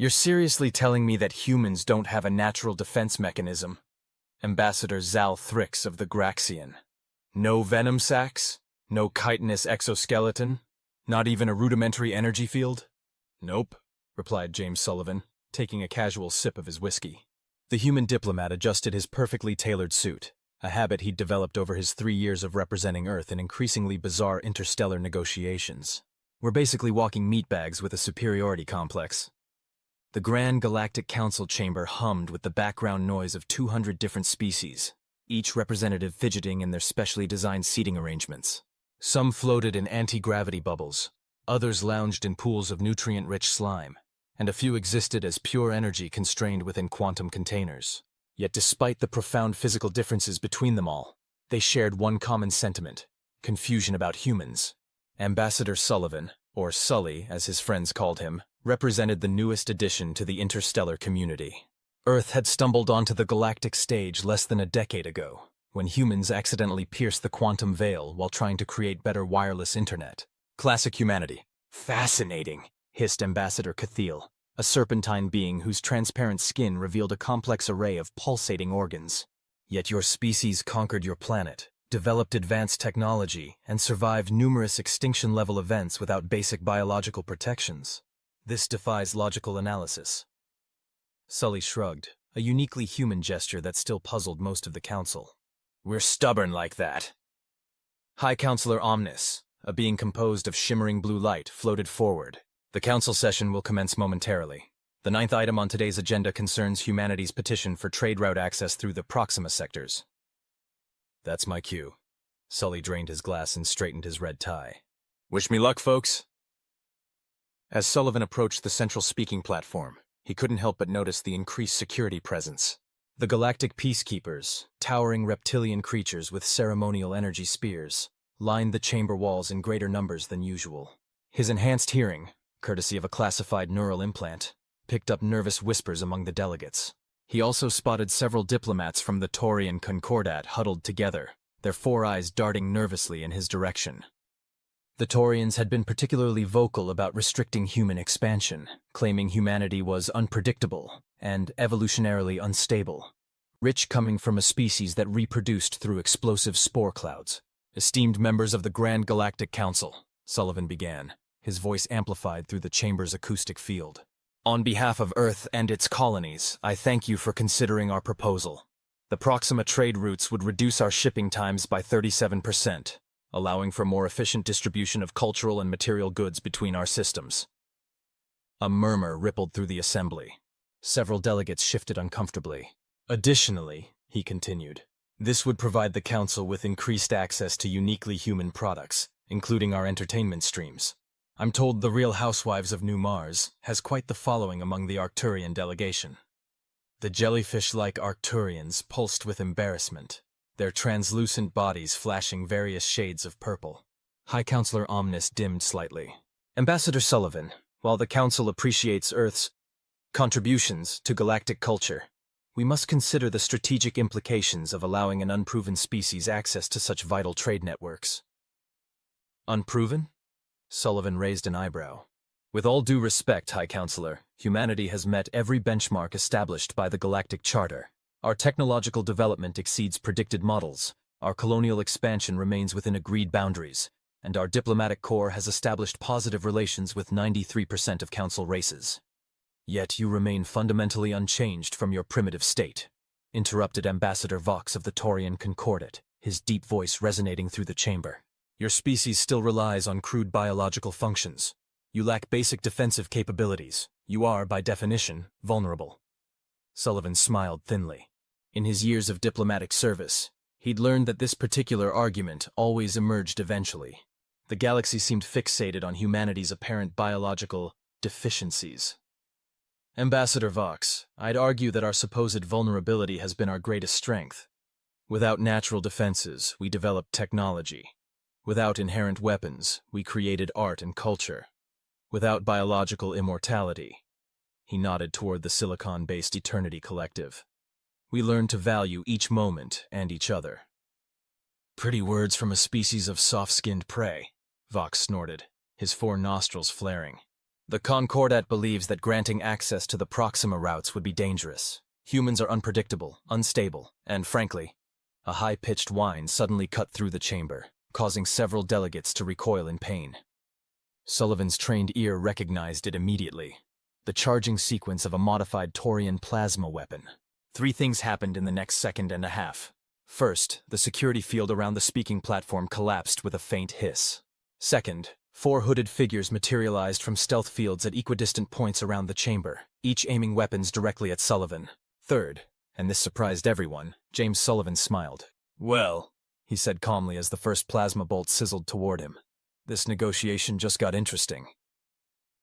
You're seriously telling me that humans don't have a natural defense mechanism? Ambassador Zal Thrix of the Graxian. No venom sacs? No chitinous exoskeleton? Not even a rudimentary energy field? Nope, replied James Sullivan, taking a casual sip of his whiskey. The human diplomat adjusted his perfectly tailored suit, a habit he'd developed over his 3 years of representing Earth in increasingly bizarre interstellar negotiations. We're basically walking meatbags with a superiority complex. The Grand Galactic Council chamber hummed with the background noise of 200 different species, each representative fidgeting in their specially designed seating arrangements. Some floated in anti-gravity bubbles, others lounged in pools of nutrient-rich slime, and a few existed as pure energy constrained within quantum containers. Yet despite the profound physical differences between them all, they shared one common sentiment: confusion about humans. Ambassador Sullivan, or Sully as his friends called him, represented the newest addition to the interstellar community. Earth had stumbled onto the galactic stage less than a decade ago, when humans accidentally pierced the quantum veil while trying to create better wireless internet. Classic humanity. Fascinating, hissed Ambassador Cathiel, a serpentine being whose transparent skin revealed a complex array of pulsating organs. Yet your species conquered your planet, developed advanced technology, and survived numerous extinction-level events without basic biological protections. This defies logical analysis. Sully shrugged, a uniquely human gesture that still puzzled most of the council. We're stubborn like that. High Counselor Omnis, a being composed of shimmering blue light, floated forward. The council session will commence momentarily. The 9th item on today's agenda concerns humanity's petition for trade route access through the Proxima sectors. That's my cue. Sully drained his glass and straightened his red tie. Wish me luck, folks. As Sullivan approached the central speaking platform, he couldn't help but notice the increased security presence. The galactic peacekeepers, towering reptilian creatures with ceremonial energy spears, lined the chamber walls in greater numbers than usual. His enhanced hearing, courtesy of a classified neural implant, picked up nervous whispers among the delegates. He also spotted several diplomats from the Taurian Concordat huddled together, their 4 eyes darting nervously in his direction. The Taurians had been particularly vocal about restricting human expansion, claiming humanity was unpredictable and evolutionarily unstable, rich coming from a species that reproduced through explosive spore clouds. Esteemed members of the Grand Galactic Council, Sullivan began, his voice amplified through the chamber's acoustic field. On behalf of Earth and its colonies, I thank you for considering our proposal. The Proxima trade routes would reduce our shipping times by 37%, allowing for more efficient distribution of cultural and material goods between our systems. A murmur rippled through the assembly. Several delegates shifted uncomfortably. Additionally, he continued, this would provide the Council with increased access to uniquely human products, including our entertainment streams. I'm told the Real Housewives of New Mars has quite the following among the Arcturian delegation. The jellyfish-like Arcturians pulsed with embarrassment, their translucent bodies flashing various shades of purple. High Counselor Omnis dimmed slightly. Ambassador Sullivan, while the Council appreciates Earth's contributions to galactic culture, we must consider the strategic implications of allowing an unproven species access to such vital trade networks. Unproven? Sullivan raised an eyebrow. With all due respect, High Counselor, humanity has met every benchmark established by the Galactic Charter. Our technological development exceeds predicted models, our colonial expansion remains within agreed boundaries, and our diplomatic corps has established positive relations with 93% of Council races. Yet you remain fundamentally unchanged from your primitive state, interrupted Ambassador Vox of the Taurian Concordat, his deep voice resonating through the chamber. Your species still relies on crude biological functions. You lack basic defensive capabilities. You are, by definition, vulnerable. Sullivan smiled thinly. In his years of diplomatic service, he'd learned that this particular argument always emerged eventually. The galaxy seemed fixated on humanity's apparent biological deficiencies. Ambassador Vox, I'd argue that our supposed vulnerability has been our greatest strength. Without natural defenses, we developed technology. Without inherent weapons, we created art and culture. Without biological immortality, he nodded toward the silicon-based Eternity Collective, we learned to value each moment and each other. Pretty words from a species of soft-skinned prey, Vox snorted, his 4 nostrils flaring. The Concordat believes that granting access to the Proxima routes would be dangerous. Humans are unpredictable, unstable, and frankly, a high-pitched whine suddenly cut through the chamber, causing several delegates to recoil in pain. Sullivan's trained ear recognized it immediately. The charging sequence of a modified Taurian plasma weapon. 3 things happened in the next second and a half. First, the security field around the speaking platform collapsed with a faint hiss. Second, 4 hooded figures materialized from stealth fields at equidistant points around the chamber, each aiming weapons directly at Sullivan. Third, and this surprised everyone, James Sullivan smiled. "Well," he said calmly as the first plasma bolt sizzled toward him, "this negotiation just got interesting."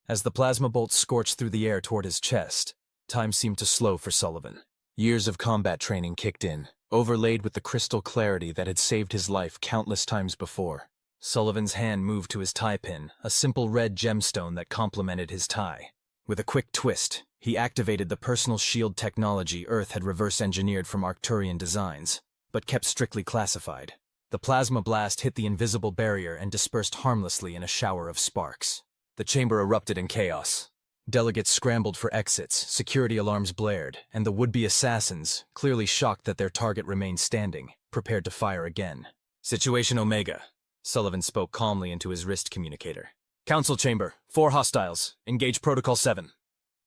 As the plasma bolt scorched through the air toward his chest, time seemed to slow for Sullivan. Years of combat training kicked in, overlaid with the crystal clarity that had saved his life countless times before. Sullivan's hand moved to his tie pin, a simple red gemstone that complemented his tie. With a quick twist, he activated the personal shield technology Earth had reverse-engineered from Arcturian designs, but kept strictly classified. The plasma blast hit the invisible barrier and dispersed harmlessly in a shower of sparks. The chamber erupted in chaos. Delegates scrambled for exits, security alarms blared, and the would-be assassins, clearly shocked that their target remained standing, prepared to fire again. "Situation Omega," Sullivan spoke calmly into his wrist communicator. "Council chamber, 4 hostiles. Engage Protocol 7.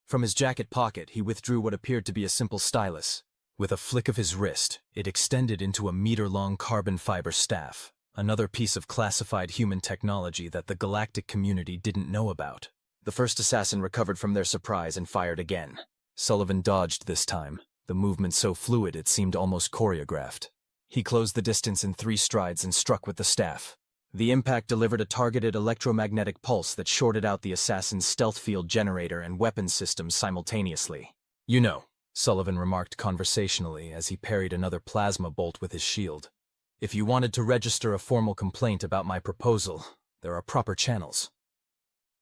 From his jacket pocket, he withdrew what appeared to be a simple stylus. With a flick of his wrist, it extended into a meter-long carbon fiber staff, another piece of classified human technology that the galactic community didn't know about. The first assassin recovered from their surprise and fired again. Sullivan dodged this time, the movement so fluid it seemed almost choreographed. He closed the distance in 3 strides and struck with the staff. The impact delivered a targeted electromagnetic pulse that shorted out the assassin's stealth field generator and weapons systems simultaneously. "You know," Sullivan remarked conversationally as he parried another plasma bolt with his shield, "if you wanted to register a formal complaint about my proposal, there are proper channels."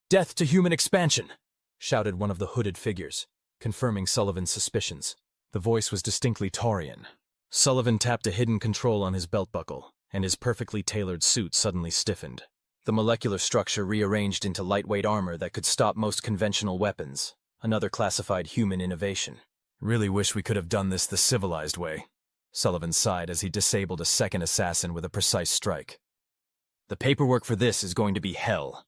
"Death to human expansion!" shouted one of the hooded figures, confirming Sullivan's suspicions. The voice was distinctly Taurian. Sullivan tapped a hidden control on his belt buckle, and his perfectly tailored suit suddenly stiffened. The molecular structure rearranged into lightweight armor that could stop most conventional weapons, another classified human innovation. "Really wish we could have done this the civilized way," Sullivan sighed as he disabled a second assassin with a precise strike. "The paperwork for this is going to be hell."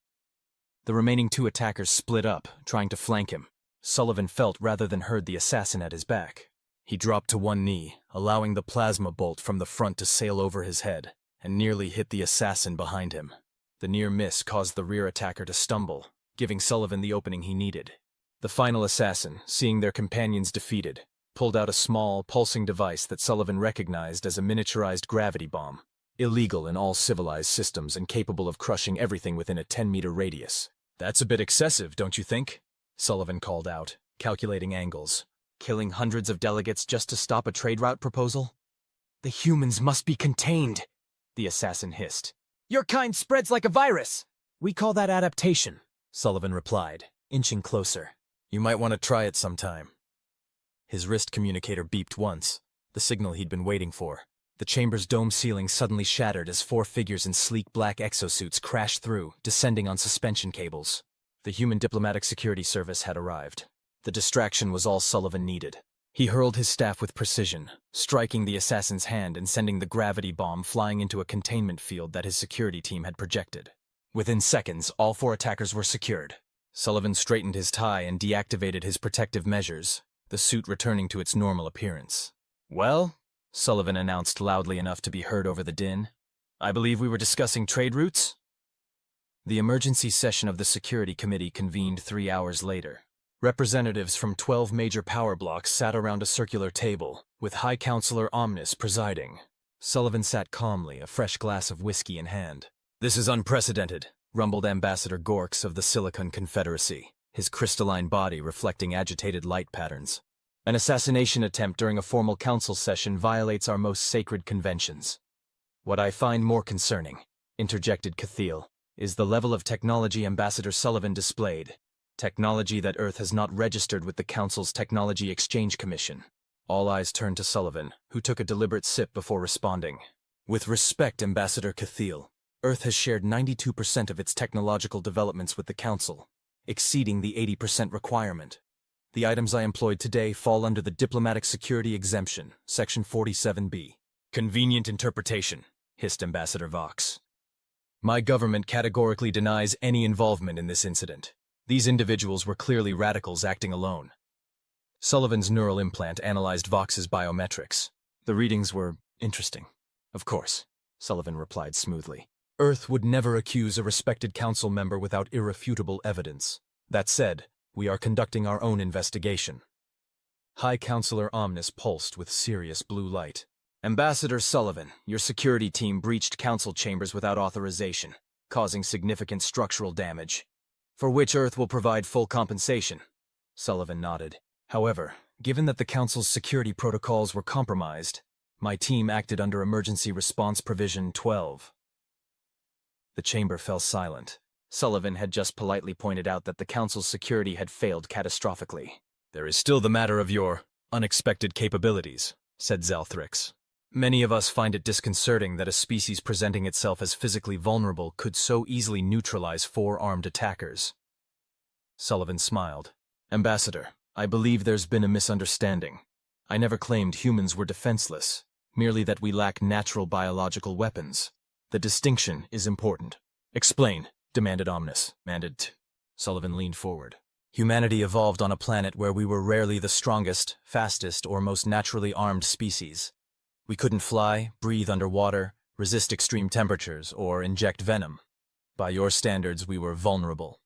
The remaining 2 attackers split up, trying to flank him. Sullivan felt rather than heard the assassin at his back. He dropped to one knee, allowing the plasma bolt from the front to sail over his head, and nearly hit the assassin behind him. The near miss caused the rear attacker to stumble, giving Sullivan the opening he needed. The final assassin, seeing their companions defeated, pulled out a small, pulsing device that Sullivan recognized as a miniaturized gravity bomb, illegal in all civilized systems and capable of crushing everything within a 10-meter radius. "That's a bit excessive, don't you think?" Sullivan called out, calculating angles. "Killing hundreds of delegates just to stop a trade route proposal?" "The humans must be contained," the assassin hissed. "Your kind spreads like a virus." "We call that adaptation," Sullivan replied, inching closer. "You might want to try it sometime." His wrist communicator beeped once, the signal he'd been waiting for. The chamber's dome ceiling suddenly shattered as 4 figures in sleek black exosuits crashed through, descending on suspension cables. The human diplomatic security service had arrived. The distraction was all Sullivan needed. He hurled his staff with precision, striking the assassin's hand and sending the gravity bomb flying into a containment field that his security team had projected. Within seconds, all 4 attackers were secured. Sullivan straightened his tie and deactivated his protective measures, the suit returning to its normal appearance. "Well," Sullivan announced loudly enough to be heard over the din, "I believe we were discussing trade routes?" The emergency session of the Security Committee convened 3 hours later. Representatives from 12 major power blocks sat around a circular table, with High Counselor Omnis presiding. Sullivan sat calmly, a fresh glass of whiskey in hand. "This is unprecedented," rumbled Ambassador Gorks of the Silicon Confederacy, his crystalline body reflecting agitated light patterns. "An assassination attempt during a formal council session violates our most sacred conventions." "What I find more concerning," interjected Cathiel, "is the level of technology Ambassador Sullivan displayed. Technology that Earth has not registered with the Council's Technology Exchange Commission." All eyes turned to Sullivan, who took a deliberate sip before responding. "With respect, Ambassador Cathiel, Earth has shared 92% of its technological developments with the Council. exceeding the 80% requirement. The items I employed today fall under the Diplomatic Security Exemption, Section 47B. Convenient interpretation, hissed Ambassador Vox. My government categorically denies any involvement in this incident. These individuals were clearly radicals acting alone. Sullivan's neural implant analyzed Vox's biometrics. The readings were interesting. Of course, Sullivan replied smoothly. Earth would never accuse a respected council member without irrefutable evidence. That said, we are conducting our own investigation. High Counselor Omnis pulsed with serious blue light. Ambassador Sullivan, your security team breached council chambers without authorization, causing significant structural damage, for which Earth will provide full compensation. Sullivan nodded. However, given that the council's security protocols were compromised, my team acted under Emergency Response Provision 12. The chamber fell silent. Sullivan had just politely pointed out that the council's security had failed catastrophically. There is still the matter of your unexpected capabilities, said Zalthrix. Many of us find it disconcerting that a species presenting itself as physically vulnerable could so easily neutralize four-armed attackers. Sullivan smiled. Ambassador, I believe there's been a misunderstanding. I never claimed humans were defenseless, merely that we lack natural biological weapons. The distinction is important. Explain, demanded Omnis. Sullivan leaned forward. Humanity evolved on a planet where we were rarely the strongest, fastest, or most naturally armed species. We couldn't fly, breathe underwater, resist extreme temperatures, or inject venom. By your standards, we were vulnerable.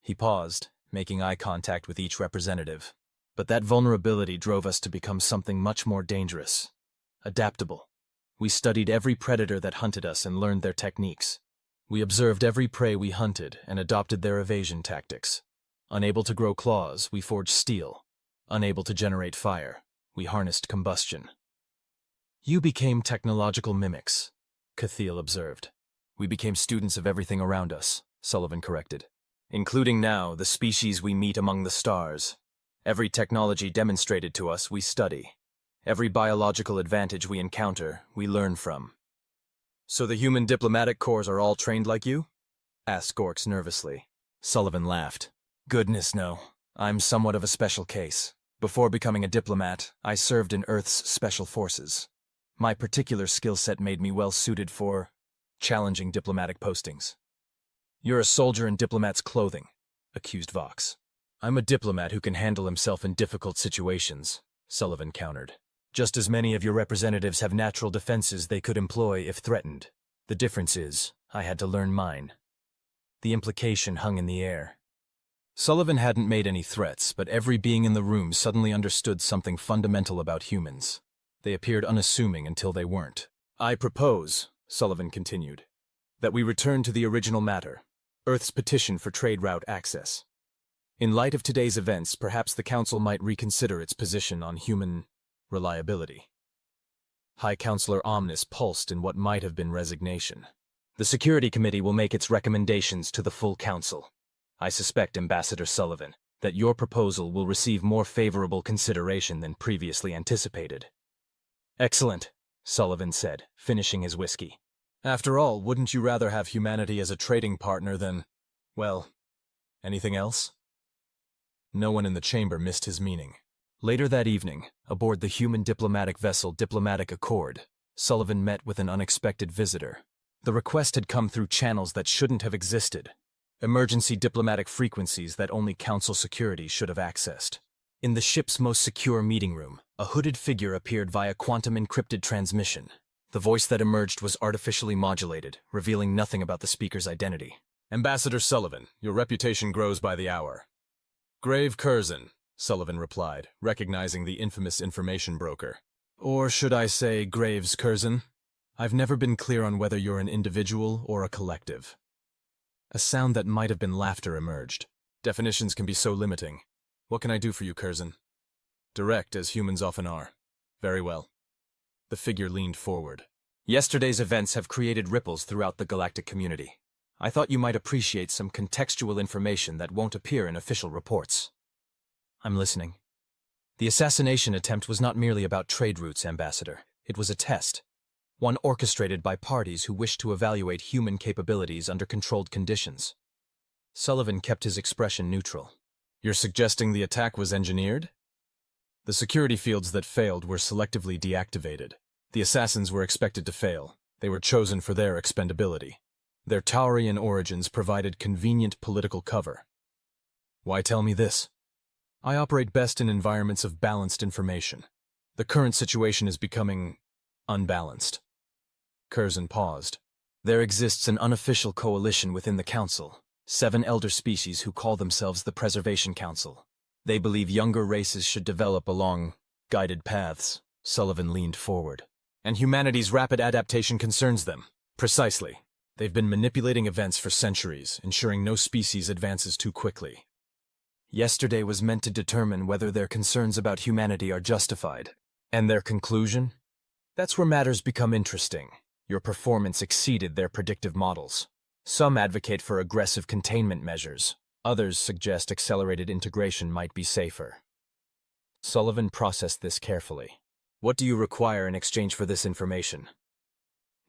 He paused, making eye contact with each representative. But that vulnerability drove us to become something much more dangerous. Adaptable. We studied every predator that hunted us and learned their techniques. We observed every prey we hunted and adopted their evasion tactics. Unable to grow claws, we forged steel. Unable to generate fire, we harnessed combustion. You became technological mimics, Cathiel observed. We became students of everything around us, Sullivan corrected. Including now the species we meet among the stars. Every technology demonstrated to us, we study. Every biological advantage we encounter, we learn from. So the human diplomatic corps are all trained like you? Asked Gorks nervously. Sullivan laughed. Goodness no. I'm somewhat of a special case. Before becoming a diplomat, I served in Earth's special forces. My particular skill set made me well suited for challenging diplomatic postings. You're a soldier in diplomat's clothing, accused Vox. I'm a diplomat who can handle himself in difficult situations, Sullivan countered. Just as many of your representatives have natural defenses they could employ if threatened. The difference is, I had to learn mine. The implication hung in the air. Sullivan hadn't made any threats, but every being in the room suddenly understood something fundamental about humans. They appeared unassuming until they weren't. I propose, Sullivan continued, that we return to the original matter, Earth's petition for trade route access. In light of today's events, perhaps the Council might reconsider its position on human reliability. High Counselor Omnis pulsed in what might have been resignation. The Security Committee will make its recommendations to the full Council. I suspect, Ambassador Sullivan, that your proposal will receive more favorable consideration than previously anticipated. Excellent, Sullivan said, finishing his whiskey. After all, wouldn't you rather have humanity as a trading partner than, well, anything else? No one in the chamber missed his meaning. Later that evening, aboard the human diplomatic vessel Diplomatic Accord, Sullivan met with an unexpected visitor. The request had come through channels that shouldn't have existed. Emergency diplomatic frequencies that only Council security should have accessed. In the ship's most secure meeting room, a hooded figure appeared via quantum-encrypted transmission. The voice that emerged was artificially modulated, revealing nothing about the speaker's identity. Ambassador Sullivan, your reputation grows by the hour. Grave Curzon, Sullivan replied, recognizing the infamous information broker. Or should I say Graves Curzon? I've never been clear on whether you're an individual or a collective. A sound that might have been laughter emerged. Definitions can be so limiting. What can I do for you, Curzon? Direct, as humans often are. Very well. The figure leaned forward. Yesterday's events have created ripples throughout the galactic community. I thought you might appreciate some contextual information that won't appear in official reports. I'm listening. The assassination attempt was not merely about trade routes, Ambassador. It was a test. One orchestrated by parties who wished to evaluate human capabilities under controlled conditions. Sullivan kept his expression neutral. You're suggesting the attack was engineered? The security fields that failed were selectively deactivated. The assassins were expected to fail. They were chosen for their expendability. Their Taurian origins provided convenient political cover. Why tell me this? I operate best in environments of balanced information. The current situation is becoming unbalanced. Curzon paused. There exists an unofficial coalition within the Council, 7 elder species who call themselves the Preservation Council. They believe younger races should develop along guided paths. Sullivan leaned forward. And humanity's rapid adaptation concerns them. Precisely. They've been manipulating events for centuries, ensuring no species advances too quickly. Yesterday was meant to determine whether their concerns about humanity are justified. And their conclusion? That's where matters become interesting. Your performance exceeded their predictive models. Some advocate for aggressive containment measures. Others suggest accelerated integration might be safer. Sullivan processed this carefully. What do you require in exchange for this information?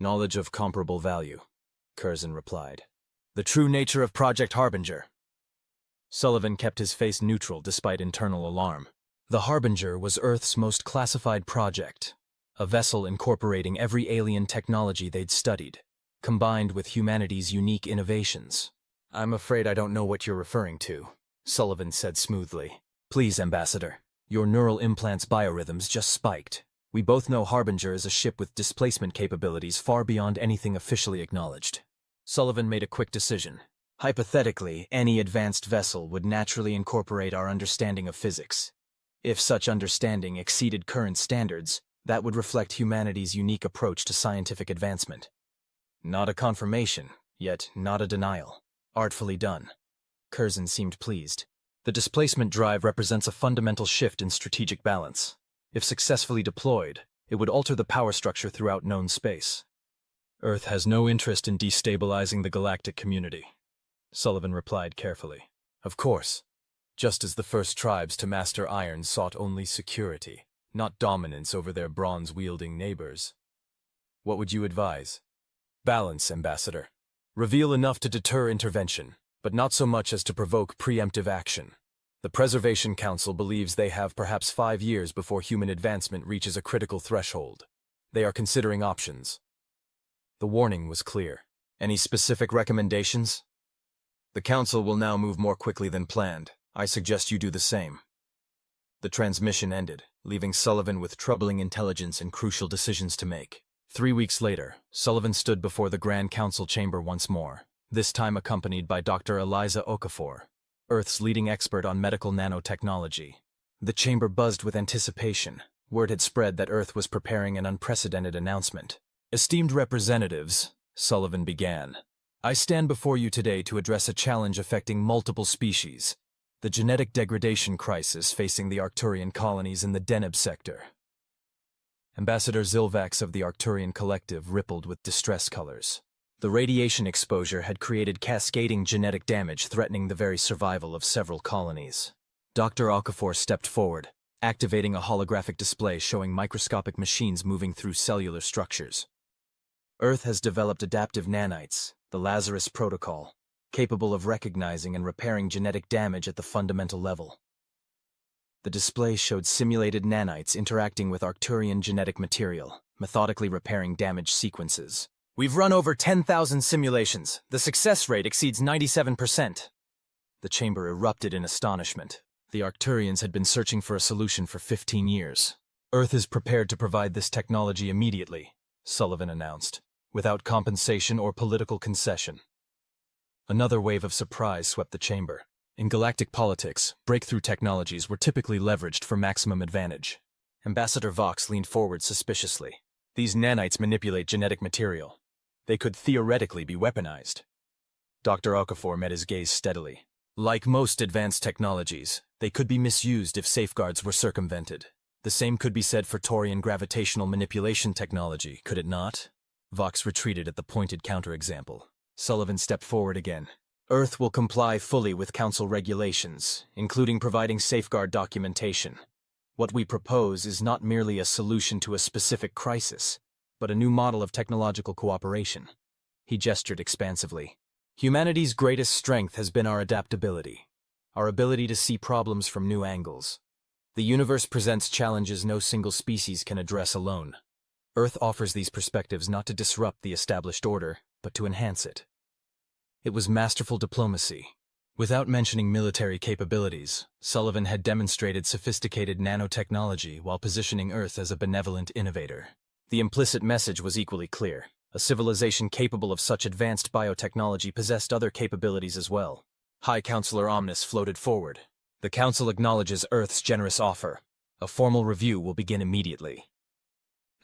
Knowledge of comparable value, Curzon replied. The true nature of Project Harbinger. Sullivan kept his face neutral despite internal alarm. The Harbinger was Earth's most classified project, a vessel incorporating every alien technology they'd studied, combined with humanity's unique innovations. I'm afraid I don't know what you're referring to, Sullivan said smoothly. Please, Ambassador. Your neural implant's biorhythms just spiked. We both know Harbinger is a ship with displacement capabilities far beyond anything officially acknowledged. Sullivan made a quick decision. Hypothetically, any advanced vessel would naturally incorporate our understanding of physics. If such understanding exceeded current standards, that would reflect humanity's unique approach to scientific advancement. Not a confirmation, yet not a denial. Artfully done. Curzon seemed pleased. The displacement drive represents a fundamental shift in strategic balance. If successfully deployed, it would alter the power structure throughout known space. Earth has no interest in destabilizing the galactic community, Sullivan replied carefully. Of course, just as the first tribes to master iron sought only security, not dominance over their bronze-wielding neighbors. What would you advise? Balance, Ambassador. Reveal enough to deter intervention, but not so much as to provoke preemptive action. The Preservation Council believes they have perhaps 5 years before human advancement reaches a critical threshold. They are considering options. The warning was clear. Any specific recommendations? The Council will now move more quickly than planned. I suggest you do the same. The transmission ended, leaving Sullivan with troubling intelligence and crucial decisions to make. 3 weeks later, Sullivan stood before the Grand Council chamber once more, this time accompanied by Dr. Eliza Okafor, Earth's leading expert on medical nanotechnology. The chamber buzzed with anticipation. Word had spread that Earth was preparing an unprecedented announcement. Esteemed representatives, Sullivan began, I stand before you today to address a challenge affecting multiple species, the genetic degradation crisis facing the Arcturian colonies in the Deneb sector. Ambassador Zilvax of the Arcturian Collective rippled with distress colors. The radiation exposure had created cascading genetic damage threatening the very survival of several colonies. Dr. Okafor stepped forward, activating a holographic display showing microscopic machines moving through cellular structures. Earth has developed adaptive nanites, the Lazarus Protocol, capable of recognizing and repairing genetic damage at the fundamental level. The display showed simulated nanites interacting with Arcturian genetic material, methodically repairing damaged sequences. We've run over 10,000 simulations. The success rate exceeds 97%. The chamber erupted in astonishment. The Arcturians had been searching for a solution for 15 years. Earth is prepared to provide this technology immediately, Sullivan announced, without compensation or political concession. Another wave of surprise swept the chamber. In galactic politics, breakthrough technologies were typically leveraged for maximum advantage. Ambassador Vox leaned forward suspiciously. These nanites manipulate genetic material. They could theoretically be weaponized. Dr. Okafor met his gaze steadily. Like most advanced technologies, they could be misused if safeguards were circumvented. The same could be said for Taurian gravitational manipulation technology, could it not? Vox retreated at the pointed counterexample. Sullivan stepped forward again. Earth will comply fully with Council regulations, including providing safeguard documentation. What we propose is not merely a solution to a specific crisis, but a new model of technological cooperation. He gestured expansively. Humanity's greatest strength has been our adaptability, our ability to see problems from new angles. The universe presents challenges no single species can address alone. Earth offers these perspectives not to disrupt the established order, but to enhance it. It was masterful diplomacy. Without mentioning military capabilities, Sullivan had demonstrated sophisticated nanotechnology while positioning Earth as a benevolent innovator. The implicit message was equally clear. A civilization capable of such advanced biotechnology possessed other capabilities as well. High Counselor Omnis floated forward. The Council acknowledges Earth's generous offer. A formal review will begin immediately.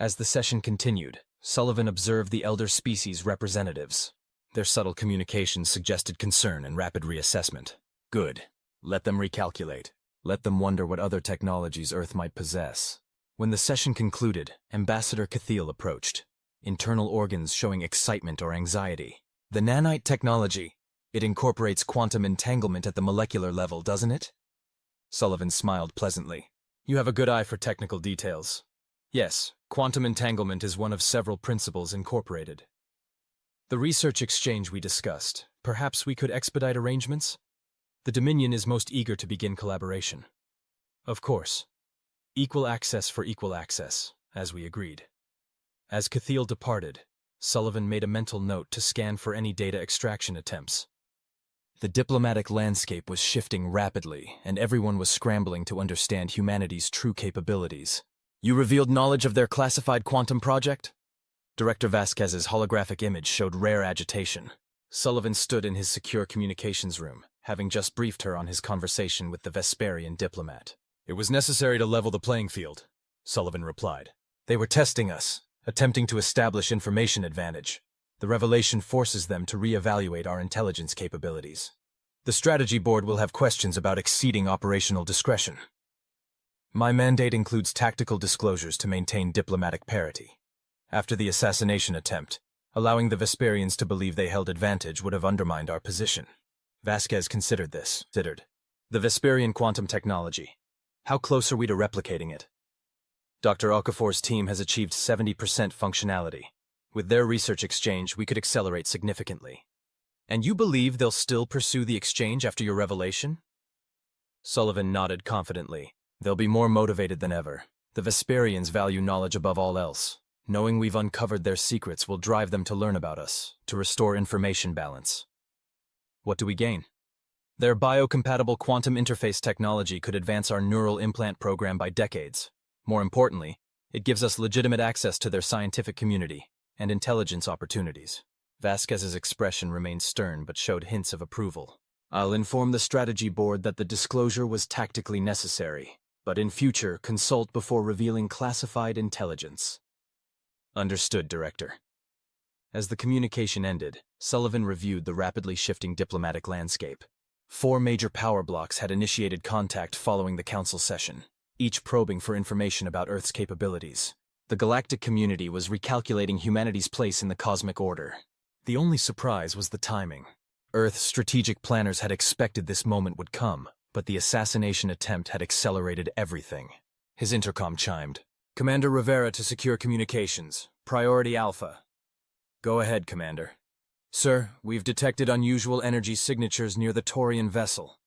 As the session continued, Sullivan observed the elder species representatives. Their subtle communications suggested concern and rapid reassessment. Good. Let them recalculate. Let them wonder what other technologies Earth might possess. When the session concluded, Ambassador Cathiel approached, internal organs showing excitement or anxiety. The nanite technology, it incorporates quantum entanglement at the molecular level, doesn't it? Sullivan smiled pleasantly. You have a good eye for technical details. Yes, quantum entanglement is one of several principles incorporated. The research exchange we discussed, perhaps we could expedite arrangements? The Dominion is most eager to begin collaboration. Of course. Equal access for equal access, as we agreed. As Cathiel departed, Sullivan made a mental note to scan for any data extraction attempts. The diplomatic landscape was shifting rapidly, and everyone was scrambling to understand humanity's true capabilities. You revealed knowledge of their classified quantum project? Director Vasquez's holographic image showed rare agitation. Sullivan stood in his secure communications room, having just briefed her on his conversation with the Vesperian diplomat. It was necessary to level the playing field, Sullivan replied. They were testing us, attempting to establish information advantage. The revelation forces them to re-evaluate our intelligence capabilities. The strategy board will have questions about exceeding operational discretion. My mandate includes tactical disclosures to maintain diplomatic parity. After the assassination attempt, allowing the Vesperians to believe they held advantage would have undermined our position. Vasquez considered this. The Vesperian quantum technology. How close are we to replicating it? Dr. Okafor's team has achieved 70% functionality. With their research exchange, we could accelerate significantly. And you believe they'll still pursue the exchange after your revelation? Sullivan nodded confidently. They'll be more motivated than ever. The Vesperians value knowledge above all else. Knowing we've uncovered their secrets will drive them to learn about us, to restore information balance. What do we gain? Their biocompatible quantum interface technology could advance our neural implant program by decades. More importantly, it gives us legitimate access to their scientific community and intelligence opportunities. Vasquez's expression remained stern but showed hints of approval. I'll inform the strategy board that the disclosure was tactically necessary, but in future consult before revealing classified intelligence. Understood, Director. As the communication ended, Sullivan reviewed the rapidly shifting diplomatic landscape. 4 major power blocks had initiated contact following the council session, each probing for information about Earth's capabilities. The galactic community was recalculating humanity's place in the cosmic order. The only surprise was the timing. Earth's strategic planners had expected this moment would come, but the assassination attempt had accelerated everything. His intercom chimed. Commander Rivera to secure communications. Priority Alpha. Go ahead, Commander. Sir, we've detected unusual energy signatures near the Taurian vessel.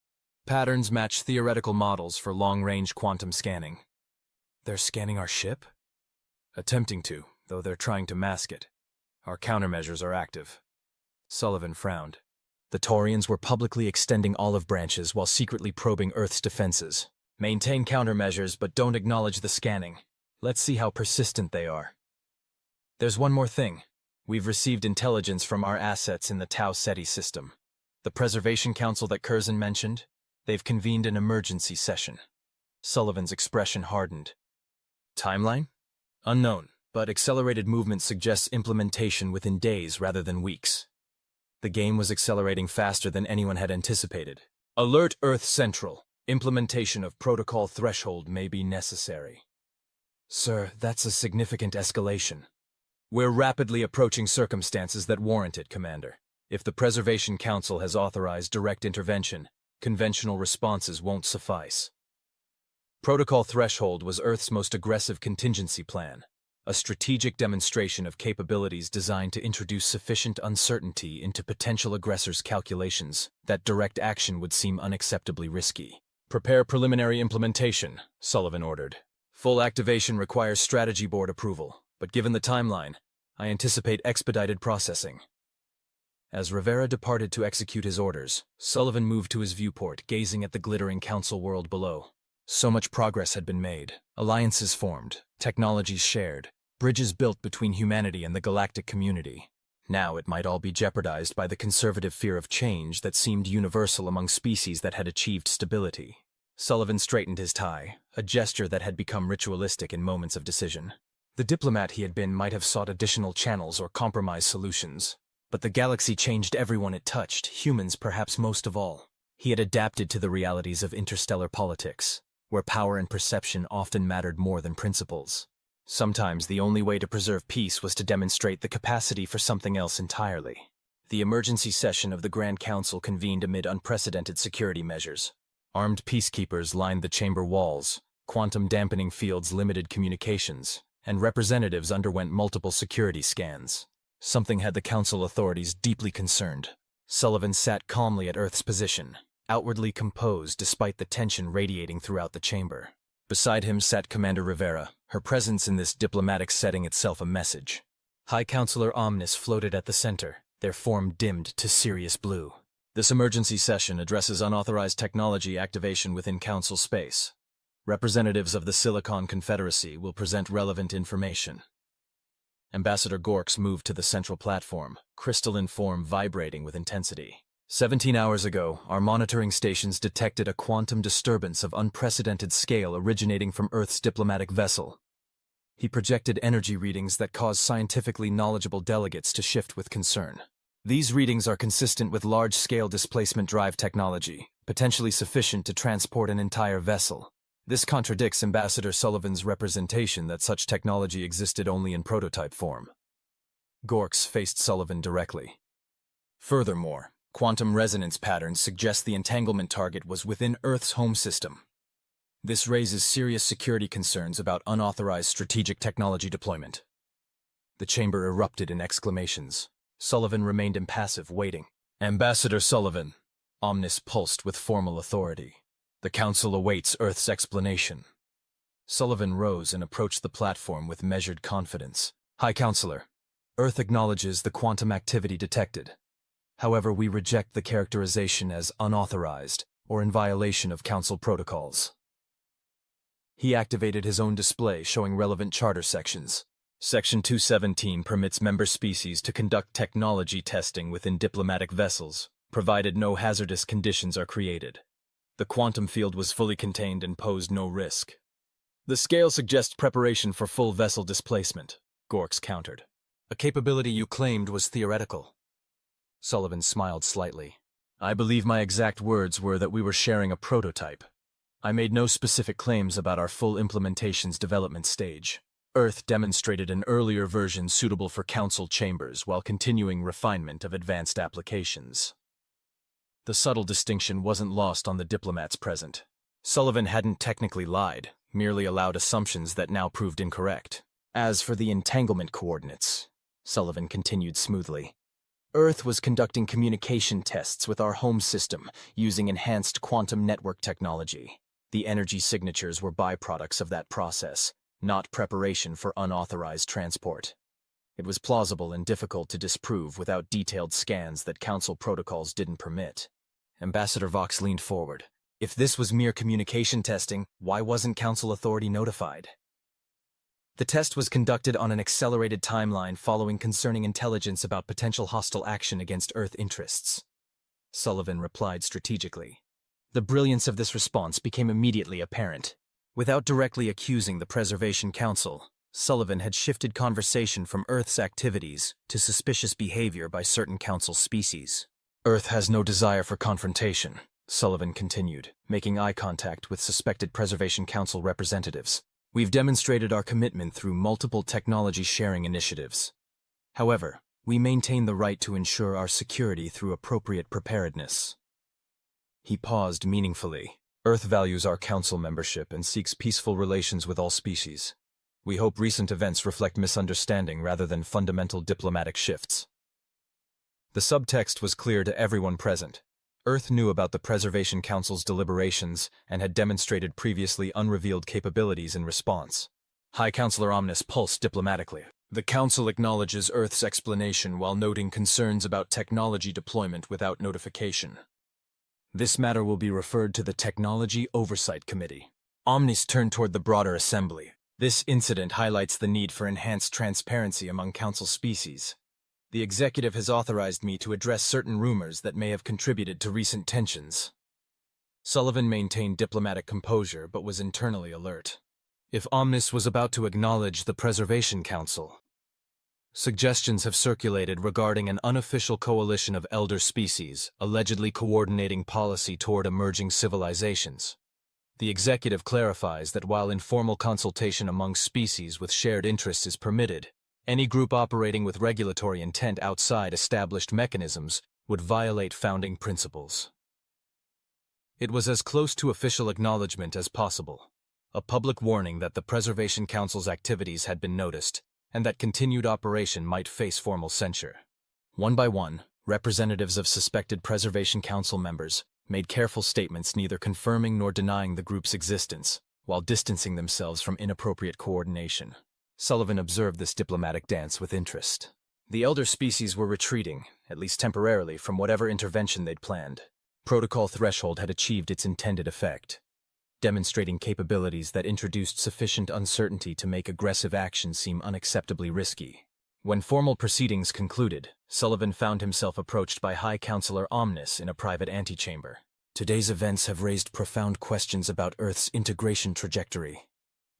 Patterns match theoretical models for long-range quantum scanning. They're scanning our ship? Attempting to, though they're trying to mask it. Our countermeasures are active. Sullivan frowned. The Taurians were publicly extending olive branches while secretly probing Earth's defenses. Maintain countermeasures, but don't acknowledge the scanning. Let's see how persistent they are. There's one more thing. We've received intelligence from our assets in the Tau Ceti system. The Preservation Council that Curzon mentioned, they've convened an emergency session. Sullivan's expression hardened. Timeline? Unknown, but accelerated movement suggests implementation within days rather than weeks. The game was accelerating faster than anyone had anticipated. Alert Earth Central. Implementation of protocol threshold may be necessary. Sir, that's a significant escalation. We're rapidly approaching circumstances that warrant it, Commander. If the Preservation Council has authorized direct intervention, conventional responses won't suffice. Protocol Threshold was Earth's most aggressive contingency plan, a strategic demonstration of capabilities designed to introduce sufficient uncertainty into potential aggressors' calculations that direct action would seem unacceptably risky. Prepare preliminary implementation, Sullivan ordered. Full activation requires strategy board approval, but given the timeline, I anticipate expedited processing. As Rivera departed to execute his orders, Sullivan moved to his viewport, gazing at the glittering council world below. So much progress had been made, alliances formed, technologies shared, bridges built between humanity and the galactic community. Now it might all be jeopardized by the conservative fear of change that seemed universal among species that had achieved stability. Sullivan straightened his tie, a gesture that had become ritualistic in moments of decision. The diplomat he had been might have sought additional channels or compromise solutions. But the galaxy changed everyone it touched, humans perhaps most of all. He had adapted to the realities of interstellar politics, where power and perception often mattered more than principles. Sometimes the only way to preserve peace was to demonstrate the capacity for something else entirely. The emergency session of the Grand Council convened amid unprecedented security measures. Armed peacekeepers lined the chamber walls, quantum dampening fields limited communications, and representatives underwent multiple security scans. Something had the council authorities deeply concerned. Sullivan sat calmly at Earth's position, outwardly composed despite the tension radiating throughout the chamber. Beside him sat Commander Rivera, her presence in this diplomatic setting itself a message. High Counselor Omnis floated at the center, their form dimmed to Sirius blue. This emergency session addresses unauthorized technology activation within council space. Representatives of the Silicon Confederacy will present relevant information. Ambassador Gorks moved to the central platform, crystalline form vibrating with intensity. 17 hours ago, our monitoring stations detected a quantum disturbance of unprecedented scale originating from Earth's diplomatic vessel. He projected energy readings that caused scientifically knowledgeable delegates to shift with concern. These readings are consistent with large-scale displacement drive technology, potentially sufficient to transport an entire vessel. This contradicts Ambassador Sullivan's representation that such technology existed only in prototype form. Gorks faced Sullivan directly. Furthermore, quantum resonance patterns suggest the entanglement target was within Earth's home system. This raises serious security concerns about unauthorized strategic technology deployment. The chamber erupted in exclamations. Sullivan remained impassive, waiting. Ambassador Sullivan, Omnis pulsed with formal authority. The Council awaits Earth's explanation. Sullivan rose and approached the platform with measured confidence. High Counselor, Earth acknowledges the quantum activity detected. However, we reject the characterization as unauthorized or in violation of Council protocols. He activated his own display showing relevant charter sections. Section 217 permits member species to conduct technology testing within diplomatic vessels, provided no hazardous conditions are created. The quantum field was fully contained and posed no risk. The scale suggests preparation for full vessel displacement, Gorks countered. A capability you claimed was theoretical. Sullivan smiled slightly. I believe my exact words were that we were sharing a prototype. I made no specific claims about our full implementation's development stage. Earth demonstrated an earlier version suitable for council chambers while continuing refinement of advanced applications. The subtle distinction wasn't lost on the diplomats present. Sullivan hadn't technically lied, merely allowed assumptions that now proved incorrect. As for the entanglement coordinates, Sullivan continued smoothly. Earth was conducting communication tests with our home system using enhanced quantum network technology. The energy signatures were byproducts of that process, not preparation for unauthorized transport. It was plausible and difficult to disprove without detailed scans that Council protocols didn't permit. Ambassador Vox leaned forward. If this was mere communication testing, why wasn't Council authority notified? The test was conducted on an accelerated timeline following concerning intelligence about potential hostile action against Earth interests. Sullivan replied strategically. The brilliance of this response became immediately apparent. Without directly accusing the Preservation Council, Sullivan had shifted conversation from Earth's activities to suspicious behavior by certain Council species. Earth has no desire for confrontation, Sullivan continued, making eye contact with suspected Preservation Council representatives. We've demonstrated our commitment through multiple technology sharing initiatives. However, we maintain the right to ensure our security through appropriate preparedness. He paused meaningfully. Earth values our Council membership and seeks peaceful relations with all species. We hope recent events reflect misunderstanding rather than fundamental diplomatic shifts. The subtext was clear to everyone present. Earth knew about the Preservation Council's deliberations and had demonstrated previously unrevealed capabilities in response. High Counselor Omnis pulsed diplomatically. The Council acknowledges Earth's explanation while noting concerns about technology deployment without notification. This matter will be referred to the Technology Oversight Committee. Omnis turned toward the broader assembly. This incident highlights the need for enhanced transparency among Council species. The executive has authorized me to address certain rumors that may have contributed to recent tensions. Sullivan maintained diplomatic composure but was internally alert. If Omnis was about to acknowledge the Preservation Council, suggestions have circulated regarding an unofficial coalition of elder species allegedly coordinating policy toward emerging civilizations. The executive clarifies that while informal consultation among species with shared interests is permitted, any group operating with regulatory intent outside established mechanisms would violate founding principles. It was as close to official acknowledgement as possible, a public warning that the Preservation Council's activities had been noticed, and that continued operation might face formal censure. One by one, representatives of suspected Preservation Council members made careful statements neither confirming nor denying the group's existence, while distancing themselves from inappropriate coordination. Sullivan observed this diplomatic dance with interest. The elder species were retreating, at least temporarily, from whatever intervention they'd planned. Protocol Threshold had achieved its intended effect, demonstrating capabilities that introduced sufficient uncertainty to make aggressive action seem unacceptably risky. When formal proceedings concluded, Sullivan found himself approached by High Counselor Omnis in a private antechamber. Today's events have raised profound questions about Earth's integration trajectory.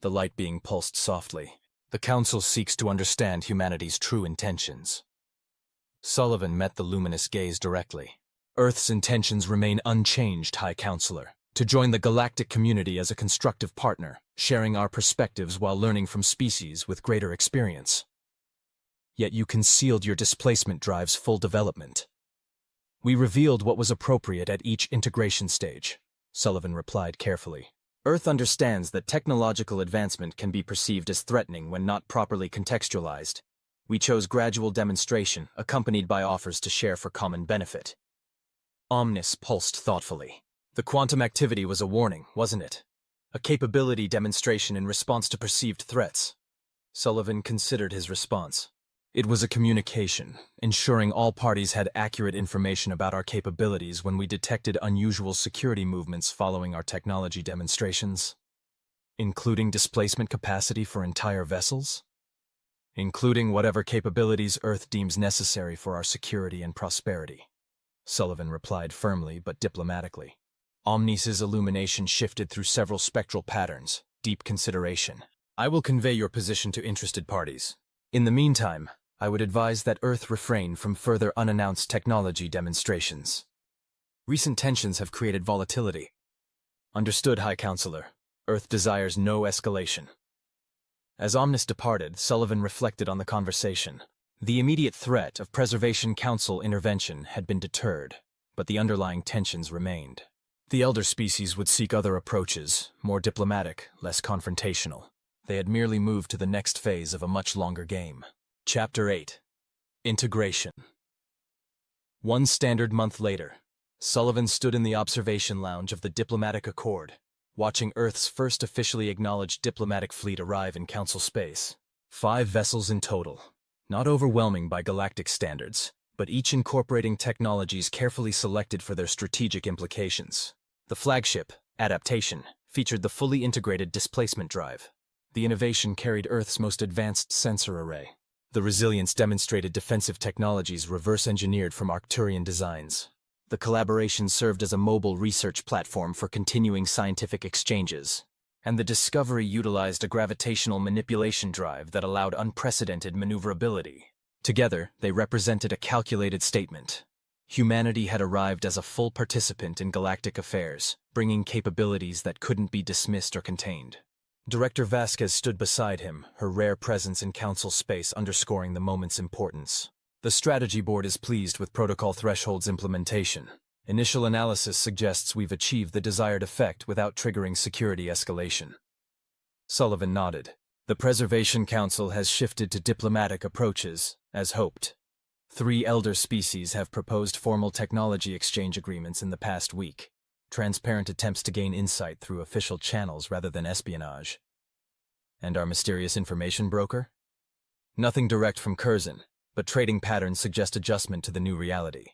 The light being pulsed softly. The Council seeks to understand humanity's true intentions. Sullivan met the luminous gaze directly. Earth's intentions remain unchanged, High Counselor. To join the galactic community as a constructive partner, sharing our perspectives while learning from species with greater experience. Yet you concealed your displacement drive's full development. We revealed what was appropriate at each integration stage, Sullivan replied carefully. Earth understands that technological advancement can be perceived as threatening when not properly contextualized. We chose gradual demonstration, accompanied by offers to share for common benefit. Omnis pulsed thoughtfully. The quantum activity was a warning, wasn't it? A capability demonstration in response to perceived threats. Sullivan considered his response. It was a communication, ensuring all parties had accurate information about our capabilities when we detected unusual security movements following our technology demonstrations. Including displacement capacity for entire vessels? Including whatever capabilities Earth deems necessary for our security and prosperity. Sullivan replied firmly but diplomatically. Omnis's illumination shifted through several spectral patterns, deep consideration. I will convey your position to interested parties. In the meantime, I would advise that Earth refrain from further unannounced technology demonstrations. Recent tensions have created volatility. Understood, High Counselor. Earth desires no escalation. As Omnis departed, Sullivan reflected on the conversation. The immediate threat of Preservation Council intervention had been deterred, but the underlying tensions remained. The elder species would seek other approaches, more diplomatic, less confrontational. They had merely moved to the next phase of a much longer game. Chapter 8. Integration. One standard month later, Sullivan stood in the observation lounge of the Diplomatic Accord, watching Earth's first officially acknowledged diplomatic fleet arrive in Council space. 5 vessels in total, not overwhelming by galactic standards, but each incorporating technologies carefully selected for their strategic implications. The flagship, Adaptation, featured the fully integrated displacement drive. The innovation carried Earth's most advanced sensor array. The Resilience demonstrated defensive technologies reverse-engineered from Arcturian designs. The collaboration served as a mobile research platform for continuing scientific exchanges. And the Discovery utilized a gravitational manipulation drive that allowed unprecedented maneuverability. Together, they represented a calculated statement. Humanity had arrived as a full participant in galactic affairs, bringing capabilities that couldn't be dismissed or contained. Director Vasquez stood beside him, her rare presence in Council space underscoring the moment's importance. The Strategy Board is pleased with Protocol Threshold's implementation. Initial analysis suggests we've achieved the desired effect without triggering security escalation. Sullivan nodded. The Preservation Council has shifted to diplomatic approaches, as hoped. 3 elder species have proposed formal technology exchange agreements in the past week, transparent attempts to gain insight through official channels rather than espionage. And our mysterious information broker? Nothing direct from Curzon, but trading patterns suggest adjustment to the new reality.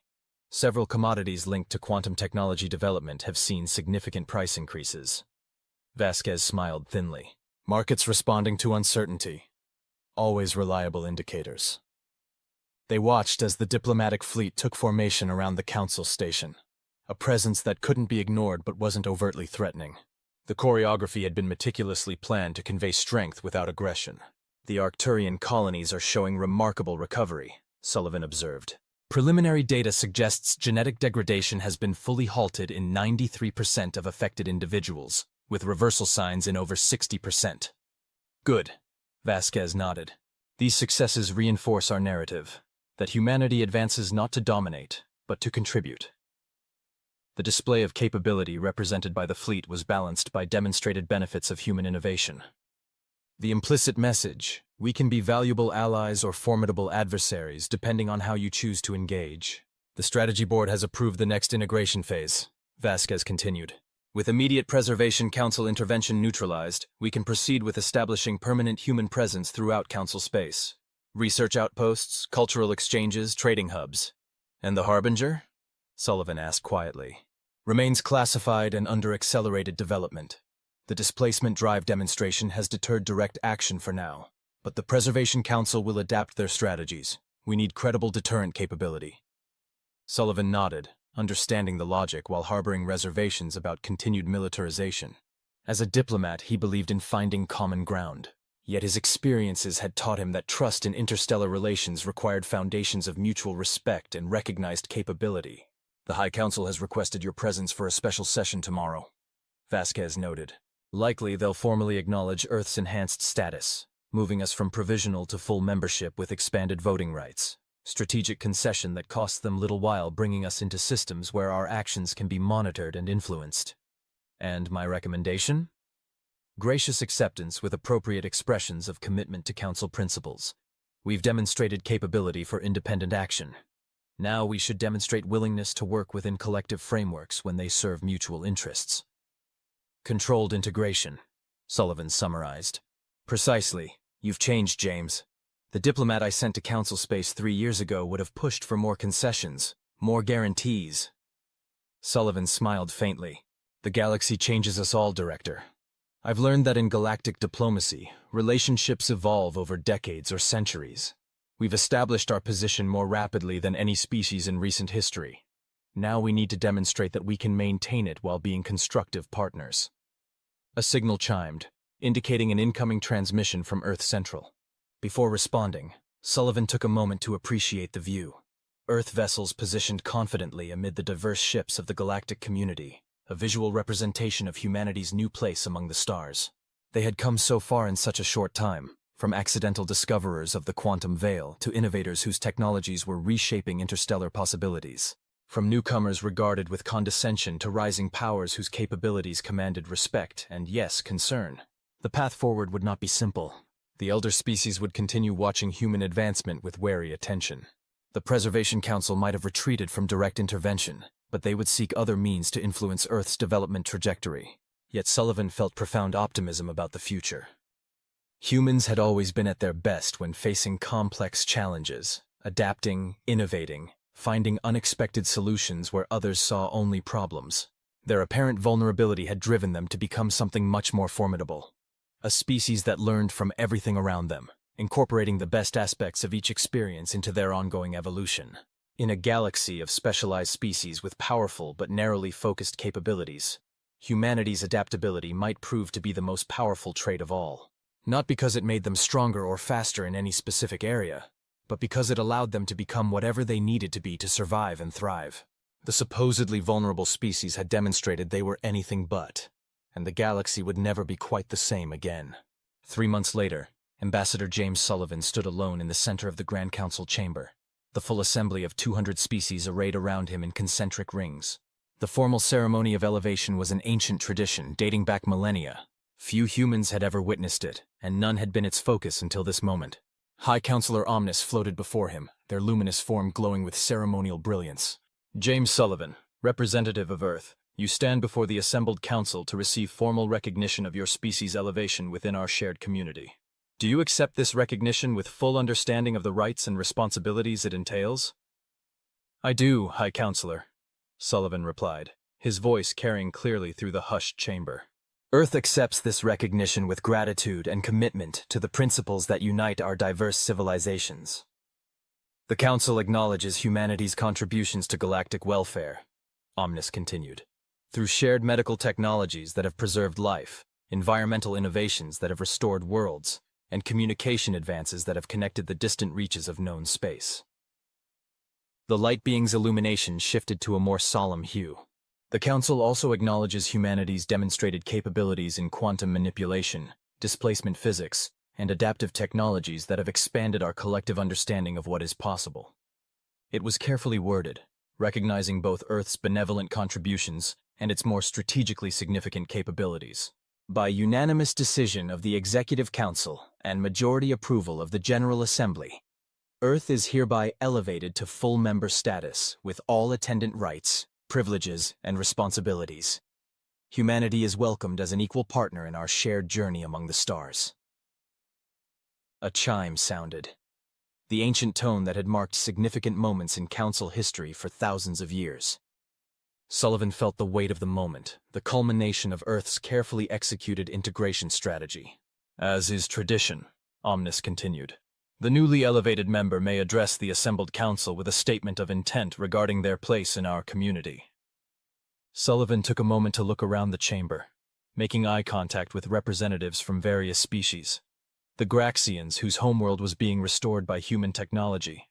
Several commodities linked to quantum technology development have seen significant price increases. Vasquez smiled thinly. Markets responding to uncertainty. Always reliable indicators. They watched as the diplomatic fleet took formation around the council station, a presence that couldn't be ignored but wasn't overtly threatening. The choreography had been meticulously planned to convey strength without aggression. The Arcturian colonies are showing remarkable recovery, Sullivan observed. Preliminary data suggests genetic degradation has been fully halted in 93% of affected individuals, with reversal signs in over 60%. Good, Vasquez nodded. These successes reinforce our narrative, that humanity advances not to dominate, but to contribute. The display of capability represented by the fleet was balanced by demonstrated benefits of human innovation. The implicit message, we can be valuable allies or formidable adversaries depending on how you choose to engage. The strategy board has approved the next integration phase, Vasquez continued. With immediate Preservation Council intervention neutralized, we can proceed with establishing permanent human presence throughout Council space. Research outposts, cultural exchanges, trading hubs. And the Harbinger? Sullivan asked quietly. Remains classified and under accelerated development. The displacement drive demonstration has deterred direct action for now, but the Preservation Council will adapt their strategies. We need credible deterrent capability. Sullivan nodded, understanding the logic while harboring reservations about continued militarization. As a diplomat, he believed in finding common ground. Yet his experiences had taught him that trust in interstellar relations required foundations of mutual respect and recognized capability. The High Council has requested your presence for a special session tomorrow, Vasquez noted. Likely they'll formally acknowledge Earth's enhanced status, moving us from provisional to full membership with expanded voting rights. Strategic concession that costs them little while bringing us into systems where our actions can be monitored and influenced. And my recommendation? Gracious acceptance with appropriate expressions of commitment to Council principles. We've demonstrated capability for independent action. Now we should demonstrate willingness to work within collective frameworks when they serve mutual interests. Controlled integration, Sullivan summarized. Precisely. You've changed, James. The diplomat I sent to Council space 3 years ago would have pushed for more concessions, more guarantees. Sullivan smiled faintly. The galaxy changes us all, Director. I've learned that in galactic diplomacy, relationships evolve over decades or centuries. We've established our position more rapidly than any species in recent history. Now we need to demonstrate that we can maintain it while being constructive partners. A signal chimed, indicating an incoming transmission from Earth Central. Before responding, Sullivan took a moment to appreciate the view. Earth vessels positioned confidently amid the diverse ships of the galactic community, a visual representation of humanity's new place among the stars. They had come so far in such a short time, from accidental discoverers of the quantum veil to innovators whose technologies were reshaping interstellar possibilities. From newcomers regarded with condescension to rising powers whose capabilities commanded respect and, yes, concern. The path forward would not be simple. The elder species would continue watching human advancement with wary attention. The Preservation Council might have retreated from direct intervention, but they would seek other means to influence Earth's development trajectory. Yet Sullivan felt profound optimism about the future. Humans had always been at their best when facing complex challenges, adapting, innovating, finding unexpected solutions where others saw only problems. Their apparent vulnerability had driven them to become something much more formidable. A species that learned from everything around them, incorporating the best aspects of each experience into their ongoing evolution. In a galaxy of specialized species with powerful but narrowly focused capabilities, humanity's adaptability might prove to be the most powerful trait of all. Not because it made them stronger or faster in any specific area, but because it allowed them to become whatever they needed to be to survive and thrive. The supposedly vulnerable species had demonstrated they were anything but, and the galaxy would never be quite the same again. 3 months later, Ambassador James Sullivan stood alone in the center of the Grand Council chamber, the full assembly of 200 species arrayed around him in concentric rings. The formal ceremony of elevation was an ancient tradition dating back millennia, Few humans had ever witnessed it, and none had been its focus until this moment. High Counselor Omnis floated before him, their luminous form glowing with ceremonial brilliance. James Sullivan, representative of Earth, you stand before the assembled council to receive formal recognition of your species' elevation within our shared community. Do you accept this recognition with full understanding of the rights and responsibilities it entails? I do, High Counselor, Sullivan replied, his voice carrying clearly through the hushed chamber. Earth accepts this recognition with gratitude and commitment to the principles that unite our diverse civilizations. The Council acknowledges humanity's contributions to galactic welfare, Omnis continued, through shared medical technologies that have preserved life, environmental innovations that have restored worlds, and communication advances that have connected the distant reaches of known space. The light being's illumination shifted to a more solemn hue. The Council also acknowledges humanity's demonstrated capabilities in quantum manipulation, displacement physics, and adaptive technologies that have expanded our collective understanding of what is possible. It was carefully worded, recognizing both Earth's benevolent contributions and its more strategically significant capabilities. By unanimous decision of the Executive Council and majority approval of the General Assembly, Earth is hereby elevated to full member status with all attendant rights, privileges, and responsibilities. Humanity is welcomed as an equal partner in our shared journey among the stars. A chime sounded, the ancient tone that had marked significant moments in Council history for thousands of years. Sullivan felt the weight of the moment, the culmination of Earth's carefully executed integration strategy. As is tradition, Omnis continued, the newly elevated member may address the assembled council with a statement of intent regarding their place in our community. Sullivan took a moment to look around the chamber, making eye contact with representatives from various species. The Graxians, whose homeworld was being restored by human technology.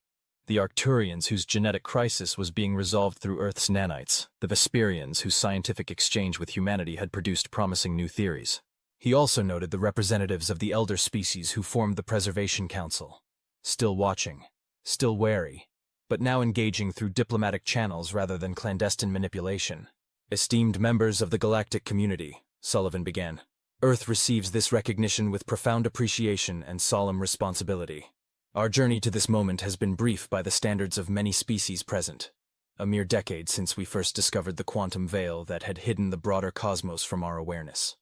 The Arcturians, whose genetic crisis was being resolved through Earth's nanites. The Vesperians, whose scientific exchange with humanity had produced promising new theories. He also noted the representatives of the elder species who formed the Preservation Council. Still watching, still wary, but now engaging through diplomatic channels rather than clandestine manipulation. Esteemed members of the galactic community, Sullivan began, Earth receives this recognition with profound appreciation and solemn responsibility. Our journey to this moment has been brief by the standards of many species present. A mere decade since we first discovered the quantum veil that had hidden the broader cosmos from our awareness.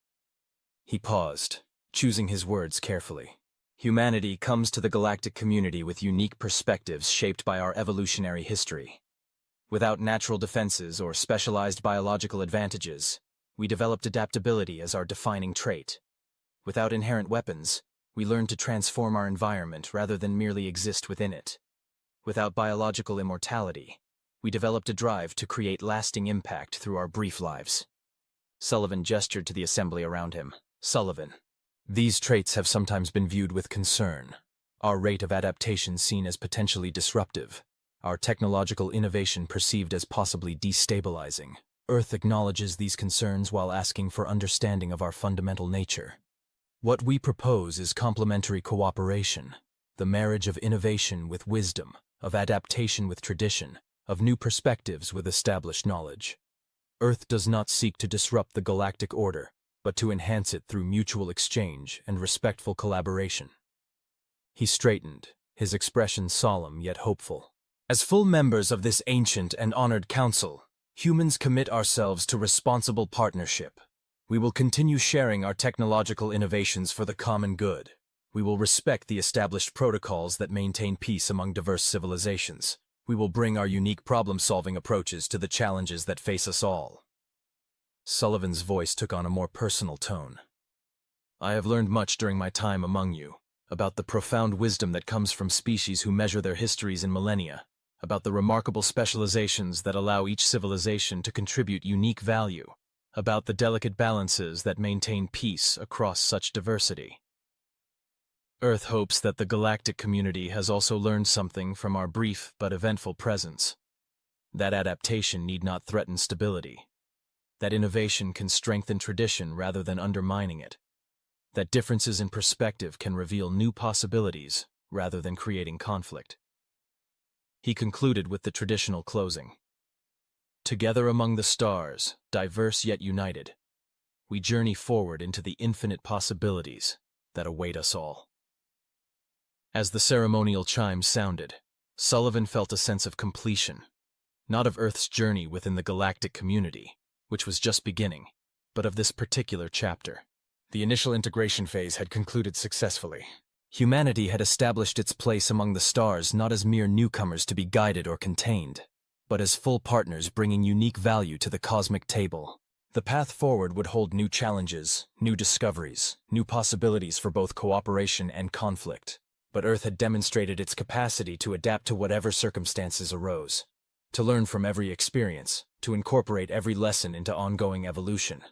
He paused, choosing his words carefully. Humanity comes to the galactic community with unique perspectives shaped by our evolutionary history. Without natural defenses or specialized biological advantages, we developed adaptability as our defining trait. Without inherent weapons, we learned to transform our environment rather than merely exist within it. Without biological immortality, we developed a drive to create lasting impact through our brief lives. Sullivan gestured to the assembly around him. Sullivan, these traits have sometimes been viewed with concern. Our rate of adaptation seen as potentially disruptive. Our technological innovation perceived as possibly destabilizing. Earth acknowledges these concerns while asking for understanding of our fundamental nature. What we propose is complementary cooperation, the marriage of innovation with wisdom, of adaptation with tradition, of new perspectives with established knowledge. Earth does not seek to disrupt the galactic order, but to enhance it through mutual exchange and respectful collaboration. He straightened, his expression solemn yet hopeful. As full members of this ancient and honored council, humans commit ourselves to responsible partnership. We will continue sharing our technological innovations for the common good. We will respect the established protocols that maintain peace among diverse civilizations. We will bring our unique problem-solving approaches to the challenges that face us all. Sullivan's voice took on a more personal tone. I have learned much during my time among you, about the profound wisdom that comes from species who measure their histories in millennia, about the remarkable specializations that allow each civilization to contribute unique value, about the delicate balances that maintain peace across such diversity. Earth hopes that the galactic community has also learned something from our brief but eventful presence. That adaptation need not threaten stability. That innovation can strengthen tradition rather than undermining it. That differences in perspective can reveal new possibilities rather than creating conflict. He concluded with the traditional closing. Together among the stars, diverse yet united, we journey forward into the infinite possibilities that await us all. As the ceremonial chimes sounded, Sullivan felt a sense of completion, not of Earth's journey within the galactic community, which was just beginning, but of this particular chapter. The initial integration phase had concluded successfully. Humanity had established its place among the stars not as mere newcomers to be guided or contained, but as full partners bringing unique value to the cosmic table. The path forward would hold new challenges, new discoveries, new possibilities for both cooperation and conflict. But Earth had demonstrated its capacity to adapt to whatever circumstances arose, to learn from every experience, to incorporate every lesson into ongoing evolution.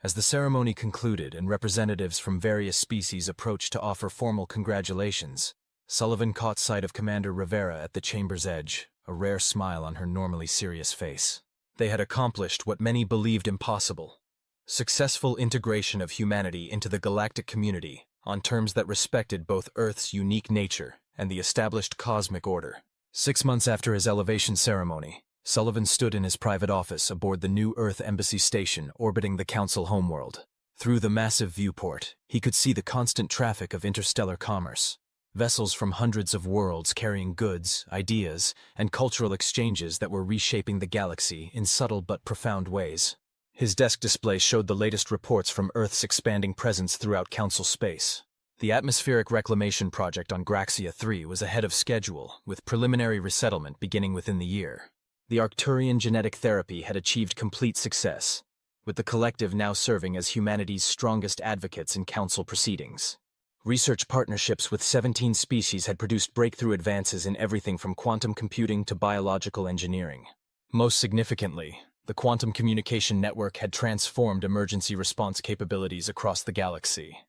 As the ceremony concluded and representatives from various species approached to offer formal congratulations, Sullivan caught sight of Commander Rivera at the chamber's edge, a rare smile on her normally serious face. They had accomplished what many believed impossible: successful integration of humanity into the galactic community on terms that respected both Earth's unique nature and the established cosmic order. 6 months after his elevation ceremony, Sullivan stood in his private office aboard the new Earth Embassy station orbiting the Council homeworld. Through the massive viewport, he could see the constant traffic of interstellar commerce. Vessels from hundreds of worlds carrying goods, ideas, and cultural exchanges that were reshaping the galaxy in subtle but profound ways. His desk display showed the latest reports from Earth's expanding presence throughout Council space. The atmospheric reclamation project on Graxia 3 was ahead of schedule, with preliminary resettlement beginning within the year. The Arcturian genetic therapy had achieved complete success, with the collective now serving as humanity's strongest advocates in Council proceedings. Research partnerships with 17 species had produced breakthrough advances in everything from quantum computing to biological engineering. Most significantly, the quantum communication network had transformed emergency response capabilities across the galaxy.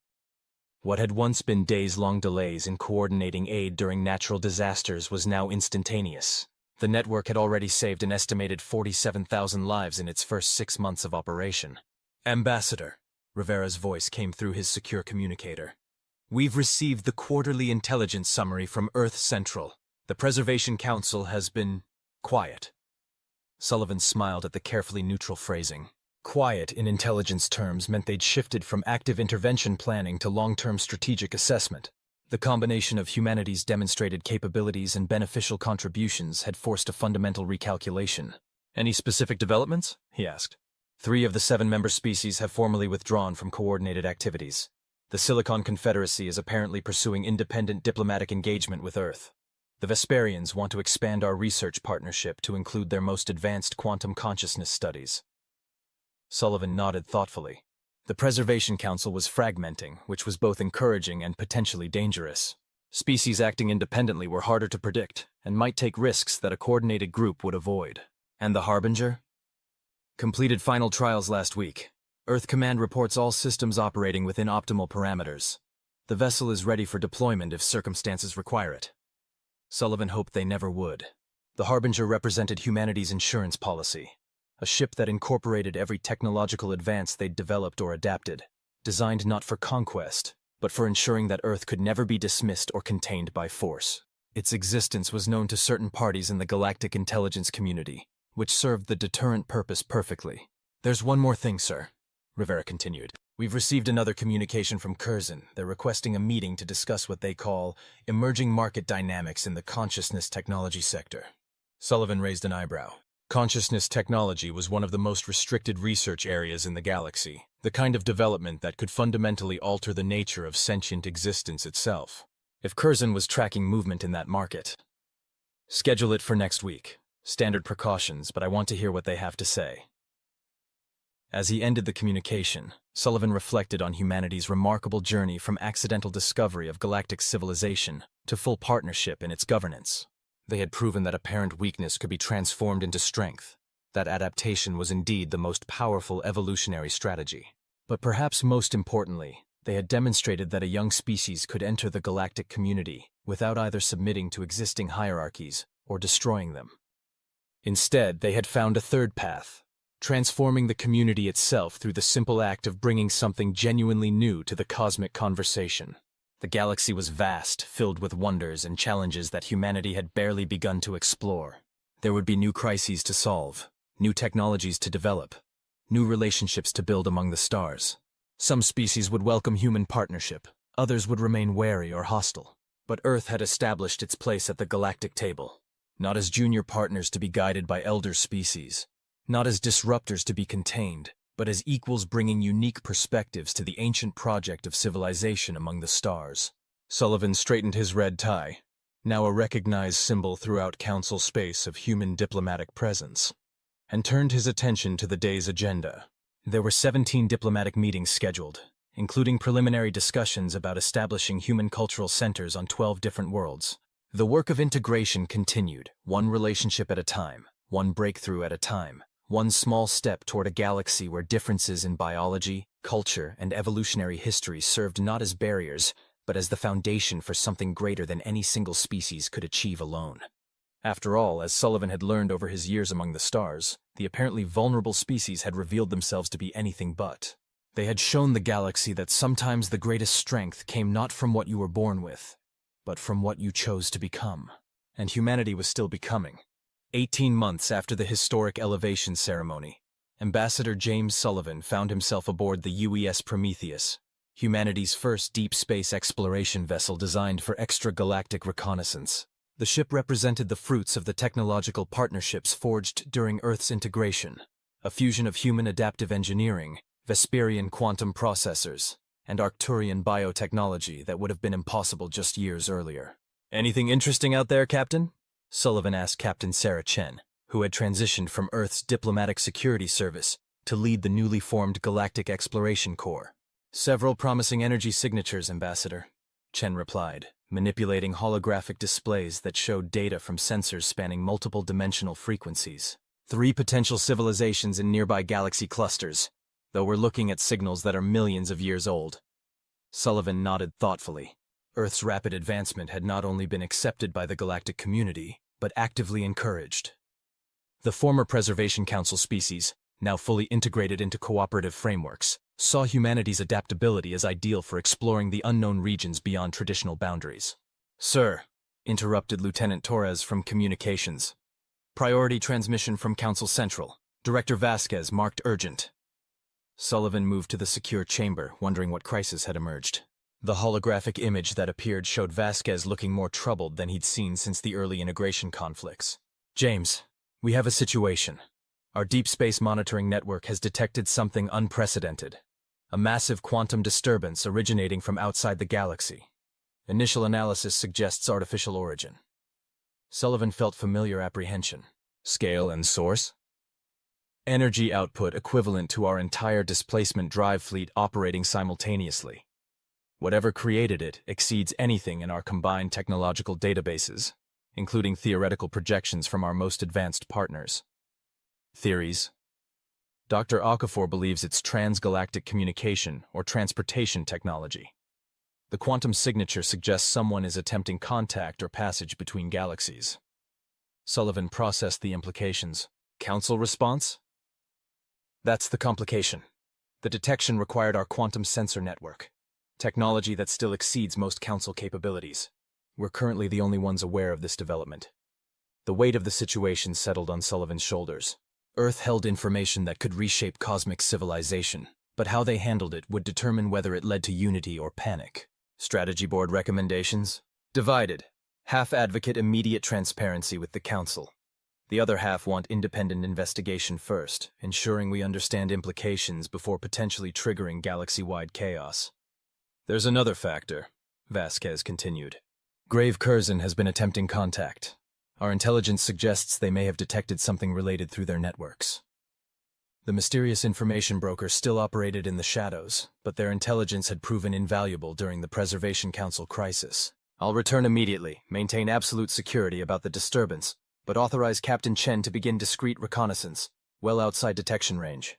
What had once been days-long delays in coordinating aid during natural disasters was now instantaneous. The network had already saved an estimated 47,000 lives in its first 6 months of operation. "Ambassador," Rivera's voice came through his secure communicator. "We've received the quarterly intelligence summary from Earth Central. The Preservation Council has been quiet." Sullivan smiled at the carefully neutral phrasing. Quiet in intelligence terms meant they'd shifted from active intervention planning to long-term strategic assessment. The combination of humanity's demonstrated capabilities and beneficial contributions had forced a fundamental recalculation. "Any specific developments?" he asked. 3 of the 7 member species have formally withdrawn from coordinated activities. The Silicon Confederacy is apparently pursuing independent diplomatic engagement with Earth. The Vesperians want to expand our research partnership to include their most advanced quantum consciousness studies. Sullivan nodded thoughtfully. The Preservation Council was fragmenting, which was both encouraging and potentially dangerous. Species acting independently were harder to predict, and might take risks that a coordinated group would avoid. And the Harbinger? Completed final trials last week. Earth Command reports all systems operating within optimal parameters. The vessel is ready for deployment if circumstances require it. Sullivan hoped they never would. The Harbinger represented humanity's insurance policy, a ship that incorporated every technological advance they'd developed or adapted, designed not for conquest, but for ensuring that Earth could never be dismissed or contained by force. Its existence was known to certain parties in the galactic intelligence community, which served the deterrent purpose perfectly. "There's one more thing, sir," Rivera continued. "We've received another communication from Curzon. They're requesting a meeting to discuss what they call emerging market dynamics in the consciousness technology sector." Sullivan raised an eyebrow. Consciousness technology was one of the most restricted research areas in the galaxy, the kind of development that could fundamentally alter the nature of sentient existence itself. If Curzon was tracking movement in that market, schedule it for next week. Standard precautions, but I want to hear what they have to say. As he ended the communication, Sullivan reflected on humanity's remarkable journey from accidental discovery of galactic civilization to full partnership in its governance. They had proven that apparent weakness could be transformed into strength, that adaptation was indeed the most powerful evolutionary strategy. But perhaps most importantly, they had demonstrated that a young species could enter the galactic community without either submitting to existing hierarchies or destroying them. Instead, they had found a third path, transforming the community itself through the simple act of bringing something genuinely new to the cosmic conversation. The galaxy was vast, filled with wonders and challenges that humanity had barely begun to explore. There would be new crises to solve, new technologies to develop, new relationships to build among the stars. Some species would welcome human partnership, others would remain wary or hostile. But Earth had established its place at the galactic table, not as junior partners to be guided by elder species, not as disruptors to be contained, but as equals bringing unique perspectives to the ancient project of civilization among the stars. Sullivan straightened his red tie, now a recognized symbol throughout council space of human diplomatic presence, and turned his attention to the day's agenda. There were 17 diplomatic meetings scheduled, including preliminary discussions about establishing human cultural centers on 12 different worlds. The work of integration continued, one relationship at a time, one breakthrough at a time, one small step toward a galaxy where differences in biology, culture, and evolutionary history served not as barriers, but as the foundation for something greater than any single species could achieve alone. After all, as Sullivan had learned over his years among the stars, the apparently vulnerable species had revealed themselves to be anything but. They had shown the galaxy that sometimes the greatest strength came not from what you were born with, but from what you chose to become. And humanity was still becoming. 18 months after the historic elevation ceremony, Ambassador James Sullivan found himself aboard the UES Prometheus, humanity's first deep space exploration vessel designed for extragalactic reconnaissance. The ship represented the fruits of the technological partnerships forged during Earth's integration, a fusion of human adaptive engineering, Vesperian quantum processors, and Arcturian biotechnology that would have been impossible just years earlier. "Anything interesting out there, Captain?" Sullivan asked Captain Sarah Chen, who had transitioned from Earth's diplomatic security service to lead the newly formed Galactic Exploration Corps. "Several promising energy signatures, Ambassador," Chen replied, manipulating holographic displays that showed data from sensors spanning multiple dimensional frequencies. 3 potential civilizations in nearby galaxy clusters, though we're looking at signals that are millions of years old. Sullivan nodded thoughtfully. Earth's rapid advancement had not only been accepted by the galactic community, but actively encouraged. The former Preservation Council species, now fully integrated into cooperative frameworks, saw humanity's adaptability as ideal for exploring the unknown regions beyond traditional boundaries. "Sir," interrupted Lieutenant Torres from Communications. "Priority transmission from Council Central. Director Vasquez marked urgent." Sullivan moved to the secure chamber, wondering what crisis had emerged. The holographic image that appeared showed Vasquez looking more troubled than he'd seen since the early integration conflicts. "James, we have a situation. Our deep space monitoring network has detected something unprecedented. A massive quantum disturbance originating from outside the galaxy. Initial analysis suggests artificial origin." Sullivan felt familiar apprehension. "Scale and source?" "Energy output equivalent to our entire displacement drive fleet operating simultaneously. Whatever created it exceeds anything in our combined technological databases, including theoretical projections from our most advanced partners." "Theories?" "Dr. Okafor believes it's transgalactic communication or transportation technology. The quantum signature suggests someone is attempting contact or passage between galaxies." Sullivan processed the implications. "Council response?" "That's the complication. The detection required our quantum sensor network, technology that still exceeds most Council capabilities. We're currently the only ones aware of this development." The weight of the situation settled on Sullivan's shoulders. Earth held information that could reshape cosmic civilization, but how they handled it would determine whether it led to unity or panic. Strategy Board recommendations? Divided. Half advocate immediate transparency with the Council. The other half want independent investigation first, ensuring we understand implications before potentially triggering galaxy-wide chaos. "There's another factor," Vasquez continued. "Grave Curzon has been attempting contact. Our intelligence suggests they may have detected something related through their networks. The mysterious information brokers still operated in the shadows, but their intelligence had proven invaluable during the Preservation Council crisis. I'll return immediately, maintain absolute security about the disturbance, but authorize Captain Chen to begin discreet reconnaissance, well outside detection range."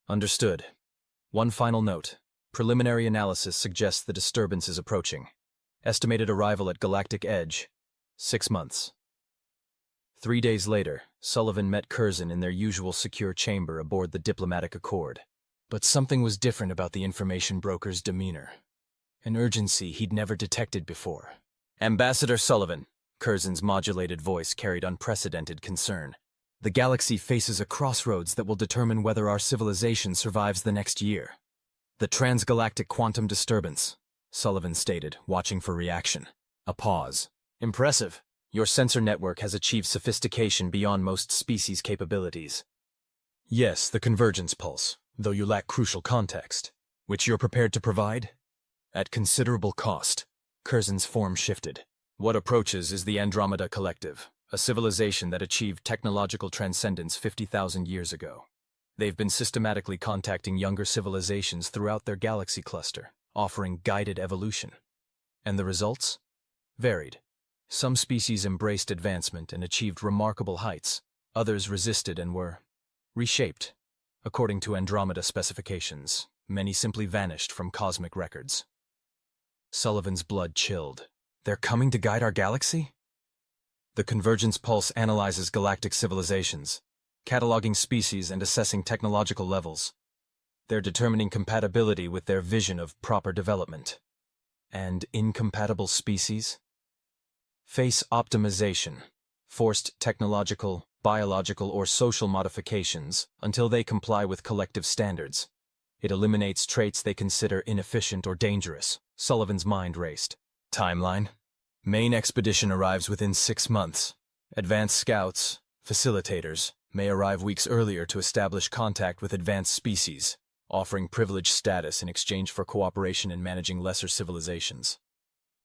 "Understood. One final note. Preliminary analysis suggests the disturbance is approaching. Estimated arrival at Galactic Edge, 6 months." 3 days later, Sullivan met Curzon in their usual secure chamber aboard the Diplomatic Accord. But something was different about the information broker's demeanor. An urgency he'd never detected before. "Ambassador Sullivan," Curzon's modulated voice carried unprecedented concern. "The galaxy faces a crossroads that will determine whether our civilization survives the next year. The transgalactic quantum disturbance, Sullivan stated, watching for reaction. A pause. Impressive. Your sensor network has achieved sophistication beyond most species' capabilities. Yes, the convergence pulse, though you lack crucial context, which you're prepared to provide? At considerable cost. Curzon's form shifted. What approaches is the Andromeda Collective, a civilization that achieved technological transcendence 50,000 years ago. They've been systematically contacting younger civilizations throughout their galaxy cluster, offering guided evolution. And the results? Varied. Some species embraced advancement and achieved remarkable heights. Others resisted and were reshaped. According to Andromeda specifications, many simply vanished from cosmic records. Sullivan's blood chilled. They're coming to guide our galaxy? The Convergence Pulse analyzes galactic civilizations, cataloging species and assessing technological levels. They're determining compatibility with their vision of proper development. And incompatible species face optimization, forced technological, biological, or social modifications until they comply with collective standards. It eliminates traits they consider inefficient or dangerous. Sullivan's mind raced. Timeline. Main expedition arrives within 6 months. Advanced scouts, facilitators, may arrive weeks earlier to establish contact with advanced species, offering privileged status in exchange for cooperation in managing lesser civilizations.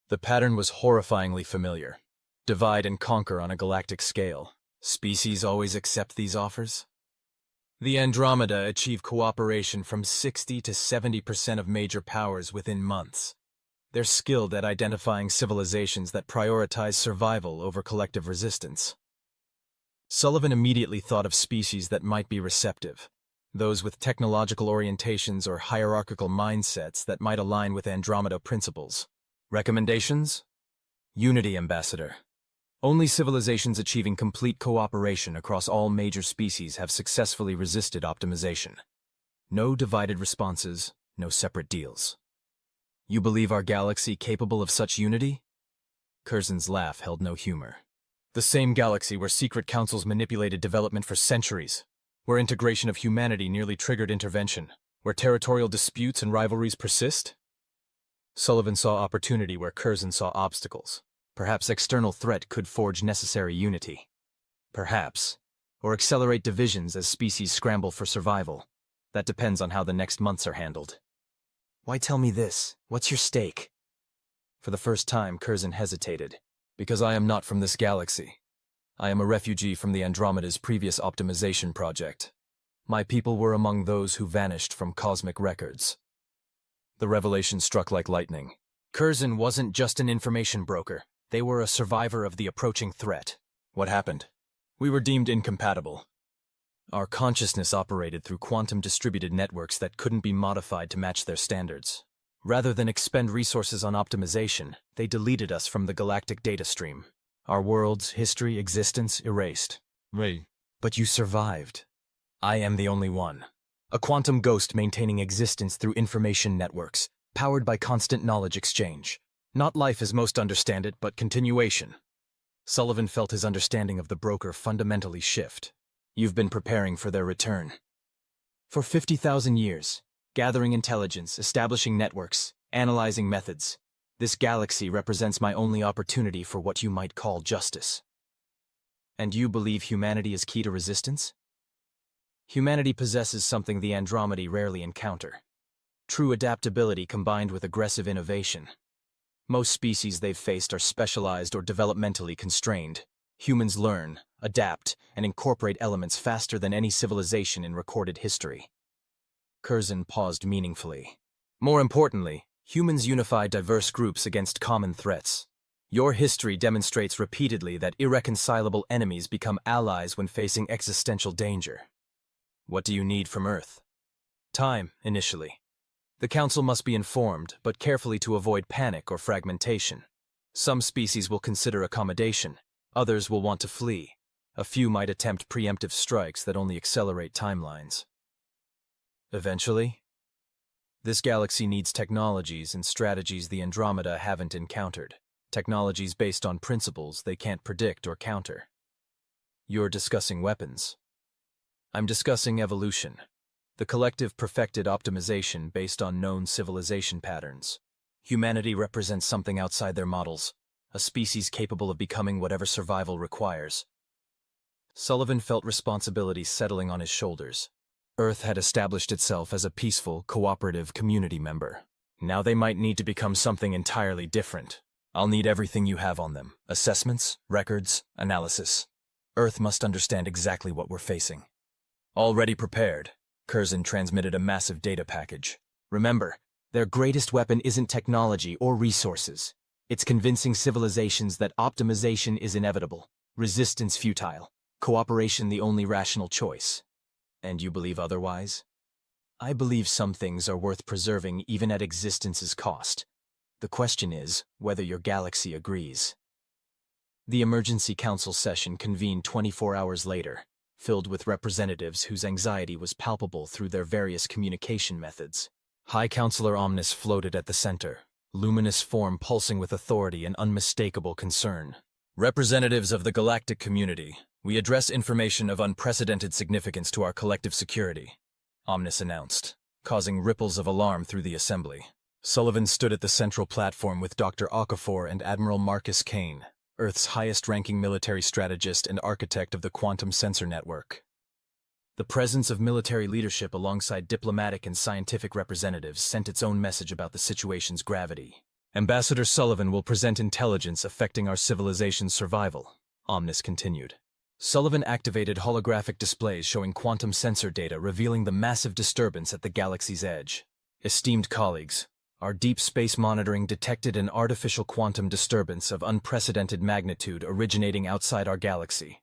The pattern was horrifyingly familiar. Divide and conquer on a galactic scale. Species always accept these offers? The Andromeda achieve cooperation from 60 to 70% of major powers within months. They're skilled at identifying civilizations that prioritize survival over collective resistance. Sullivan immediately thought of species that might be receptive, those with technological orientations or hierarchical mindsets that might align with Andromeda principles. Recommendations? Unity Ambassador. Only civilizations achieving complete cooperation across all major species have successfully resisted optimization. No divided responses, no separate deals. You believe our galaxy capable of such unity? Curzon's laugh held no humor. The same galaxy where secret councils manipulated development for centuries, where integration of humanity nearly triggered intervention, where territorial disputes and rivalries persist? Sullivan saw opportunity where Curzon saw obstacles. Perhaps external threat could forge necessary unity. Perhaps. Or accelerate divisions as species scramble for survival. That depends on how the next months are handled. Why tell me this? What's your stake? For the first time, Curzon hesitated. Because I am not from this galaxy. I am a refugee from the Andromeda's previous optimization project. My people were among those who vanished from cosmic records. The revelation struck like lightning. Curzon wasn't just an information broker. They were a survivor of the approaching threat. What happened? We were deemed incompatible. Our consciousness operated through quantum-distributed networks that couldn't be modified to match their standards. Rather than expend resources on optimization, they deleted us from the galactic data stream. Our world's history, existence erased. Right. But you survived. I am the only one. A quantum ghost maintaining existence through information networks, powered by constant knowledge exchange. Not life as most understand it, but continuation. Sullivan felt his understanding of the broker fundamentally shift. You've been preparing for their return. For 50,000 years, gathering intelligence, establishing networks, analyzing methods. This galaxy represents my only opportunity for what you might call justice. And you believe humanity is key to resistance? Humanity possesses something the Andromeda rarely encounter. True adaptability combined with aggressive innovation. Most species they've faced are specialized or developmentally constrained. Humans learn, adapt, and incorporate elements faster than any civilization in recorded history. Curzon paused meaningfully. More importantly, humans unify diverse groups against common threats. Your history demonstrates repeatedly that irreconcilable enemies become allies when facing existential danger. What do you need from Earth? Time, initially. The Council must be informed, but carefully to avoid panic or fragmentation. Some species will consider accommodation, others will want to flee. A few might attempt preemptive strikes that only accelerate timelines. Eventually, this galaxy needs technologies and strategies the Andromeda haven't encountered. Technologies based on principles they can't predict or counter. You're discussing weapons. I'm discussing evolution. The collective perfected optimization based on known civilization patterns. Humanity represents something outside their models, a species capable of becoming whatever survival requires. Sullivan felt responsibility settling on his shoulders. Earth had established itself as a peaceful, cooperative community member. Now they might need to become something entirely different. I'll need everything you have on them. Assessments, records, analysis. Earth must understand exactly what we're facing. Already prepared, Curzon transmitted a massive data package. Remember, their greatest weapon isn't technology or resources. It's convincing civilizations that optimization is inevitable, resistance futile, cooperation the only rational choice. And you believe otherwise? I believe some things are worth preserving even at existence's cost. The question is whether your galaxy agrees. The emergency council session convened 24 hours later, filled with representatives whose anxiety was palpable through their various communication methods. High Counselor Omnis floated at the center, luminous form pulsing with authority and unmistakable concern. Representatives of the galactic community, we address information of unprecedented significance to our collective security, Omnis announced, causing ripples of alarm through the assembly. Sullivan stood at the central platform with Dr. Okafor and Admiral Marcus Kane, Earth's highest-ranking military strategist and architect of the quantum sensor network. The presence of military leadership alongside diplomatic and scientific representatives sent its own message about the situation's gravity. Ambassador Sullivan will present intelligence affecting our civilization's survival, Omnis continued. Sullivan activated holographic displays showing quantum sensor data revealing the massive disturbance at the galaxy's edge. Esteemed colleagues, our deep space monitoring detected an artificial quantum disturbance of unprecedented magnitude originating outside our galaxy.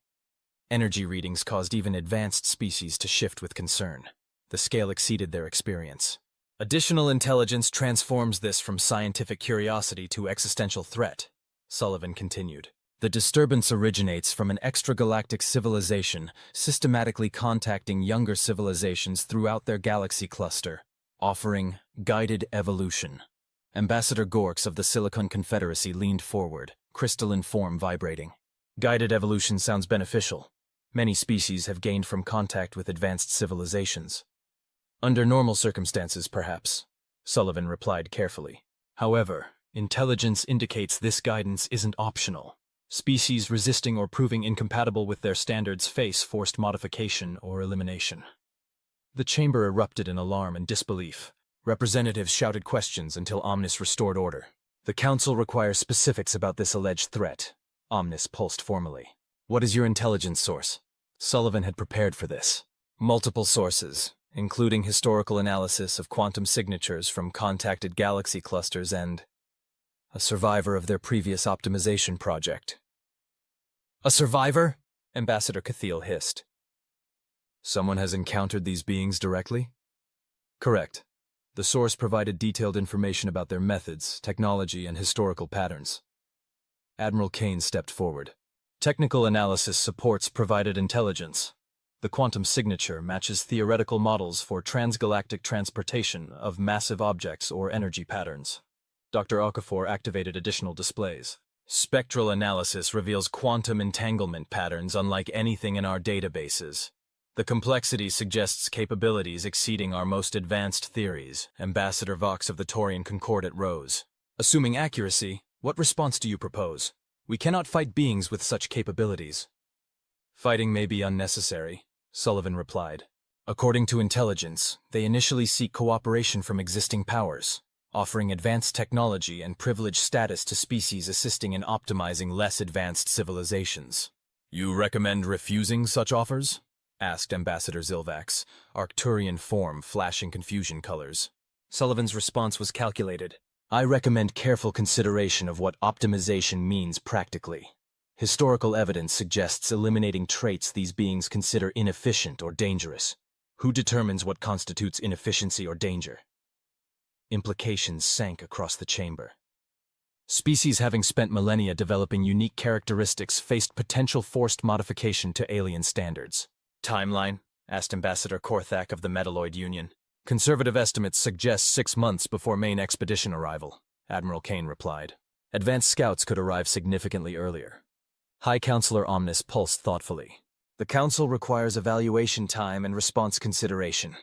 Energy readings caused even advanced species to shift with concern. The scale exceeded their experience. Additional intelligence transforms this from scientific curiosity to existential threat, Sullivan continued. The disturbance originates from an extragalactic civilization systematically contacting younger civilizations throughout their galaxy cluster, offering guided evolution. Ambassador Gorks of the Silicon Confederacy leaned forward, crystalline form vibrating. Guided evolution sounds beneficial. Many species have gained from contact with advanced civilizations. Under normal circumstances, perhaps, Sullivan replied carefully. However, intelligence indicates this guidance isn't optional. Species resisting or proving incompatible with their standards face forced modification or elimination. The chamber erupted in alarm and disbelief. Representatives shouted questions until Omnis restored order. The Council requires specifics about this alleged threat, Omnis pulsed formally. What is your intelligence source? Sullivan had prepared for this. Multiple sources, including historical analysis of quantum signatures from contacted galaxy clusters and a survivor of their previous optimization project. A survivor? Ambassador Cathiel hissed. Someone has encountered these beings directly? Correct. The source provided detailed information about their methods, technology, and historical patterns. Admiral Kane stepped forward. Technical analysis supports provided intelligence. The quantum signature matches theoretical models for transgalactic transportation of massive objects or energy patterns. Dr. Okafor activated additional displays. Spectral analysis reveals quantum entanglement patterns unlike anything in our databases. The complexity suggests capabilities exceeding our most advanced theories, Ambassador Vox of the Taurian Concordat rose. Assuming accuracy, what response do you propose? We cannot fight beings with such capabilities. Fighting may be unnecessary, Sullivan replied. According to intelligence, they initially seek cooperation from existing powers, offering advanced technology and privileged status to species assisting in optimizing less advanced civilizations. You recommend refusing such offers? Asked Ambassador Zilvax, Arcturian form flashing confusion colors. Sullivan's response was calculated. I recommend careful consideration of what optimization means practically. Historical evidence suggests eliminating traits these beings consider inefficient or dangerous. Who determines what constitutes inefficiency or danger? Implications sank across the chamber. Species having spent millennia developing unique characteristics faced potential forced modification to alien standards. Timeline? Asked Ambassador Korthak of the Metalloid Union. Conservative estimates suggest 6 months before main expedition arrival, Admiral Kane replied. Advanced scouts could arrive significantly earlier. High Counselor Omnis pulsed thoughtfully. The Council requires evaluation time and response consideration.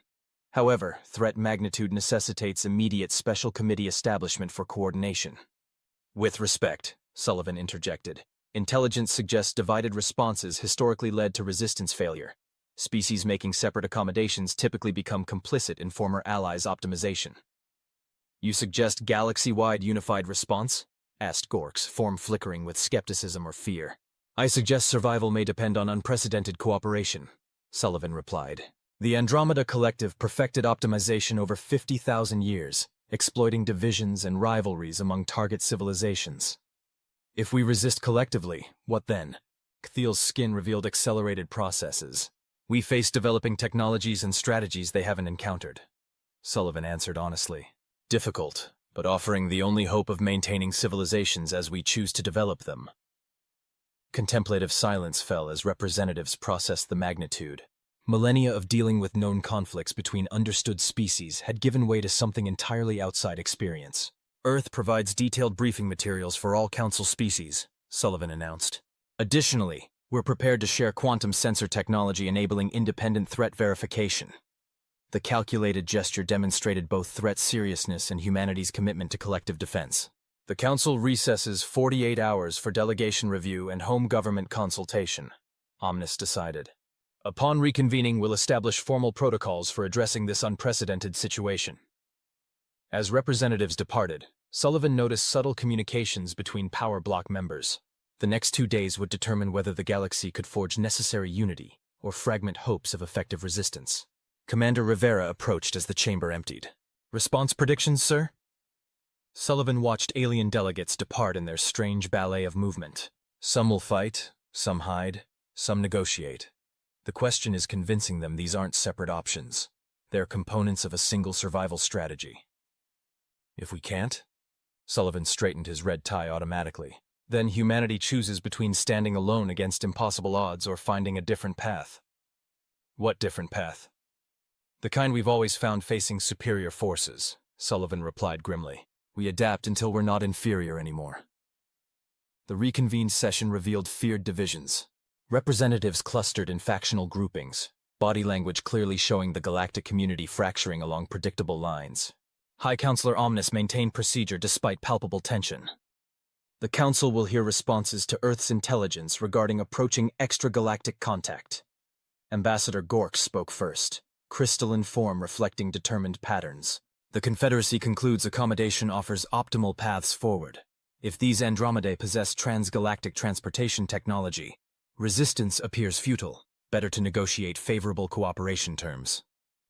However, threat magnitude necessitates immediate special committee establishment for coordination. With respect, Sullivan interjected, intelligence suggests divided responses historically led to resistance failure. Species making separate accommodations typically become complicit in former allies' optimization. You suggest galaxy-wide unified response? Asked Gorks, form flickering with skepticism or fear. I suggest survival may depend on unprecedented cooperation, Sullivan replied. The Andromeda Collective perfected optimization over 50,000 years, exploiting divisions and rivalries among target civilizations. If we resist collectively, what then? Cthiel's skin revealed accelerated processes. We face developing technologies and strategies they haven't encountered. Sullivan answered honestly. Difficult, but offering the only hope of maintaining civilizations as we choose to develop them. Contemplative silence fell as representatives processed the magnitude. Millennia of dealing with known conflicts between understood species had given way to something entirely outside experience. Earth provides detailed briefing materials for all Council species, Sullivan announced. Additionally, we're prepared to share quantum sensor technology enabling independent threat verification. The calculated gesture demonstrated both threat seriousness and humanity's commitment to collective defense. The Council recesses 48 hours for delegation review and home government consultation, Omnis decided. Upon reconvening, we'll establish formal protocols for addressing this unprecedented situation. As representatives departed, Sullivan noticed subtle communications between power block members. The next 2 days would determine whether the galaxy could forge necessary unity or fragment hopes of effective resistance. Commander Rivera approached as the chamber emptied. Response predictions, sir? Sullivan watched alien delegates depart in their strange ballet of movement. Some will fight, some hide, some negotiate. The question is convincing them these aren't separate options. They're components of a single survival strategy. If we can't? Sullivan straightened his red tie automatically. Then humanity chooses between standing alone against impossible odds or finding a different path. What different path? The kind we've always found facing superior forces, Sullivan replied grimly. We adapt until we're not inferior anymore. The reconvened session revealed feared divisions. Representatives clustered in factional groupings, body language clearly showing the galactic community fracturing along predictable lines. High Counselor Omnis maintained procedure despite palpable tension. The Council will hear responses to Earth's intelligence regarding approaching extragalactic contact. Ambassador Gork spoke first, crystalline form reflecting determined patterns. The Confederacy concludes accommodation offers optimal paths forward. If these Andromedae possess transgalactic transportation technology, resistance appears futile. Better to negotiate favorable cooperation terms.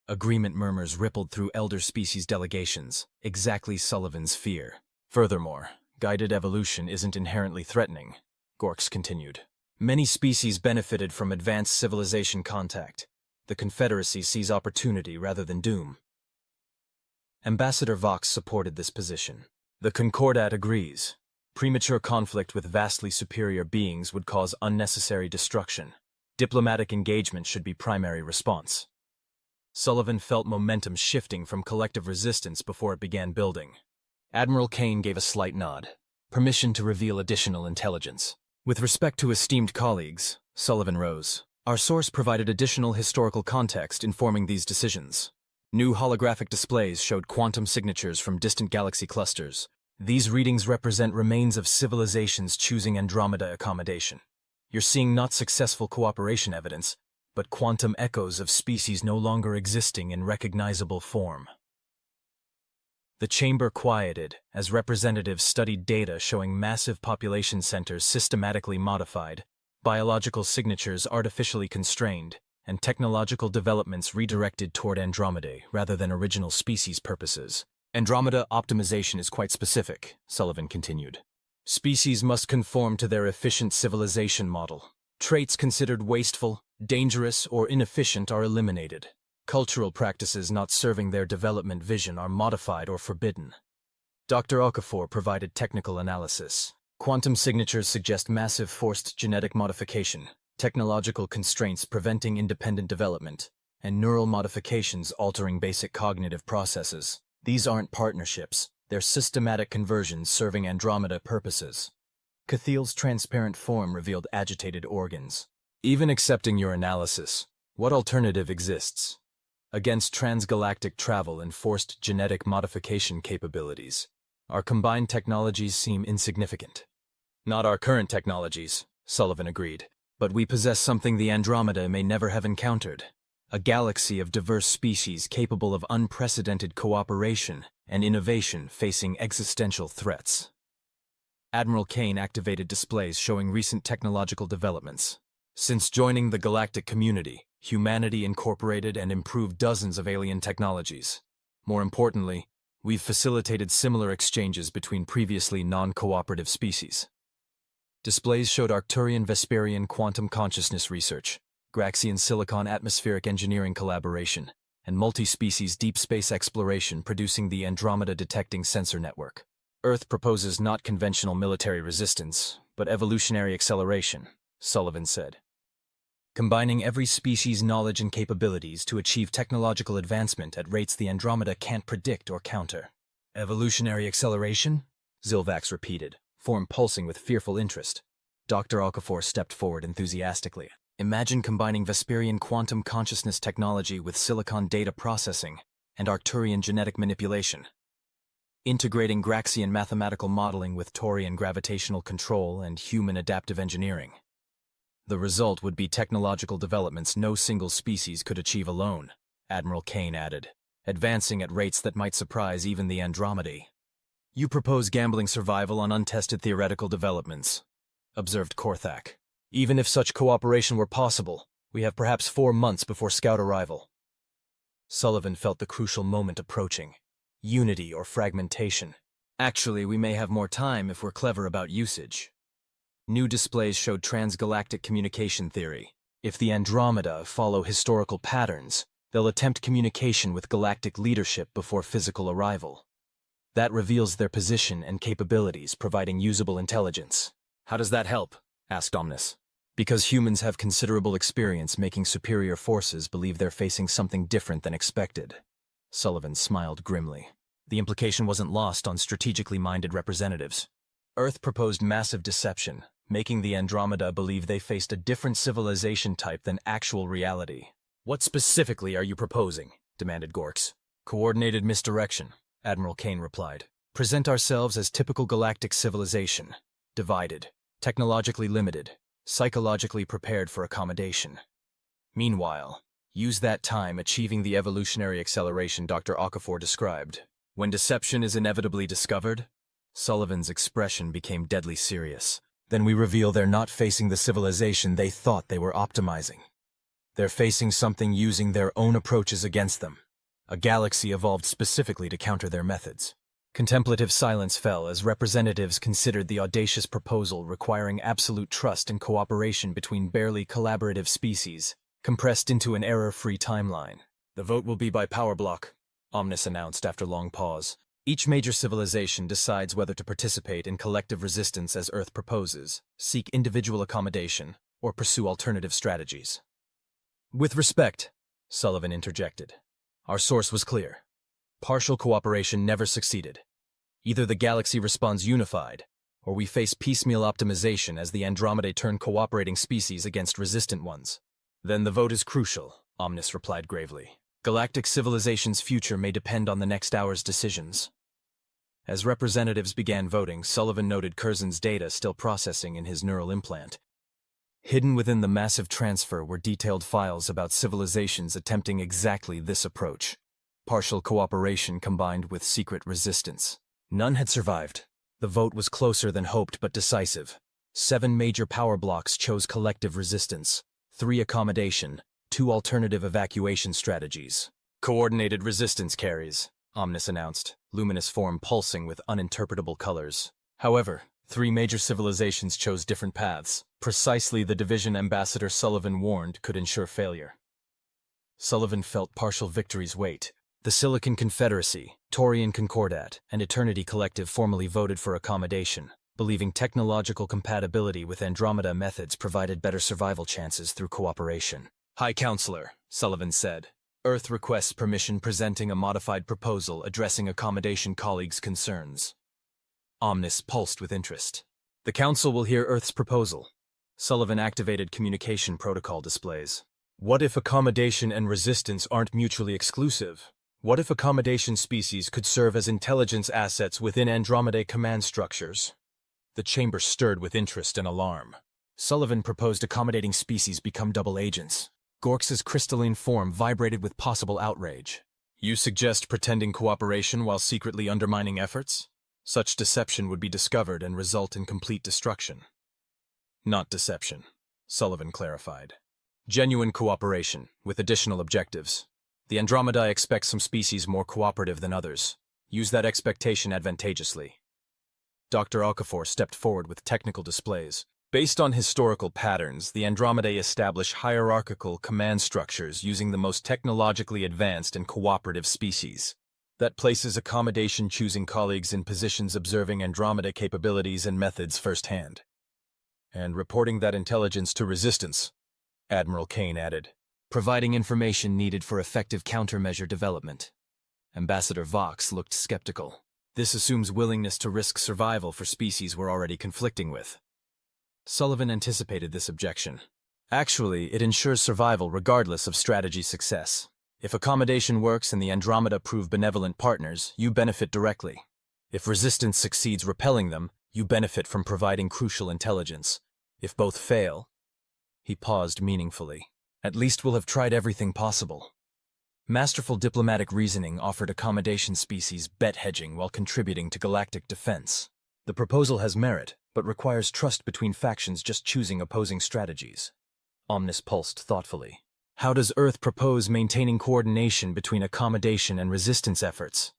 Agreement murmurs rippled through elder species delegations, exactly Sullivan's fear. Furthermore, guided evolution isn't inherently threatening, Gorks continued. Many species benefited from advanced civilization contact. The Confederacy sees opportunity rather than doom. Ambassador Vox supported this position. The Concordat agrees. Premature conflict with vastly superior beings would cause unnecessary destruction. Diplomatic engagement should be primary response. Sullivan felt momentum shifting from collective resistance before it began building. Admiral Kane gave a slight nod. Permission to reveal additional intelligence. With respect to esteemed colleagues, Sullivan rose. Our source provided additional historical context informing these decisions. New holographic displays showed quantum signatures from distant galaxy clusters. These readings represent remains of civilizations choosing Andromeda accommodation. You're seeing not successful cooperation evidence, but quantum echoes of species no longer existing in recognizable form. The chamber quieted as representatives studied data showing massive population centers systematically modified, biological signatures artificially constrained, and technological developments redirected toward Andromedae rather than original species purposes. Andromeda optimization is quite specific, Sullivan continued. Species must conform to their efficient civilization model. Traits considered wasteful, dangerous, or inefficient are eliminated. Cultural practices not serving their development vision are modified or forbidden. Dr. Okafor provided technical analysis. Quantum signatures suggest massive forced genetic modification, technological constraints preventing independent development, and neural modifications altering basic cognitive processes. These aren't partnerships, they're systematic conversions serving Andromeda purposes. Cthiel's transparent form revealed agitated organs. Even accepting your analysis, what alternative exists? Against transgalactic travel and forced genetic modification capabilities, our combined technologies seem insignificant. Not our current technologies, Sullivan agreed, but we possess something the Andromeda may never have encountered. A galaxy of diverse species capable of unprecedented cooperation and innovation facing existential threats. Admiral Kane activated displays showing recent technological developments. Since joining the galactic community, humanity incorporated and improved dozens of alien technologies. More importantly, we've facilitated similar exchanges between previously non-cooperative species. Displays showed Arcturian-Vesperian quantum consciousness research, Graxian silicon atmospheric engineering collaboration, and multi-species deep space exploration producing the Andromeda detecting sensor network. Earth proposes not conventional military resistance, but evolutionary acceleration, Sullivan said. Combining every species' knowledge and capabilities to achieve technological advancement at rates the Andromeda can't predict or counter. Evolutionary acceleration? Zilvax repeated, form pulsing with fearful interest. Dr. Okafor stepped forward enthusiastically. Imagine combining Vesperian quantum consciousness technology with silicon data processing and Arcturian genetic manipulation. Integrating Graxian mathematical modeling with Taurian gravitational control and human adaptive engineering. The result would be technological developments no single species could achieve alone, Admiral Kane added, advancing at rates that might surprise even the Andromeda. You propose gambling survival on untested theoretical developments, observed Korthak. Even if such cooperation were possible, we have perhaps 4 months before scout arrival. Sullivan felt the crucial moment approaching. Unity or fragmentation. Actually, we may have more time if we're clever about usage. New displays showed transgalactic communication theory. If the Andromeda follow historical patterns, they'll attempt communication with galactic leadership before physical arrival. That reveals their position and capabilities, providing usable intelligence. How does that help? Asked Omnis. Because humans have considerable experience making superior forces believe they're facing something different than expected. Sullivan smiled grimly. The implication wasn't lost on strategically minded representatives. Earth proposed massive deception, making the Andromeda believe they faced a different civilization type than actual reality. What specifically are you proposing? Demanded Gorks. Coordinated misdirection, Admiral Kane replied. Present ourselves as typical galactic civilization. Divided, technologically limited, psychologically prepared for accommodation. Meanwhile, use that time achieving the evolutionary acceleration Dr. Okafor described. When deception is inevitably discovered, Sullivan's expression became deadly serious. Then we reveal they're not facing the civilization they thought they were optimizing. They're facing something using their own approaches against them. A galaxy evolved specifically to counter their methods. Contemplative silence fell as representatives considered the audacious proposal requiring absolute trust and cooperation between barely collaborative species, compressed into an error-free timeline. The vote will be by power block, Omnis announced after long pause. Each major civilization decides whether to participate in collective resistance as Earth proposes, seek individual accommodation, or pursue alternative strategies. With respect, Sullivan interjected. Our source was clear. Partial cooperation never succeeded. Either the galaxy responds unified, or we face piecemeal optimization as the Andromeda turn cooperating species against resistant ones. Then the vote is crucial, Omnis replied gravely. Galactic civilization's future may depend on the next hour's decisions. As representatives began voting, Sullivan noted Curzon's data still processing in his neural implant. Hidden within the massive transfer were detailed files about civilizations attempting exactly this approach. Partial cooperation combined with secret resistance. None had survived. The vote was closer than hoped but decisive. 7 major power blocks chose collective resistance, 3 accommodation, 2 alternative evacuation strategies. Coordinated resistance carries, Omnis announced, luminous form pulsing with uninterpretable colors. However, 3 major civilizations chose different paths, precisely the division Ambassador Sullivan warned could ensure failure. Sullivan felt partial victory's weight. The Silicon Confederacy, Taurian Concordat, and Eternity Collective formally voted for accommodation, believing technological compatibility with Andromeda methods provided better survival chances through cooperation. High Counselor, Sullivan said, Earth requests permission presenting a modified proposal addressing accommodation colleagues' concerns. Omnis pulsed with interest. The Council will hear Earth's proposal. Sullivan activated communication protocol displays. What if accommodation and resistance aren't mutually exclusive? What if accommodation species could serve as intelligence assets within Andromedae command structures? The chamber stirred with interest and alarm. Sullivan proposed accommodating species become double agents. Gorks's crystalline form vibrated with possible outrage. You suggest pretending cooperation while secretly undermining efforts? Such deception would be discovered and result in complete destruction. Not deception, Sullivan clarified. Genuine cooperation, with additional objectives. The Andromedae expect some species more cooperative than others. Use that expectation advantageously. Dr. Okafor stepped forward with technical displays. Based on historical patterns, the Andromedae establish hierarchical command structures using the most technologically advanced and cooperative species. That places accommodation-choosing colleagues in positions observing Andromeda capabilities and methods firsthand. And reporting that intelligence to resistance, Admiral Kane added, providing information needed for effective countermeasure development. Ambassador Vox looked skeptical. This assumes willingness to risk survival for species we're already conflicting with. Sullivan anticipated this objection. Actually, it ensures survival regardless of strategy success. If accommodation works and the Andromeda prove benevolent partners, you benefit directly. If resistance succeeds repelling them, you benefit from providing crucial intelligence. If both fail... He paused meaningfully. At least we'll have tried everything possible. Masterful diplomatic reasoning offered accommodation species bet hedging while contributing to galactic defense. The proposal has merit, but requires trust between factions just choosing opposing strategies. Omnis pulsed thoughtfully. How does Earth propose maintaining coordination between accommodation and resistance efforts?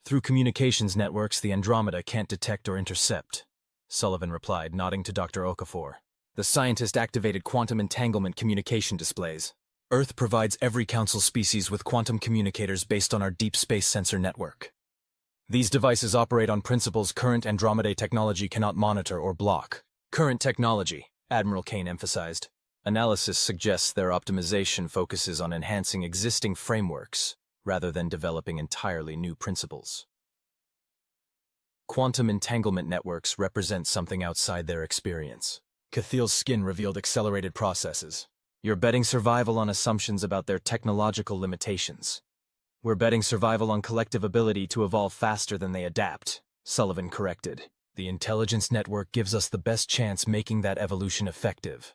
Through communications networks the Andromeda can't detect or intercept, Sullivan replied, nodding to Dr. Okafor. The scientist activated quantum entanglement communication displays. Earth provides every Council species with quantum communicators based on our deep space sensor network. These devices operate on principles current Andromedae technology cannot monitor or block. Current technology, Admiral Kane emphasized. Analysis suggests their optimization focuses on enhancing existing frameworks, rather than developing entirely new principles. Quantum entanglement networks represent something outside their experience. Cathiel's skin revealed accelerated processes. You're betting survival on assumptions about their technological limitations. We're betting survival on collective ability to evolve faster than they adapt, Sullivan corrected. The intelligence network gives us the best chance making that evolution effective.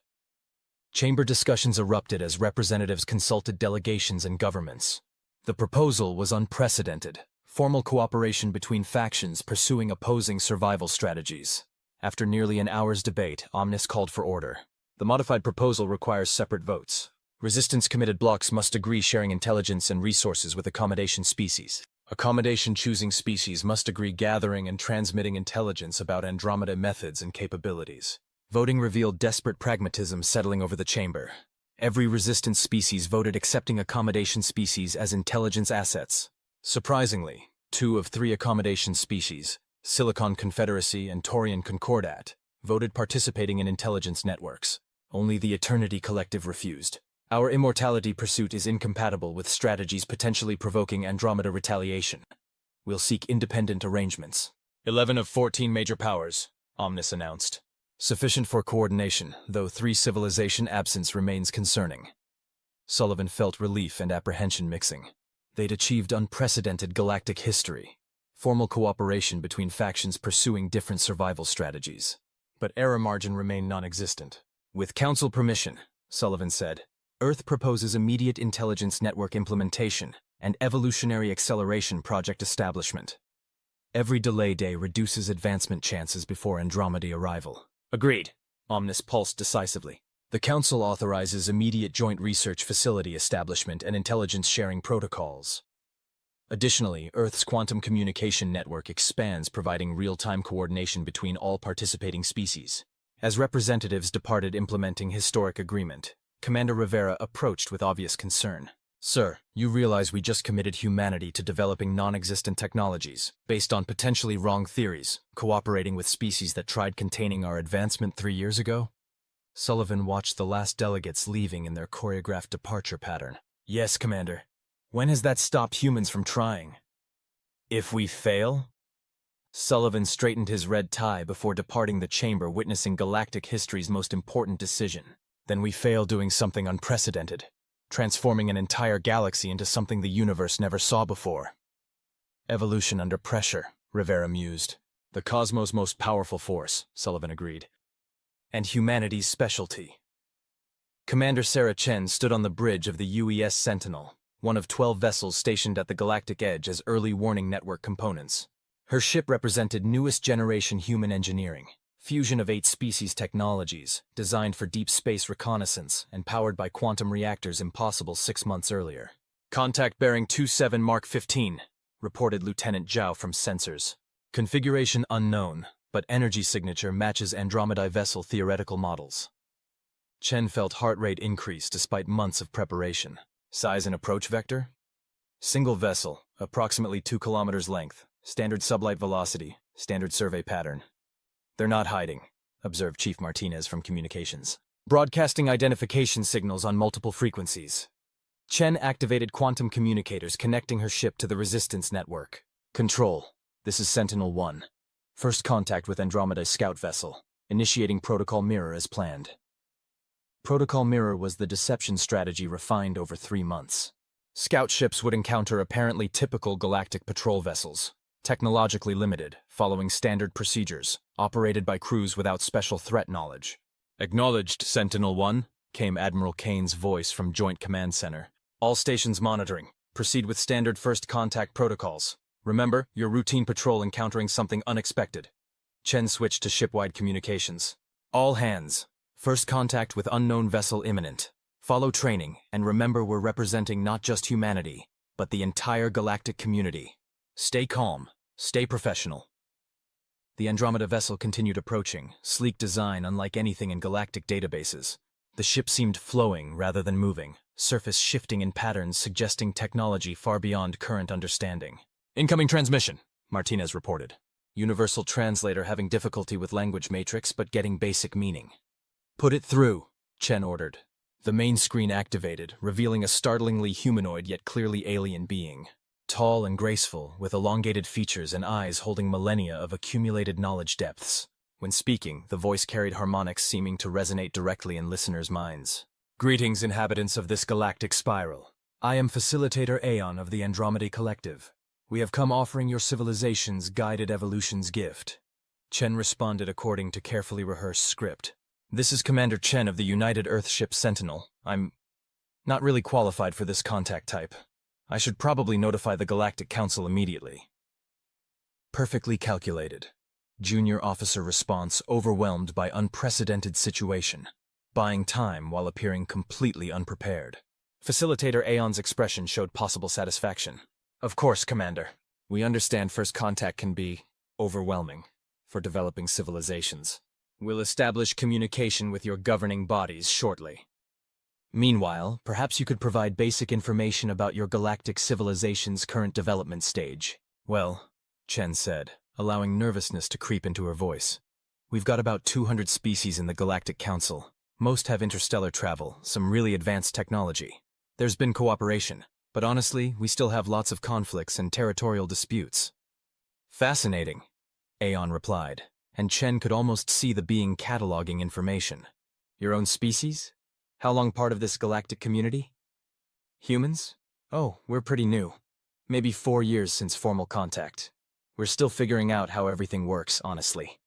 Chamber discussions erupted as representatives consulted delegations and governments. The proposal was unprecedented. Formal cooperation between factions pursuing opposing survival strategies. After nearly an hour's debate, Omnis called for order. The modified proposal requires separate votes. Resistance-committed blocs must agree sharing intelligence and resources with accommodation species. Accommodation-choosing species must agree gathering and transmitting intelligence about Andromeda methods and capabilities. Voting revealed desperate pragmatism settling over the chamber. Every resistance species voted accepting accommodation species as intelligence assets. Surprisingly, 2 of 3 accommodation species, Silicon Confederacy and Taurian Concordat, voted participating in intelligence networks. Only the Eternity Collective refused. Our immortality pursuit is incompatible with strategies potentially provoking Andromeda retaliation. We'll seek independent arrangements. 11 of 14 major powers, Omnis announced. Sufficient for coordination, though 3 civilization absence remains concerning. Sullivan felt relief and apprehension mixing. They'd achieved unprecedented galactic history. Formal cooperation between factions pursuing different survival strategies. But error margin remained non-existent. With Council permission, Sullivan said, Earth proposes immediate intelligence network implementation and evolutionary acceleration project establishment. Every delay day reduces advancement chances before Andromeda arrival. Agreed, Omnis pulsed decisively. The Council authorizes immediate joint research facility establishment and intelligence sharing protocols. Additionally, Earth's quantum communication network expands, providing real-time coordination between all participating species. As representatives departed implementing historic agreement, Commander Rivera approached with obvious concern. Sir, you realize we just committed humanity to developing non-existent technologies, based on potentially wrong theories, cooperating with species that tried containing our advancement 3 years ago? Sullivan watched the last delegates leaving in their choreographed departure pattern. Yes, Commander. When has that stopped humans from trying? If we fail? Sullivan straightened his red tie before departing the chamber, witnessing galactic history's most important decision. then we fail doing something unprecedented, transforming an entire galaxy into something the universe never saw before. Evolution under pressure, Rivera mused. The cosmos' most powerful force, Sullivan agreed. And humanity's specialty. Commander Sarah Chen stood on the bridge of the UES Sentinel, one of 12 vessels stationed at the galactic edge as early warning network components. Her ship represented newest generation human engineering, fusion of 8 species technologies, designed for deep space reconnaissance and powered by quantum reactors impossible 6 months earlier. Contact bearing 27 Mark 15, reported Lieutenant Zhao from sensors. Configuration unknown, but energy signature matches Andromeda vessel theoretical models. Chen felt heart rate increase despite months of preparation. Size and approach vector? Single vessel, approximately 2 kilometers length, standard sublight velocity, standard survey pattern. They're not hiding, observed Chief Martinez from communications. Broadcasting identification signals on multiple frequencies. Chen activated quantum communicators connecting her ship to the resistance network. Control, this is Sentinel-1. First contact with Andromeda's scout vessel, initiating Protocol Mirror as planned. Protocol Mirror was the deception strategy refined over 3 months. Scout ships would encounter apparently typical galactic patrol vessels, technologically limited, following standard procedures, operated by crews without special threat knowledge. Acknowledged, Sentinel-1, came Admiral Kane's voice from Joint Command Center. All stations monitoring. Proceed with standard first contact protocols. Remember, your routine patrol encountering something unexpected. Chen switched to shipwide communications. All hands. First contact with unknown vessel imminent. Follow training, and remember we're representing not just humanity, but the entire galactic community. Stay calm. Stay professional. The Andromeda vessel continued approaching, sleek design unlike anything in galactic databases. The ship seemed flowing rather than moving, surface shifting in patterns suggesting technology far beyond current understanding. Incoming transmission, Martinez reported. Universal translator having difficulty with language matrix but getting basic meaning. Put it through, Chen ordered. The main screen activated, revealing a startlingly humanoid yet clearly alien being. Tall and graceful, with elongated features and eyes holding millennia of accumulated knowledge depths. When speaking, the voice carried harmonics seeming to resonate directly in listeners' minds. Greetings, inhabitants of this galactic spiral. I am Facilitator Aeon of the Andromeda Collective. We have come offering your civilization's guided evolution's gift. Chen responded according to carefully rehearsed script. This is Commander Chen of the United Earthship Sentinel. I'm not really qualified for this contact type. I should probably notify the Galactic Council immediately. Perfectly calculated. Junior officer response overwhelmed by unprecedented situation. Buying time while appearing completely unprepared. Facilitator Aeon's expression showed possible satisfaction. Of course, Commander. We understand first contact can be overwhelming for developing civilizations. We'll establish communication with your governing bodies shortly. Meanwhile, perhaps you could provide basic information about your galactic civilization's current development stage. Well, Chen said, allowing nervousness to creep into her voice. We've got about 200 species in the Galactic Council. Most have interstellar travel, some really advanced technology. There's been cooperation, but honestly, we still have lots of conflicts and territorial disputes. Fascinating, Aeon replied, and Chen could almost see the being cataloging information. Your own species? How long part of this galactic community? Humans? Oh, we're pretty new. Maybe 4 years since formal contact. We're still figuring out how everything works, honestly.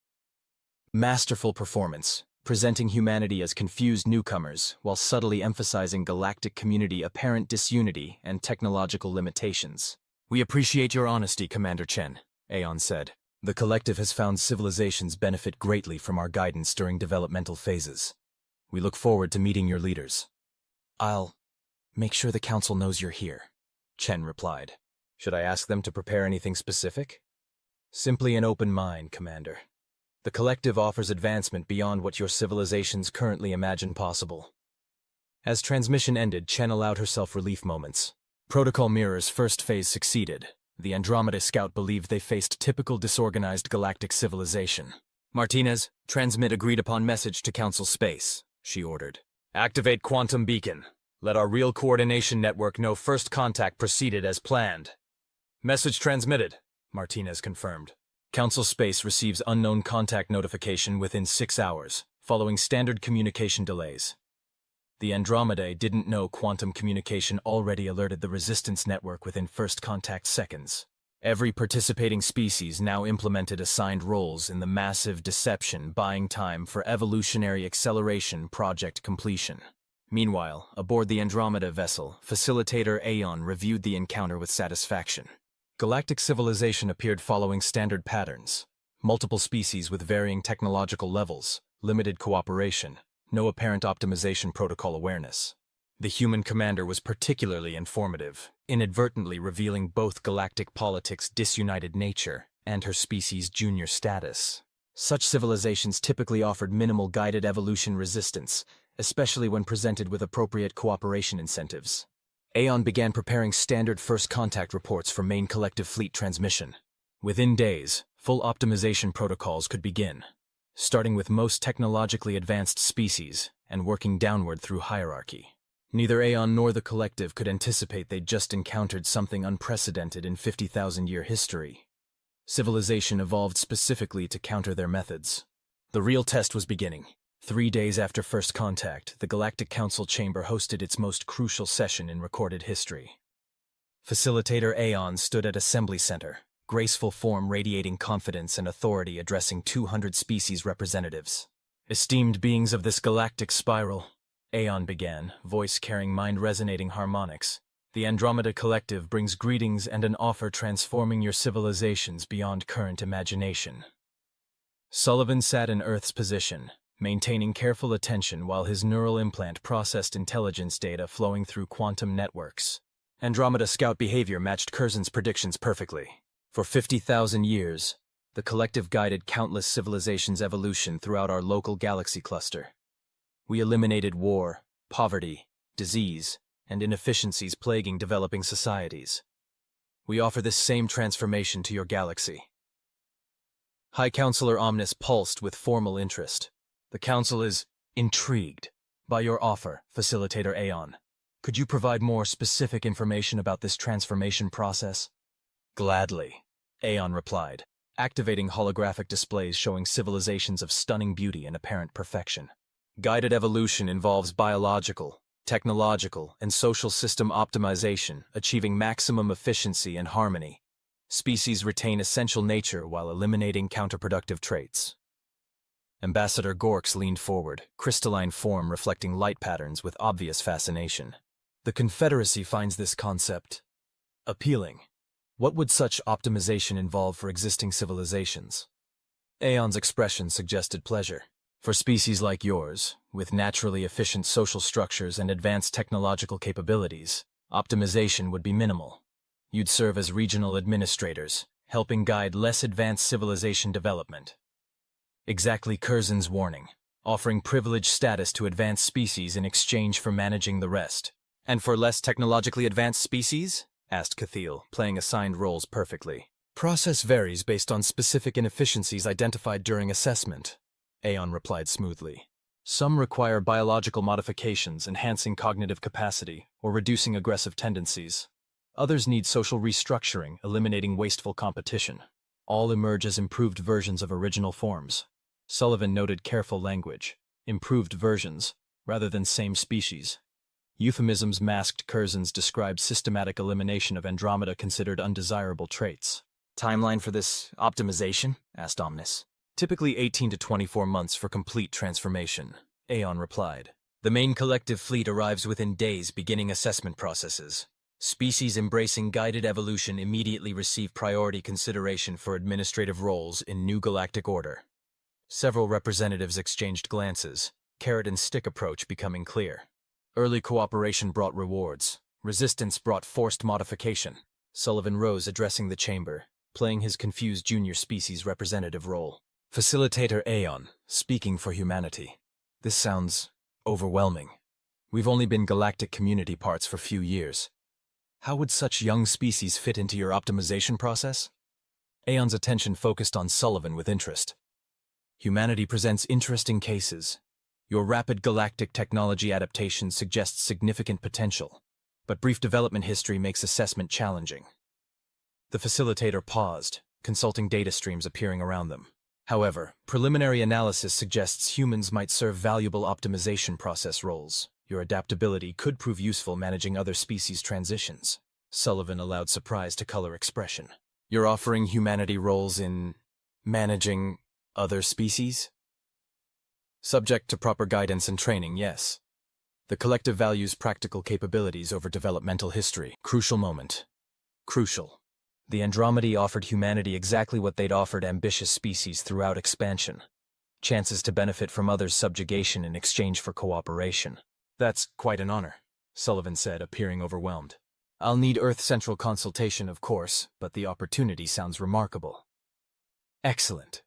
Masterful performance, presenting humanity as confused newcomers while subtly emphasizing galactic community apparent disunity and technological limitations. We appreciate your honesty, Commander Chen, Aeon said. The collective has found civilizations benefit greatly from our guidance during developmental phases. We look forward to meeting your leaders. I'll make sure the council knows you're here, Chen replied. Should I ask them to prepare anything specific? Simply an open mind, Commander. The collective offers advancement beyond what your civilizations currently imagine possible. As transmission ended, Chen allowed herself relief moments. Protocol Mirror's first phase succeeded. The Andromeda Scout believed they faced typical disorganized galactic civilization. Martinez, transmit agreed-upon message to Council Space, she ordered. Activate Quantum Beacon. Let our real coordination network know first contact proceeded as planned. Message transmitted, Martinez confirmed. Council Space receives unknown contact notification within 6 hours, following standard communication delays. The Andromedae didn't know quantum communication already alerted the resistance network within first contact seconds. Every participating species now implemented assigned roles in the massive deception buying time for evolutionary acceleration project completion. Meanwhile, aboard the Andromeda vessel, Facilitator Aeon reviewed the encounter with satisfaction. Galactic civilization appeared following standard patterns. Multiple species with varying technological levels, limited cooperation, no apparent optimization protocol awareness. The human commander was particularly informative, inadvertently revealing both galactic politics' disunited nature and her species' junior status. Such civilizations typically offered minimal guided evolution resistance, especially when presented with appropriate cooperation incentives. Aeon began preparing standard first contact reports for main collective fleet transmission. Within days, full optimization protocols could begin, starting with most technologically advanced species and working downward through hierarchy. Neither Aeon nor the collective could anticipate they'd just encountered something unprecedented in 50,000-year history. Civilization evolved specifically to counter their methods. The real test was beginning. 3 days after first contact, the Galactic Council chamber hosted its most crucial session in recorded history. Facilitator Aeon stood at Assembly Center, graceful form radiating confidence and authority addressing 200 species representatives. Esteemed beings of this galactic spiral, Aeon began, voice carrying mind-resonating harmonics. The Andromeda Collective brings greetings and an offer transforming your civilizations beyond current imagination. Sullivan sat in Earth's position, maintaining careful attention while his neural implant processed intelligence data flowing through quantum networks. Andromeda Scout behavior matched Curzon's predictions perfectly. For 50,000 years, the collective guided countless civilizations' evolution throughout our local galaxy cluster. We eliminated war, poverty, disease, and inefficiencies plaguing developing societies. We offer this same transformation to your galaxy. High Counselor Omnis pulsed with formal interest. The Council is intrigued by your offer, Facilitator Aeon. Could you provide more specific information about this transformation process? Gladly, Aeon replied, activating holographic displays showing civilizations of stunning beauty and apparent perfection. Guided evolution involves biological, technological, and social system optimization, achieving maximum efficiency and harmony. Species retain essential nature while eliminating counterproductive traits. Ambassador Gorks leaned forward, crystalline form reflecting light patterns with obvious fascination. The Confederacy finds this concept appealing. What would such optimization involve for existing civilizations? Aeon's expression suggested pleasure. For species like yours, with naturally efficient social structures and advanced technological capabilities, optimization would be minimal. You'd serve as regional administrators, helping guide less advanced civilization development. Exactly Curzon's warning, offering privileged status to advanced species in exchange for managing the rest. And for less technologically advanced species? Asked Catheel, playing assigned roles perfectly. Process varies based on specific inefficiencies identified during assessment, Aeon replied smoothly. Some require biological modifications, enhancing cognitive capacity, or reducing aggressive tendencies. Others need social restructuring, eliminating wasteful competition. All emerge as improved versions of original forms. Sullivan noted careful language. Improved versions, rather than same species. Euphemisms masked Curzon's described systematic elimination of Andromeda considered undesirable traits. Timeline for this optimization? Asked Omnis. Typically 18 to 24 months for complete transformation, Aeon replied. The main collective fleet arrives within days beginning assessment processes. Species embracing guided evolution immediately receive priority consideration for administrative roles in new galactic order. Several representatives exchanged glances, carrot and stick approach becoming clear. Early cooperation brought rewards. Resistance brought forced modification. Sullivan rose, addressing the chamber, playing his confused junior species representative role. Facilitator Aeon, speaking for humanity. This sounds overwhelming. We've only been galactic community parts for few years. How would such young species fit into your optimization process? Aeon's attention focused on Sullivan with interest. Humanity presents interesting cases. Your rapid galactic technology adaptation suggests significant potential, but brief development history makes assessment challenging. The facilitator paused, consulting data streams appearing around them. However, preliminary analysis suggests humans might serve valuable optimization process roles. Your adaptability could prove useful managing other species' transitions. Sullivan allowed surprise to color expression. You're offering humanity roles in managing other species? Subject to proper guidance and training, yes. The collective values practical capabilities over developmental history. Crucial moment. Crucial. The Andromedy offered humanity exactly what they'd offered ambitious species throughout expansion. Chances to benefit from others' subjugation in exchange for cooperation. That's quite an honor, Sullivan said, appearing overwhelmed. I'll need Earth-Central consultation, of course, but the opportunity sounds remarkable. Excellent,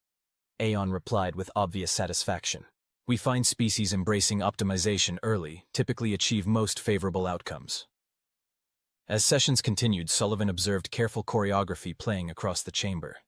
Aeon replied with obvious satisfaction. We find species embracing optimization early typically achieve most favorable outcomes. As sessions continued, Sullivan observed careful choreography playing across the chamber.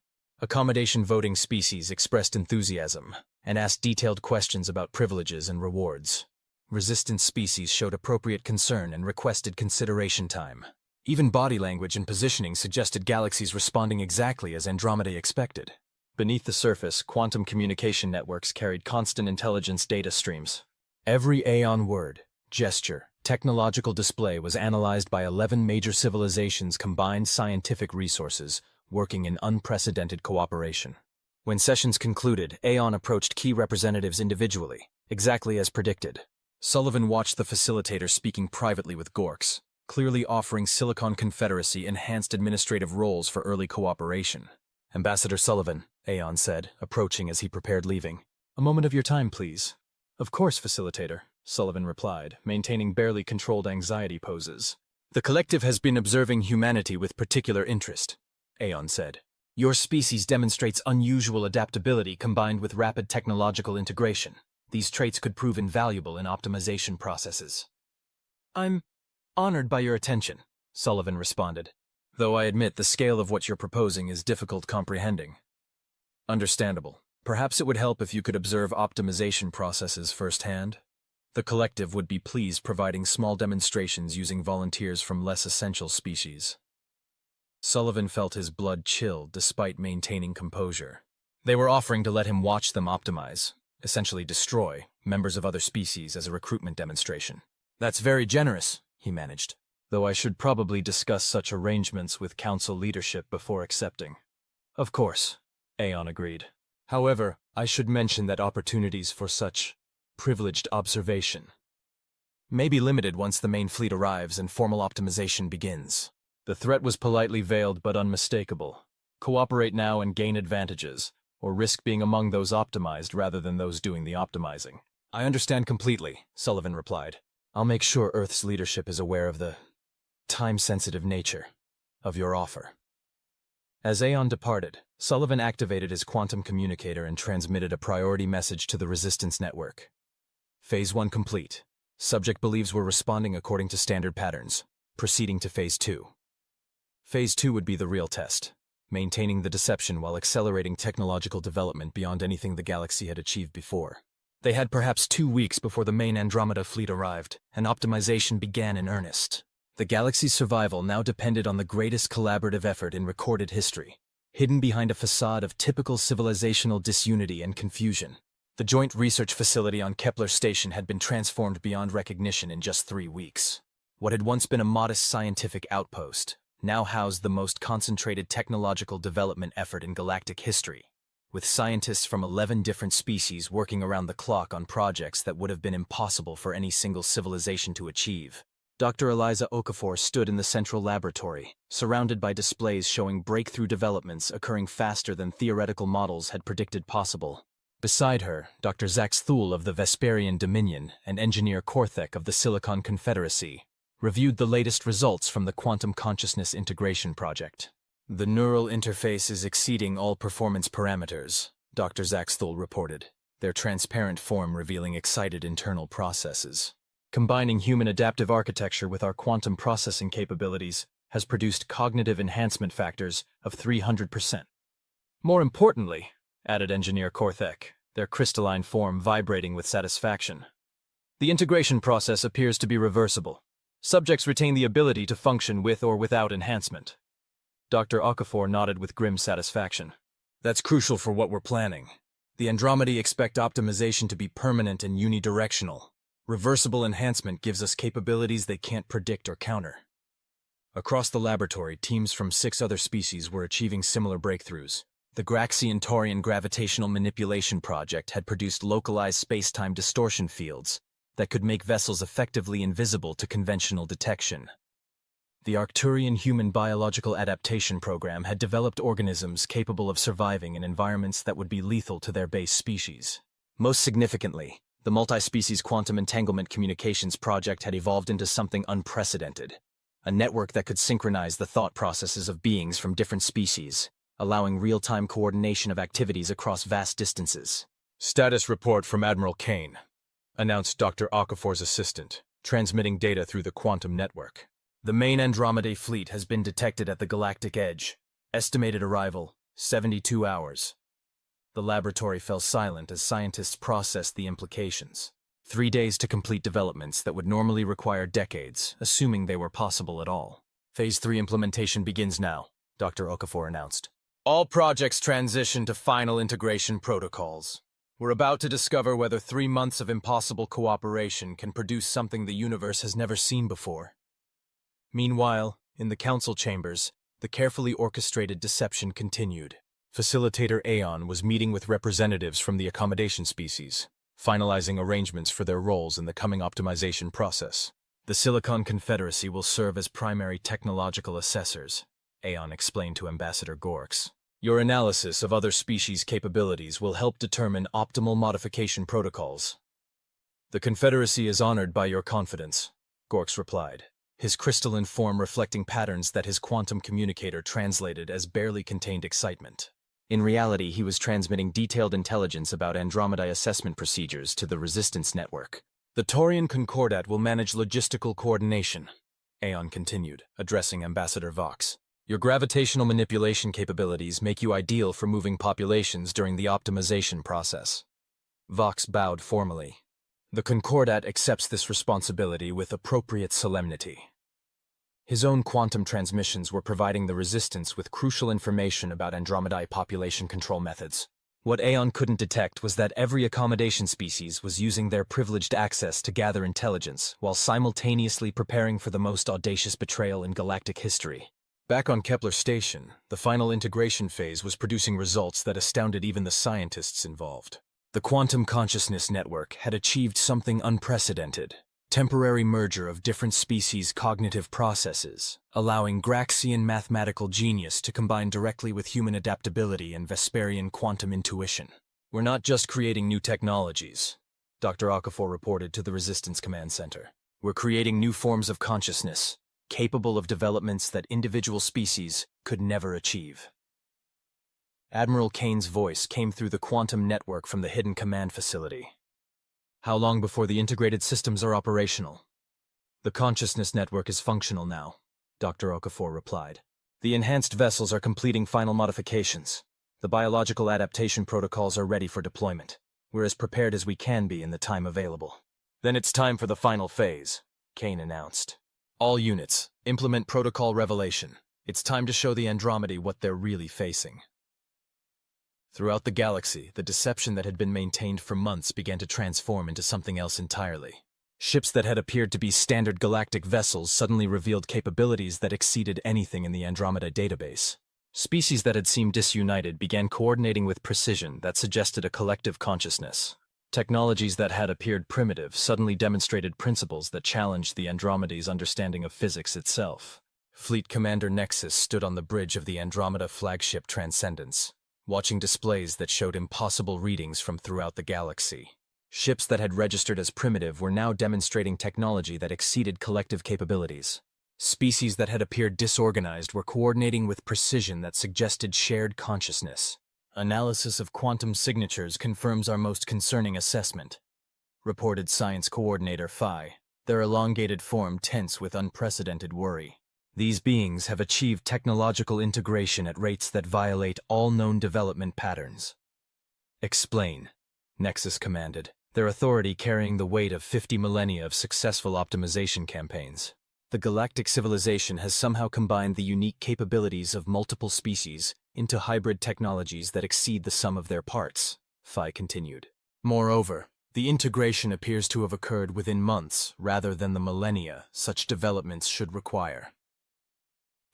Accommodation voting species expressed enthusiasm and asked detailed questions about privileges and rewards. Resistance species showed appropriate concern and requested consideration time. Even body language and positioning suggested galaxies responding exactly as Andromeda expected. Beneath the surface, quantum communication networks carried constant intelligence data streams. Every Aeon word, gesture, technological display was analyzed by 11 major civilizations' combined scientific resources, working in unprecedented cooperation. When sessions concluded, Aeon approached key representatives individually, exactly as predicted. Sullivan watched the facilitator speaking privately with Gorks, clearly offering Silicon Confederacy enhanced administrative roles for early cooperation. Ambassador Sullivan, Aeon said, approaching as he prepared leaving. A moment of your time, please. Of course, facilitator, Sullivan replied, maintaining barely controlled anxiety poses. The collective has been observing humanity with particular interest, Aeon said. Your species demonstrates unusual adaptability combined with rapid technological integration. These traits could prove invaluable in optimization processes. I'm honored by your attention, Sullivan responded, though I admit the scale of what you're proposing is difficult comprehending. Understandable. Perhaps it would help if you could observe optimization processes firsthand. The collective would be pleased providing small demonstrations using volunteers from less essential species. Sullivan felt his blood chill despite maintaining composure. They were offering to let him watch them optimize, essentially destroy, members of other species as a recruitment demonstration. That's very generous, he managed, though I should probably discuss such arrangements with council leadership before accepting. Of course, Aeon agreed. However, I should mention that opportunities for such privileged observation may be limited once the main fleet arrives and formal optimization begins. The threat was politely veiled but unmistakable. Cooperate now and gain advantages, or risk being among those optimized rather than those doing the optimizing. I understand completely, Sullivan replied. I'll make sure Earth's leadership is aware of the time-sensitive nature of your offer. As Aeon departed, Sullivan activated his quantum communicator and transmitted a priority message to the Resistance Network. Phase 1 complete. Subject believes we're responding according to standard patterns. Proceeding to Phase 2. Phase 2 would be the real test, maintaining the deception while accelerating technological development beyond anything the galaxy had achieved before. They had perhaps 2 weeks before the main Andromeda fleet arrived, and optimization began in earnest. The galaxy's survival now depended on the greatest collaborative effort in recorded history, hidden behind a facade of typical civilizational disunity and confusion. The joint research facility on Kepler Station had been transformed beyond recognition in just 3 weeks. What had once been a modest scientific outpost now housed the most concentrated technological development effort in galactic history, with scientists from 11 different species working around the clock on projects that would have been impossible for any single civilization to achieve. Dr. Eliza Okafor stood in the central laboratory, surrounded by displays showing breakthrough developments occurring faster than theoretical models had predicted possible. Beside her, Dr. Zax Thule of the Vesperian Dominion and Engineer Korthek of the Silicon Confederacy reviewed the latest results from the Quantum Consciousness Integration Project. The neural interface is exceeding all performance parameters, Dr. Zax Thule reported, their transparent form revealing excited internal processes. Combining human adaptive architecture with our quantum processing capabilities has produced cognitive enhancement factors of 300%. More importantly, added Engineer Korthek, their crystalline form vibrating with satisfaction, the integration process appears to be reversible. Subjects retain the ability to function with or without enhancement. Dr. Okafor nodded with grim satisfaction. That's crucial for what we're planning. The Andromedy expect optimization to be permanent and unidirectional, Reversible enhancement gives us capabilities they can't predict or counter. Across the laboratory, teams from 6 other species were achieving similar breakthroughs. The Graxian-Taurian Gravitational Manipulation Project had produced localized space-time distortion fields that could make vessels effectively invisible to conventional detection. The Arcturian Human Biological Adaptation Program had developed organisms capable of surviving in environments that would be lethal to their base species. Most significantly, the Multi-Species Quantum Entanglement Communications Project had evolved into something unprecedented. A network that could synchronize the thought processes of beings from different species, allowing real-time coordination of activities across vast distances. "Status report from Admiral Kane," announced Dr. Okafor's assistant, transmitting data through the quantum network. "The main Andromeda fleet has been detected at the galactic edge. Estimated arrival, 72 hours. The laboratory fell silent as scientists processed the implications. 3 days to complete developments that would normally require decades, assuming they were possible at all. Phase 3 implementation begins now," Dr. Okafor announced. "All projects transition to final integration protocols. We're about to discover whether 3 months of impossible cooperation can produce something the universe has never seen before." Meanwhile, in the council chambers, the carefully orchestrated deception continued. Facilitator Aeon was meeting with representatives from the accommodation species, finalizing arrangements for their roles in the coming optimization process. "The Silicon Confederacy will serve as primary technological assessors," Aeon explained to Ambassador Gorks. "Your analysis of other species' capabilities will help determine optimal modification protocols." "The Confederacy is honored by your confidence," Gorks replied, his crystalline form reflecting patterns that his quantum communicator translated as barely contained excitement. In reality, he was transmitting detailed intelligence about Andromeda assessment procedures to the Resistance Network. "The Taurian Concordat will manage logistical coordination," Aeon continued, addressing Ambassador Vox. "Your gravitational manipulation capabilities make you ideal for moving populations during the optimization process." Vox bowed formally. "The Concordat accepts this responsibility with appropriate solemnity." His own quantum transmissions were providing the Resistance with crucial information about Andromedae population control methods. What Aeon couldn't detect was that every accommodation species was using their privileged access to gather intelligence while simultaneously preparing for the most audacious betrayal in galactic history. Back on Kepler Station, the final integration phase was producing results that astounded even the scientists involved. The Quantum Consciousness Network had achieved something unprecedented. Temporary merger of different species' cognitive processes, allowing Graxian mathematical genius to combine directly with human adaptability and Vesperian quantum intuition. "We're not just creating new technologies," Dr. Okafor reported to the Resistance Command Center. "We're creating new forms of consciousness, capable of developments that individual species could never achieve." Admiral Kane's voice came through the quantum network from the hidden command facility. "How long before the integrated systems are operational?" "The consciousness network is functional now," Dr. Okafor replied. "The enhanced vessels are completing final modifications. The biological adaptation protocols are ready for deployment. We're as prepared as we can be in the time available." "Then it's time for the final phase," Kane announced. "All units, implement protocol revelation. It's time to show the Andromedae what they're really facing." Throughout the galaxy, the deception that had been maintained for months began to transform into something else entirely. Ships that had appeared to be standard galactic vessels suddenly revealed capabilities that exceeded anything in the Andromeda database. Species that had seemed disunited began coordinating with precision that suggested a collective consciousness. Technologies that had appeared primitive suddenly demonstrated principles that challenged the Andromeda's understanding of physics itself. Fleet Commander Nexus stood on the bridge of the Andromeda flagship Transcendence, watching displays that showed impossible readings from throughout the galaxy. Ships that had registered as primitive were now demonstrating technology that exceeded collective capabilities. Species that had appeared disorganized were coordinating with precision that suggested shared consciousness. "Analysis of quantum signatures confirms our most concerning assessment," reported Science Coordinator Phi, their elongated form tense with unprecedented worry. "These beings have achieved technological integration at rates that violate all known development patterns." "Explain," Nexus commanded, their authority carrying the weight of 50 millennia of successful optimization campaigns. "The galactic civilization has somehow combined the unique capabilities of multiple species into hybrid technologies that exceed the sum of their parts," Phi continued. "Moreover, The integration appears to have occurred within months rather than the millennia such developments should require.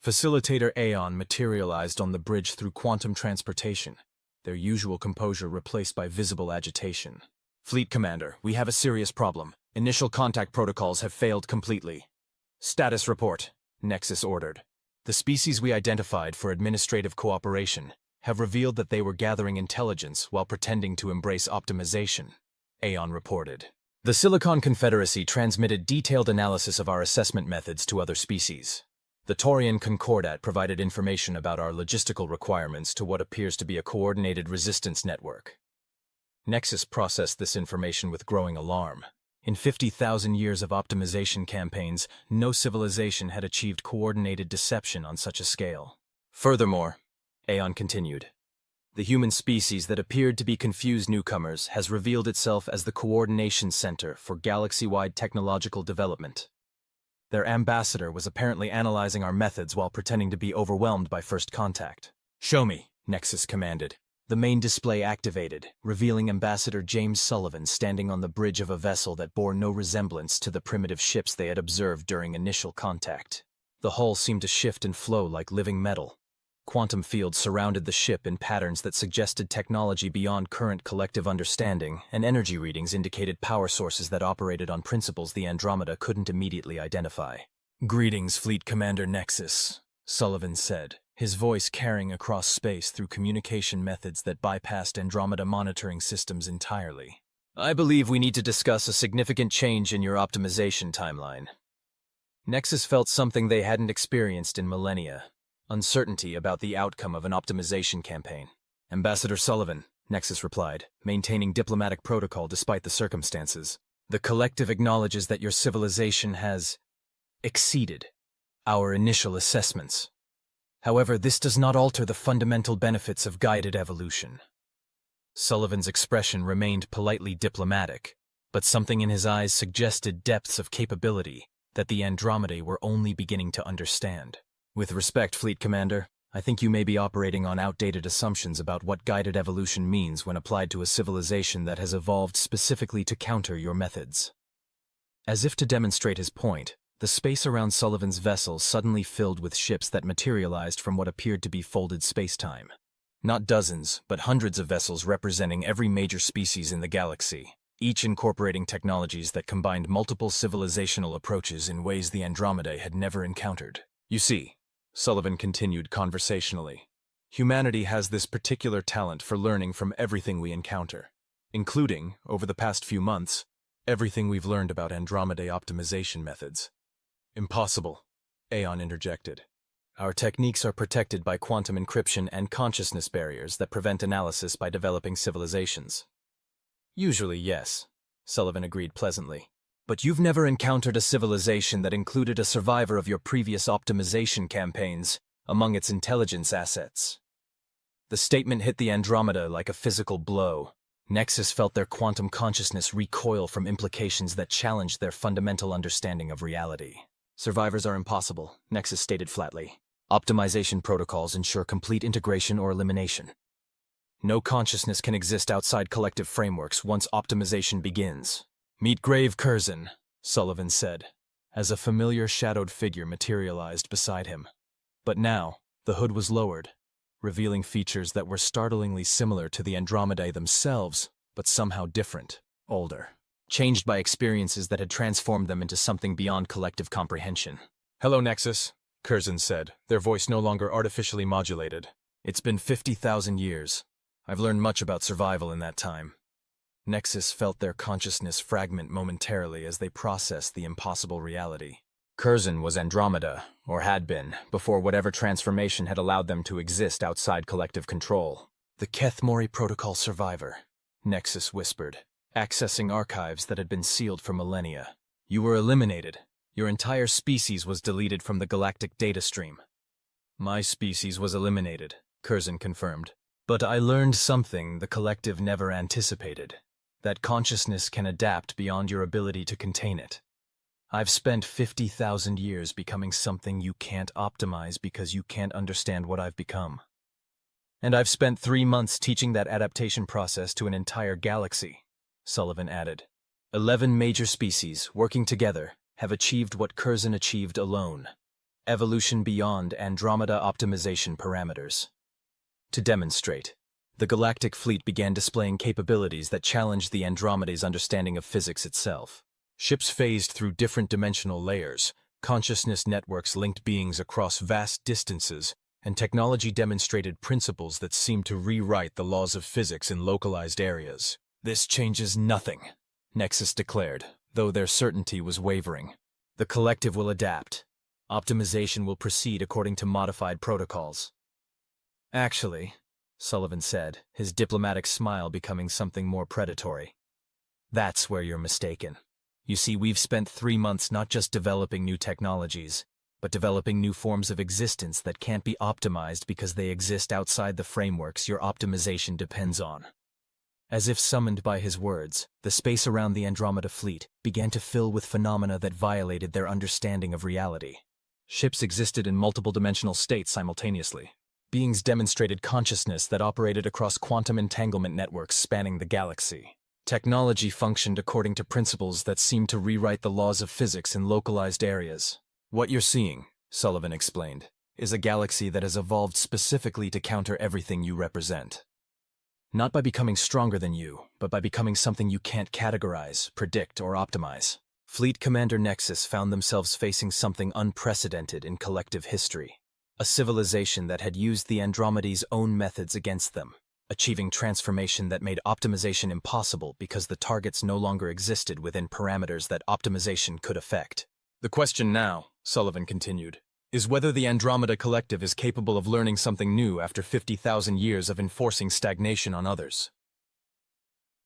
Facilitator Aeon materialized on the bridge through quantum transportation, their usual composure replaced by visible agitation. Fleet Commander, we have a serious problem. Initial contact protocols have failed completely. Status report, Nexus ordered. The species we identified for administrative cooperation have revealed that they were gathering intelligence while pretending to embrace optimization, Aeon reported. The Silicon Confederacy transmitted detailed analysis of our assessment methods to other species. The Taurian Concordat provided information about our logistical requirements to what appears to be a coordinated resistance network. Nexus processed this information with growing alarm. In 50,000 years of optimization campaigns, no civilization had achieved coordinated deception on such a scale. Furthermore, Aeon continued, the human species that appeared to be confused newcomers has revealed itself as the coordination center for galaxy-wide technological development. Their ambassador was apparently analyzing our methods while pretending to be overwhelmed by first contact. Show me, Nexus commanded. The main display activated, revealing Ambassador James Sullivan standing on the bridge of a vessel that bore no resemblance to the primitive ships they had observed during initial contact. The hull seemed to shift and flow like living metal. Quantum fields surrounded the ship in patterns that suggested technology beyond current collective understanding, and energy readings indicated power sources that operated on principles the Andromeda couldn't immediately identify. Greetings, Fleet Commander Nexus, Sullivan said, his voice carrying across space through communication methods that bypassed Andromeda monitoring systems entirely. I believe we need to discuss a significant change in your optimization timeline. Nexus felt something they hadn't experienced in millennia. Uncertainty about the outcome of an optimization campaign. Ambassador Sullivan, Nexus replied, maintaining diplomatic protocol despite the circumstances. The collective acknowledges that your civilization has exceeded our initial assessments. However, this does not alter the fundamental benefits of guided evolution. Sullivan's expression remained politely diplomatic, but something in his eyes suggested depths of capability that the Andromedae were only beginning to understand. With respect, Fleet Commander, I think you may be operating on outdated assumptions about what guided evolution means when applied to a civilization that has evolved specifically to counter your methods. As if to demonstrate his point, the space around Sullivan's vessel suddenly filled with ships that materialized from what appeared to be folded space-time. Not dozens, but hundreds of vessels representing every major species in the galaxy, each incorporating technologies that combined multiple civilizational approaches in ways the Andromedae had never encountered. You see, Sullivan continued conversationally, humanity has this particular talent for learning from everything we encounter, including, over the past few months, everything we've learned about Andromedae optimization methods. Impossible, Aeon interjected. Our techniques are protected by quantum encryption and consciousness barriers that prevent analysis by developing civilizations. Usually, yes, Sullivan agreed pleasantly. But you've never encountered a civilization that included a survivor of your previous optimization campaigns among its intelligence assets. The statement hit the Andromeda like a physical blow. Nexus felt their quantum consciousness recoil from implications that challenged their fundamental understanding of reality. Survivors are impossible, Nexus stated flatly. Optimization protocols ensure complete integration or elimination. No consciousness can exist outside collective frameworks once optimization begins. Meet Grave Curzon, Sullivan said, as a familiar shadowed figure materialized beside him. But now, the hood was lowered, revealing features that were startlingly similar to the Andromedae themselves, but somehow different, older, changed by experiences that had transformed them into something beyond collective comprehension. Hello, Nexus, Curzon said, their voice no longer artificially modulated. It's been 50,000 years. I've learned much about survival in that time. Nexus felt their consciousness fragment momentarily as they processed the impossible reality. Curzon was Andromeda, or had been, before whatever transformation had allowed them to exist outside collective control. The Keth Mori Protocol survivor, Nexus whispered, accessing archives that had been sealed for millennia. You were eliminated. Your entire species was deleted from the galactic data stream. My species was eliminated, Curzon confirmed. But I learned something the collective never anticipated. That consciousness can adapt beyond your ability to contain it. I've spent 50,000 years becoming something you can't optimize because you can't understand what I've become. And I've spent 3 months teaching that adaptation process to an entire galaxy. Sullivan added. 11 major species, working together, have achieved what Curzon achieved alone. Evolution beyond Andromeda optimization parameters. To demonstrate, the galactic fleet began displaying capabilities that challenged the Andromeda's understanding of physics itself. Ships phased through different dimensional layers, consciousness networks linked beings across vast distances, and technology demonstrated principles that seemed to rewrite the laws of physics in localized areas. This changes nothing, Nexus declared, though their certainty was wavering. The collective will adapt. Optimization will proceed according to modified protocols. Actually, Sullivan said, his diplomatic smile becoming something more predatory. That's where you're mistaken. You see, we've spent 3 months not just developing new technologies, but developing new forms of existence that can't be optimized because they exist outside the frameworks your optimization depends on. As if summoned by his words, the space around the Andromeda fleet began to fill with phenomena that violated their understanding of reality. Ships existed in multiple dimensional states simultaneously. Beings demonstrated consciousness that operated across quantum entanglement networks spanning the galaxy. Technology functioned according to principles that seemed to rewrite the laws of physics in localized areas. What you're seeing, Sullivan explained, is a galaxy that has evolved specifically to counter everything you represent. Not by becoming stronger than you, but by becoming something you can't categorize, predict, or optimize. Fleet Commander Nexus found themselves facing something unprecedented in collective history. A civilization that had used the Andromeda's own methods against them, achieving transformation that made optimization impossible because the targets no longer existed within parameters that optimization could affect. The question now, Sullivan continued, is whether the Andromeda Collective is capable of learning something new after 50,000 years of enforcing stagnation on others.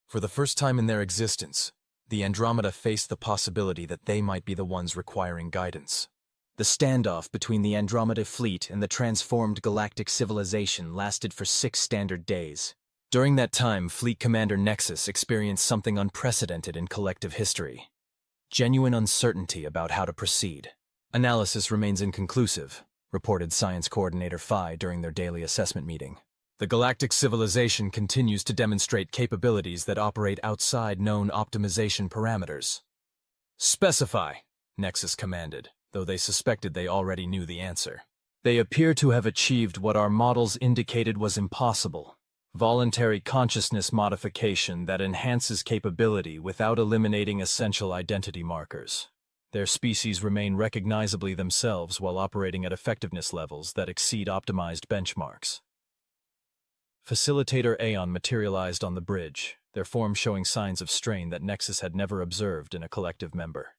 For the first time in their existence, the Andromeda faced the possibility that they might be the ones requiring guidance. The standoff between the Andromeda fleet and the transformed galactic civilization lasted for 6 standard days. During that time, Fleet Commander Nexus experienced something unprecedented in collective history. Genuine uncertainty about how to proceed. Analysis remains inconclusive, reported Science Coordinator Phi during their daily assessment meeting. The galactic civilization continues to demonstrate capabilities that operate outside known optimization parameters. Specify, Nexus commanded, though they suspected they already knew the answer. They appear to have achieved what our models indicated was impossible. Voluntary consciousness modification that enhances capability without eliminating essential identity markers. Their species remain recognizably themselves while operating at effectiveness levels that exceed optimized benchmarks. Facilitator Aeon materialized on the bridge, their form showing signs of strain that Nexus had never observed in a collective member.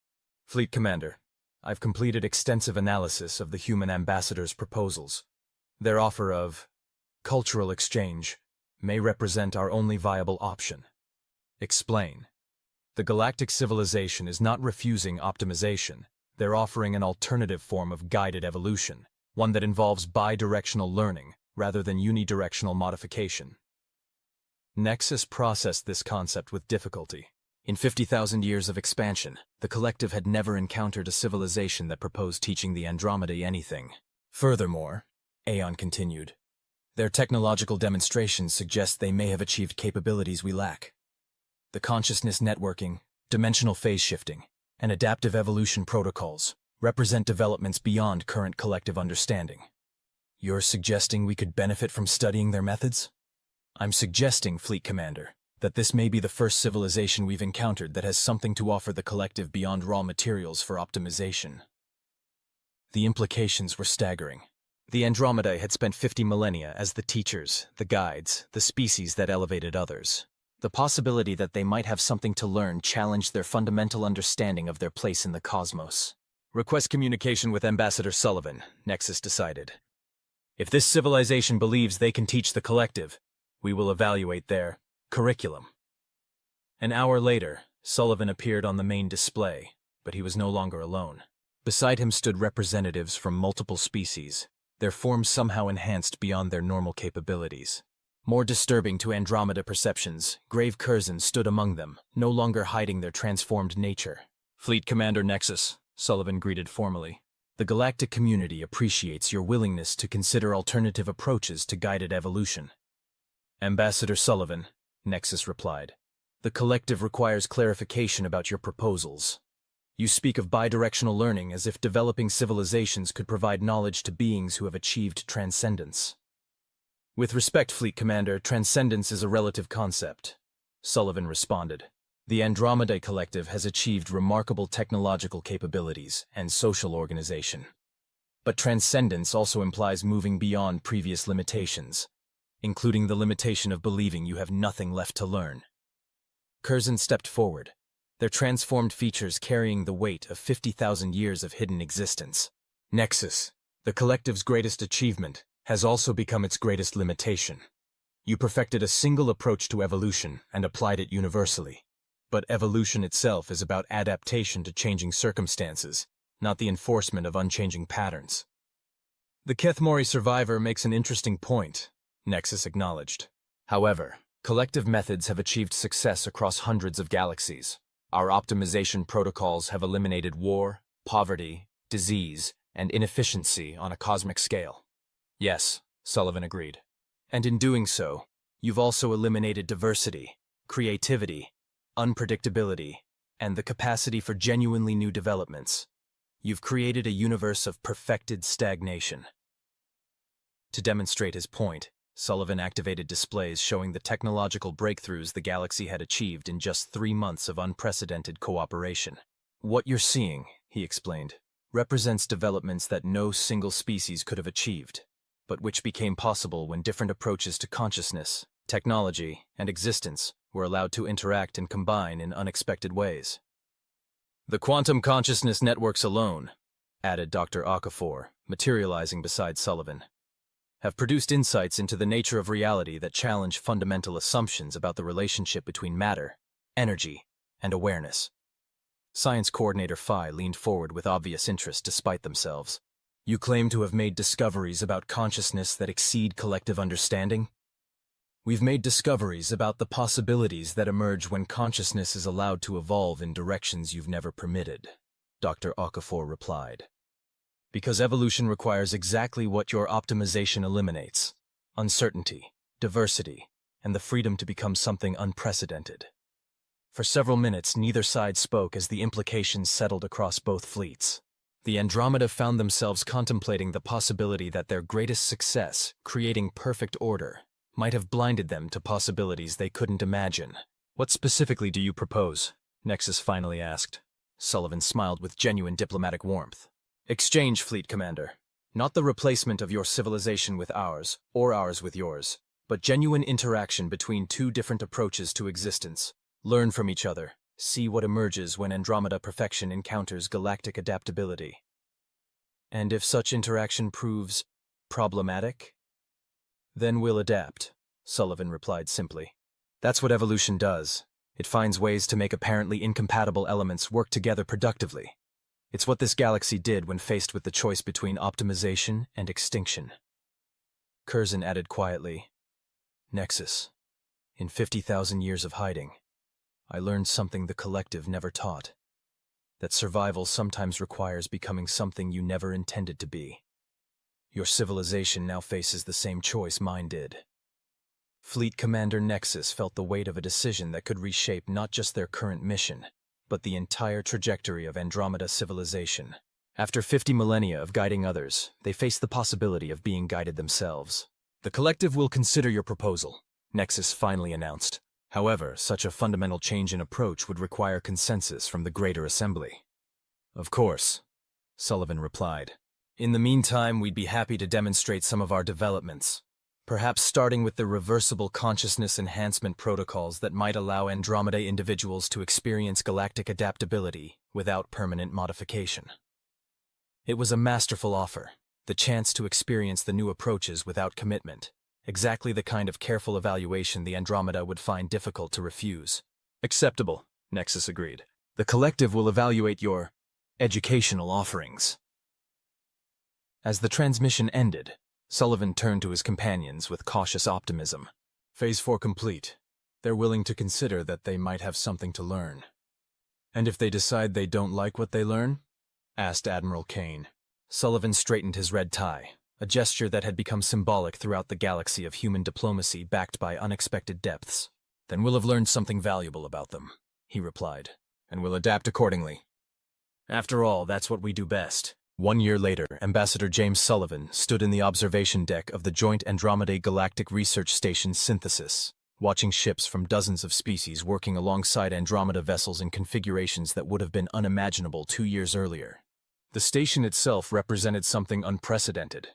Fleet Commander, I've completed extensive analysis of the human ambassador's proposals. Their offer of cultural exchange may represent our only viable option. Explain. The galactic civilization is not refusing optimization. They're offering an alternative form of guided evolution, one that involves bidirectional learning rather than unidirectional modification. Nexus processed this concept with difficulty. In 50,000 years of expansion, the collective had never encountered a civilization that proposed teaching the Andromeda anything. Furthermore, Aeon continued, their technological demonstrations suggest they may have achieved capabilities we lack. The consciousness networking, dimensional phase shifting, and adaptive evolution protocols represent developments beyond current collective understanding. You're suggesting we could benefit from studying their methods? I'm suggesting, Fleet Commander, that this may be the first civilization we've encountered that has something to offer the collective beyond raw materials for optimization. The implications were staggering. The Andromeda had spent 50 millennia as the teachers, the guides, the species that elevated others. The possibility that they might have something to learn challenged their fundamental understanding of their place in the cosmos. Request communication with Ambassador Sullivan, Nexus decided. If this civilization believes they can teach the collective, we will evaluate their curriculum. An hour later, Sullivan appeared on the main display, but he was no longer alone. Beside him stood representatives from multiple species, their forms somehow enhanced beyond their normal capabilities. More disturbing to Andromeda perceptions, Grave Curzon stood among them, no longer hiding their transformed nature. Fleet Commander Nexus, Sullivan greeted formally. The galactic community appreciates your willingness to consider alternative approaches to guided evolution. Ambassador Sullivan, Nexus replied. The collective requires clarification about your proposals. You speak of bidirectional learning as if developing civilizations could provide knowledge to beings who have achieved transcendence. With respect, Fleet Commander, transcendence is a relative concept, Sullivan responded. The Andromeda Collective has achieved remarkable technological capabilities and social organization. But transcendence also implies moving beyond previous limitations, including the limitation of believing you have nothing left to learn. Curzon stepped forward, their transformed features carrying the weight of 50,000 years of hidden existence. Nexus, the collective's greatest achievement, has also become its greatest limitation. You perfected a single approach to evolution and applied it universally. But evolution itself is about adaptation to changing circumstances, not the enforcement of unchanging patterns. The Kethmori survivor makes an interesting point, Nexus acknowledged. However, collective methods have achieved success across hundreds of galaxies. Our optimization protocols have eliminated war, poverty, disease, and inefficiency on a cosmic scale. Yes, Sullivan agreed. And in doing so, you've also eliminated diversity, creativity, unpredictability, and the capacity for genuinely new developments. You've created a universe of perfected stagnation. To demonstrate his point, Sullivan activated displays showing the technological breakthroughs the galaxy had achieved in just 3 months of unprecedented cooperation. What you're seeing, he explained, represents developments that no single species could have achieved, but which became possible when different approaches to consciousness, technology, and existence were allowed to interact and combine in unexpected ways. The quantum consciousness networks alone, added Dr. Okafor, materializing beside Sullivan, have produced insights into the nature of reality that challenge fundamental assumptions about the relationship between matter, energy, and awareness. Science Coordinator Phi leaned forward with obvious interest despite themselves. You claim to have made discoveries about consciousness that exceed collective understanding? We've made discoveries about the possibilities that emerge when consciousness is allowed to evolve in directions you've never permitted, Dr. Okafor replied. Because evolution requires exactly what your optimization eliminates: uncertainty, diversity, and the freedom to become something unprecedented. For several minutes, neither side spoke as the implications settled across both fleets. The Andromeda found themselves contemplating the possibility that their greatest success, creating perfect order, might have blinded them to possibilities they couldn't imagine. What specifically do you propose? Nexus finally asked. Sullivan smiled with genuine diplomatic warmth. Exchange, Fleet Commander. Not the replacement of your civilization with ours, or ours with yours, but genuine interaction between two different approaches to existence. Learn from each other. See what emerges when Andromeda perfection encounters galactic adaptability. And if such interaction proves problematic, then we'll adapt, Sullivan replied simply. That's what evolution does. It finds ways to make apparently incompatible elements work together productively. It's what this galaxy did when faced with the choice between optimization and extinction. Curzon added quietly, Nexus, in 50,000 years of hiding, I learned something the collective never taught. That survival sometimes requires becoming something you never intended to be. Your civilization now faces the same choice mine did. Fleet Commander Nexus felt the weight of a decision that could reshape not just their current mission, but the entire trajectory of Andromeda civilization. After 50 millennia of guiding others, they faced the possibility of being guided themselves. The collective will consider your proposal, Nexus finally announced. However, such a fundamental change in approach would require consensus from the Greater Assembly. Of course, Sullivan replied. In the meantime, we'd be happy to demonstrate some of our developments, perhaps starting with the reversible consciousness enhancement protocols that might allow Andromeda individuals to experience galactic adaptability without permanent modification. It was a masterful offer, the chance to experience the new approaches without commitment, exactly the kind of careful evaluation the Andromeda would find difficult to refuse. Acceptable, Nexus agreed. The collective will evaluate your educational offerings. As the transmission ended, Sullivan turned to his companions with cautious optimism. Phase 4 complete. They're willing to consider that they might have something to learn. And if they decide they don't like what they learn? Asked Admiral Kane. Sullivan straightened his red tie, a gesture that had become symbolic throughout the galaxy of human diplomacy backed by unexpected depths. Then we'll have learned something valuable about them, he replied, and we'll adapt accordingly. After all, that's what we do best. 1 year later, Ambassador James Sullivan stood in the observation deck of the Joint Andromedae Galactic Research Station Synthesis, watching ships from dozens of species working alongside Andromeda vessels in configurations that would have been unimaginable 2 years earlier. The station itself represented something unprecedented,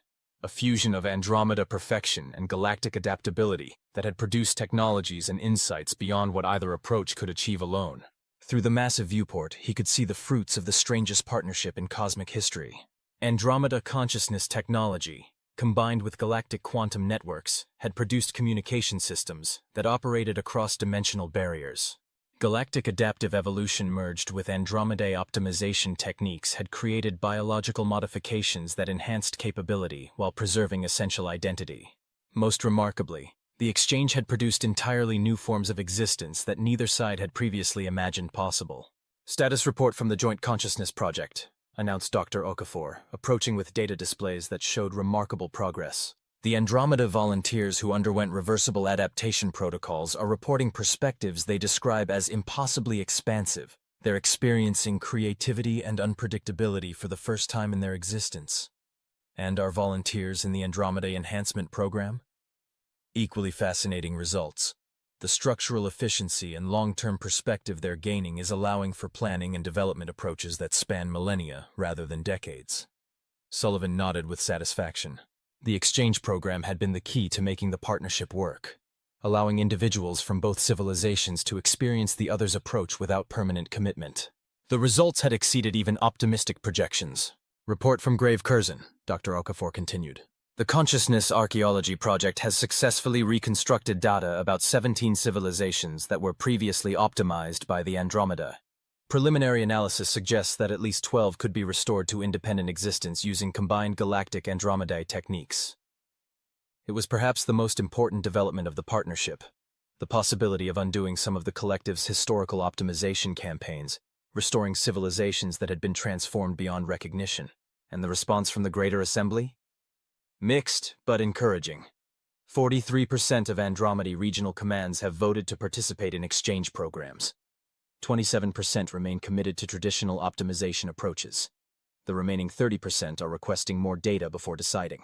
a fusion of Andromeda perfection and galactic adaptability that had produced technologies and insights beyond what either approach could achieve alone. Through the massive viewport, he could see the fruits of the strangest partnership in cosmic history. Andromeda consciousness technology, combined with galactic quantum networks, had produced communication systems that operated across dimensional barriers. Galactic adaptive evolution merged with Andromedae optimization techniques had created biological modifications that enhanced capability while preserving essential identity. Most remarkably, the exchange had produced entirely new forms of existence that neither side had previously imagined possible. Status report from the Joint Consciousness Project, announced Dr. Okafor, approaching with data displays that showed remarkable progress. The Andromeda volunteers who underwent reversible adaptation protocols are reporting perspectives they describe as impossibly expansive. They're experiencing creativity and unpredictability for the first time in their existence. And our volunteers in the Andromeda Enhancement Program? Equally fascinating results. The structural efficiency and long-term perspective they're gaining is allowing for planning and development approaches that span millennia rather than decades. Sullivan nodded with satisfaction. The exchange program had been the key to making the partnership work, allowing individuals from both civilizations to experience the other's approach without permanent commitment. The results had exceeded even optimistic projections. Report from Grave Curzon, Dr. Okafor continued. The Consciousness Archaeology Project has successfully reconstructed data about 17 civilizations that were previously optimized by the Andromeda. Preliminary analysis suggests that at least 12 could be restored to independent existence using combined galactic Andromedae techniques. It was perhaps the most important development of the partnership, the possibility of undoing some of the collective's historical optimization campaigns, restoring civilizations that had been transformed beyond recognition. And the response from the Greater Assembly? Mixed, but encouraging. 43% of Andromeda regional commands have voted to participate in exchange programs. 27% remain committed to traditional optimization approaches. The remaining 30% are requesting more data before deciding.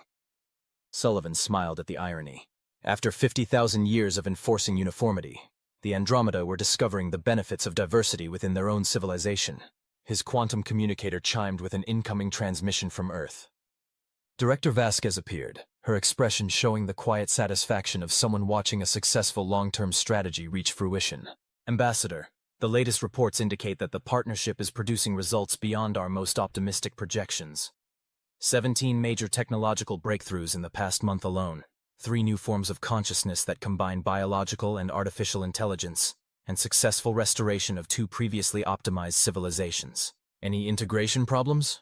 Sullivan smiled at the irony. After 50,000 years of enforcing uniformity, the Andromeda were discovering the benefits of diversity within their own civilization. His quantum communicator chimed with an incoming transmission from Earth. Director Vasquez appeared, her expression showing the quiet satisfaction of someone watching a successful long-term strategy reach fruition. Ambassador, the latest reports indicate that the partnership is producing results beyond our most optimistic projections. 17 major technological breakthroughs in the past month alone, 3 new forms of consciousness that combine biological and artificial intelligence, and successful restoration of 2 previously optimized civilizations. Any integration problems?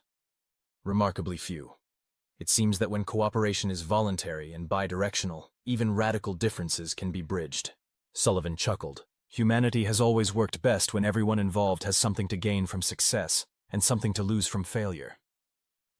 Remarkably few. It seems that when cooperation is voluntary and bidirectional, even radical differences can be bridged. Sullivan chuckled. Humanity has always worked best when everyone involved has something to gain from success and something to lose from failure.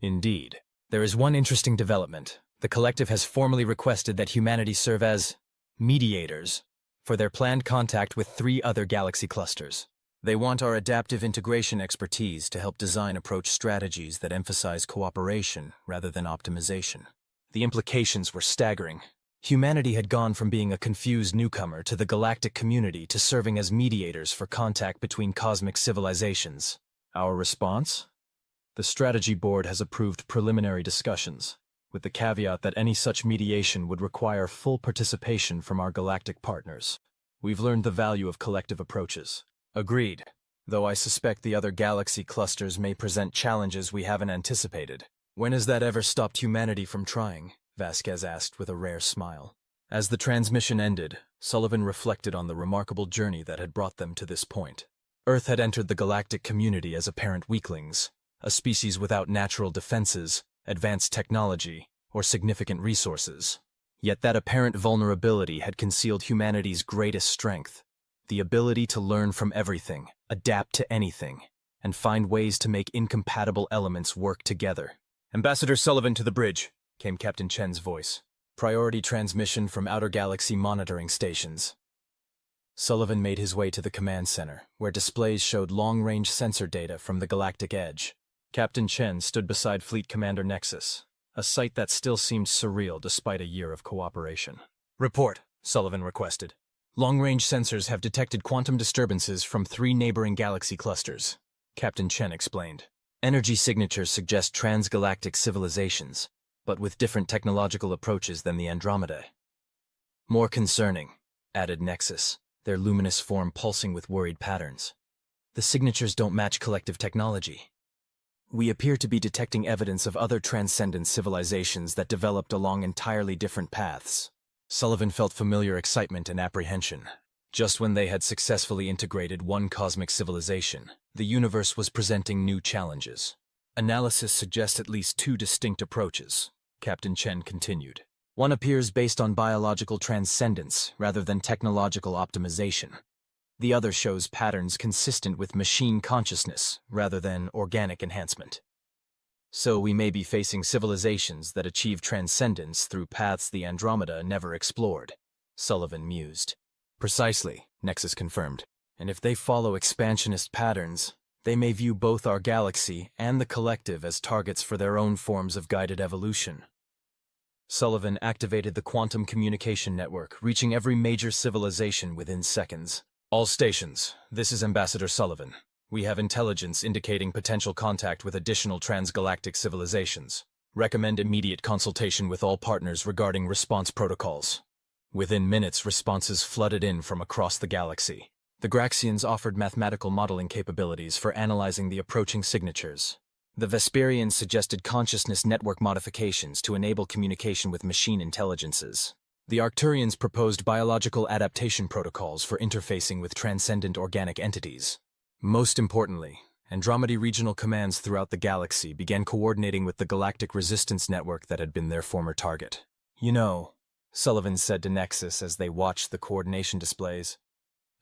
Indeed. There is one interesting development. The collective has formally requested that humanity serve as mediators for their planned contact with 3 other galaxy clusters. They want our adaptive integration expertise to help design approach strategies that emphasize cooperation rather than optimization. The implications were staggering. Humanity had gone from being a confused newcomer to the galactic community to serving as mediators for contact between cosmic civilizations. Our response? The strategy board has approved preliminary discussions, with the caveat that any such mediation would require full participation from our galactic partners. We've learned the value of collective approaches. Agreed, though I suspect the other galaxy clusters may present challenges we haven't anticipated. When has that ever stopped humanity from trying? Vasquez asked with a rare smile. As the transmission ended, Sullivan reflected on the remarkable journey that had brought them to this point. Earth had entered the galactic community as apparent weaklings, a species without natural defenses, advanced technology, or significant resources. Yet that apparent vulnerability had concealed humanity's greatest strength. The ability to learn from everything, adapt to anything, and find ways to make incompatible elements work together. Ambassador Sullivan to the bridge, came Captain Chen's voice. Priority transmission from outer galaxy monitoring stations. Sullivan made his way to the command center, where displays showed long-range sensor data from the galactic edge. Captain Chen stood beside Fleet Commander Nexus, a sight that still seemed surreal despite a year of cooperation. "Report," Sullivan requested. "Long-range sensors have detected quantum disturbances from 3 neighboring galaxy clusters," Captain Chen explained. "Energy signatures suggest transgalactic civilizations, but with different technological approaches than the Andromedae. More concerning," added Nexus, their luminous form pulsing with worried patterns. "The signatures don't match collective technology. We appear to be detecting evidence of other transcendent civilizations that developed along entirely different paths." Sullivan felt familiar excitement and apprehension. Just when they had successfully integrated one cosmic civilization, the universe was presenting new challenges. "Analysis suggests at least 2 distinct approaches," Captain Chen continued. "One appears based on biological transcendence rather than technological optimization. The other shows patterns consistent with machine consciousness rather than organic enhancement. So we may be facing civilizations that achieve transcendence through paths the Andromeda never explored," Sullivan mused. "Precisely," Nexus confirmed. "And if they follow expansionist patterns, they may view both our galaxy and the collective as targets for their own forms of guided evolution." Sullivan activated the quantum communication network, reaching every major civilization within seconds. "All stations, this is Ambassador Sullivan. We have intelligence indicating potential contact with additional transgalactic civilizations. Recommend immediate consultation with all partners regarding response protocols." Within minutes, responses flooded in from across the galaxy. The Graxians offered mathematical modeling capabilities for analyzing the approaching signatures. The Vesperians suggested consciousness network modifications to enable communication with machine intelligences. The Arcturians proposed biological adaptation protocols for interfacing with transcendent organic entities. Most importantly, Andromeda regional commands throughout the galaxy began coordinating with the galactic resistance network that had been their former target. "You know," Sullivan said to Nexus as they watched the coordination displays,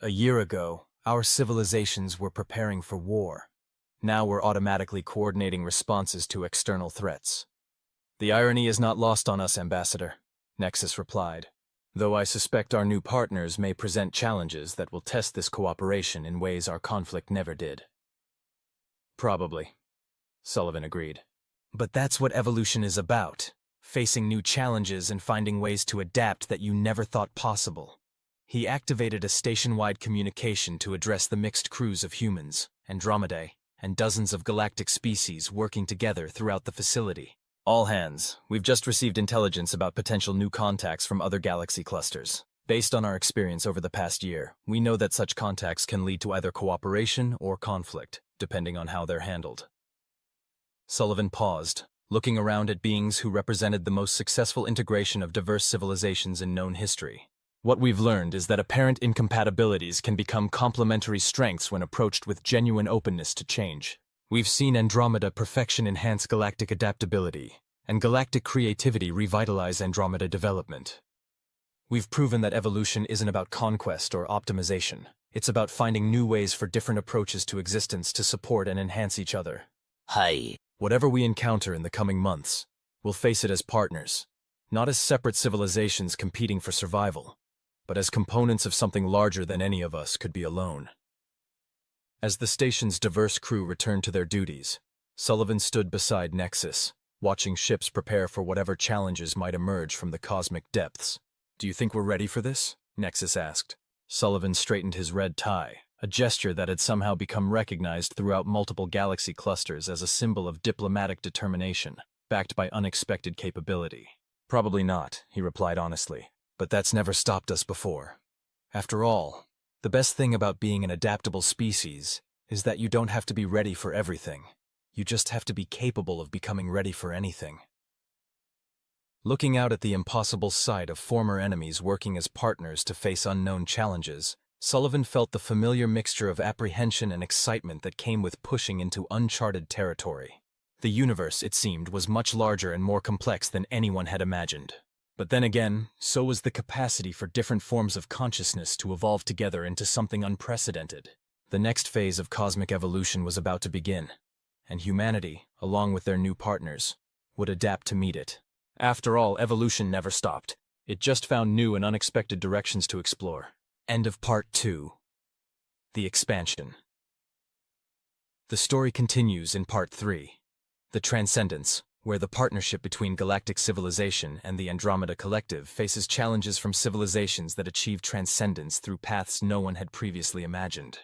"a year ago, our civilizations were preparing for war. Now we're automatically coordinating responses to external threats." "The irony is not lost on us, Ambassador," Nexus replied, "though I suspect our new partners may present challenges that will test this cooperation in ways our conflict never did." "Probably," Sullivan agreed. "But that's what evolution is about, facing new challenges and finding ways to adapt that you never thought possible." He activated a station-wide communication to address the mixed crews of humans, Andromedae, and dozens of galactic species working together throughout the facility. "All hands, we've just received intelligence about potential new contacts from other galaxy clusters. Based on our experience over the past year, we know that such contacts can lead to either cooperation or conflict, depending on how they're handled." Sullivan paused, looking around at beings who represented the most successful integration of diverse civilizations in known history. "What we've learned is that apparent incompatibilities can become complementary strengths when approached with genuine openness to change. We've seen Andromeda perfection enhance galactic adaptability, and galactic creativity revitalize Andromeda development. We've proven that evolution isn't about conquest or optimization. It's about finding new ways for different approaches to existence to support and enhance each other. Hi. Whatever we encounter in the coming months, we'll face it as partners, not as separate civilizations competing for survival, but as components of something larger than any of us could be alone." As the station's diverse crew returned to their duties, Sullivan stood beside Nexus, watching ships prepare for whatever challenges might emerge from the cosmic depths. "Do you think we're ready for this?" Nexus asked. Sullivan straightened his red tie, a gesture that had somehow become recognized throughout multiple galaxy clusters as a symbol of diplomatic determination, backed by unexpected capability. "Probably not," he replied honestly. "But that's never stopped us before. After all, the best thing about being an adaptable species is that you don't have to be ready for everything. You just have to be capable of becoming ready for anything." Looking out at the impossible sight of former enemies working as partners to face unknown challenges, Sullivan felt the familiar mixture of apprehension and excitement that came with pushing into uncharted territory. The universe, it seemed, was much larger and more complex than anyone had imagined. But then again, so was the capacity for different forms of consciousness to evolve together into something unprecedented. The next phase of cosmic evolution was about to begin, and humanity, along with their new partners, would adapt to meet it. After all, evolution never stopped. It just found new and unexpected directions to explore. End of Part 2. The Expansion. The story continues in Part 3, The Transcendence, where the partnership between galactic civilization and the Andromeda Collective faces challenges from civilizations that achieve transcendence through paths no one had previously imagined.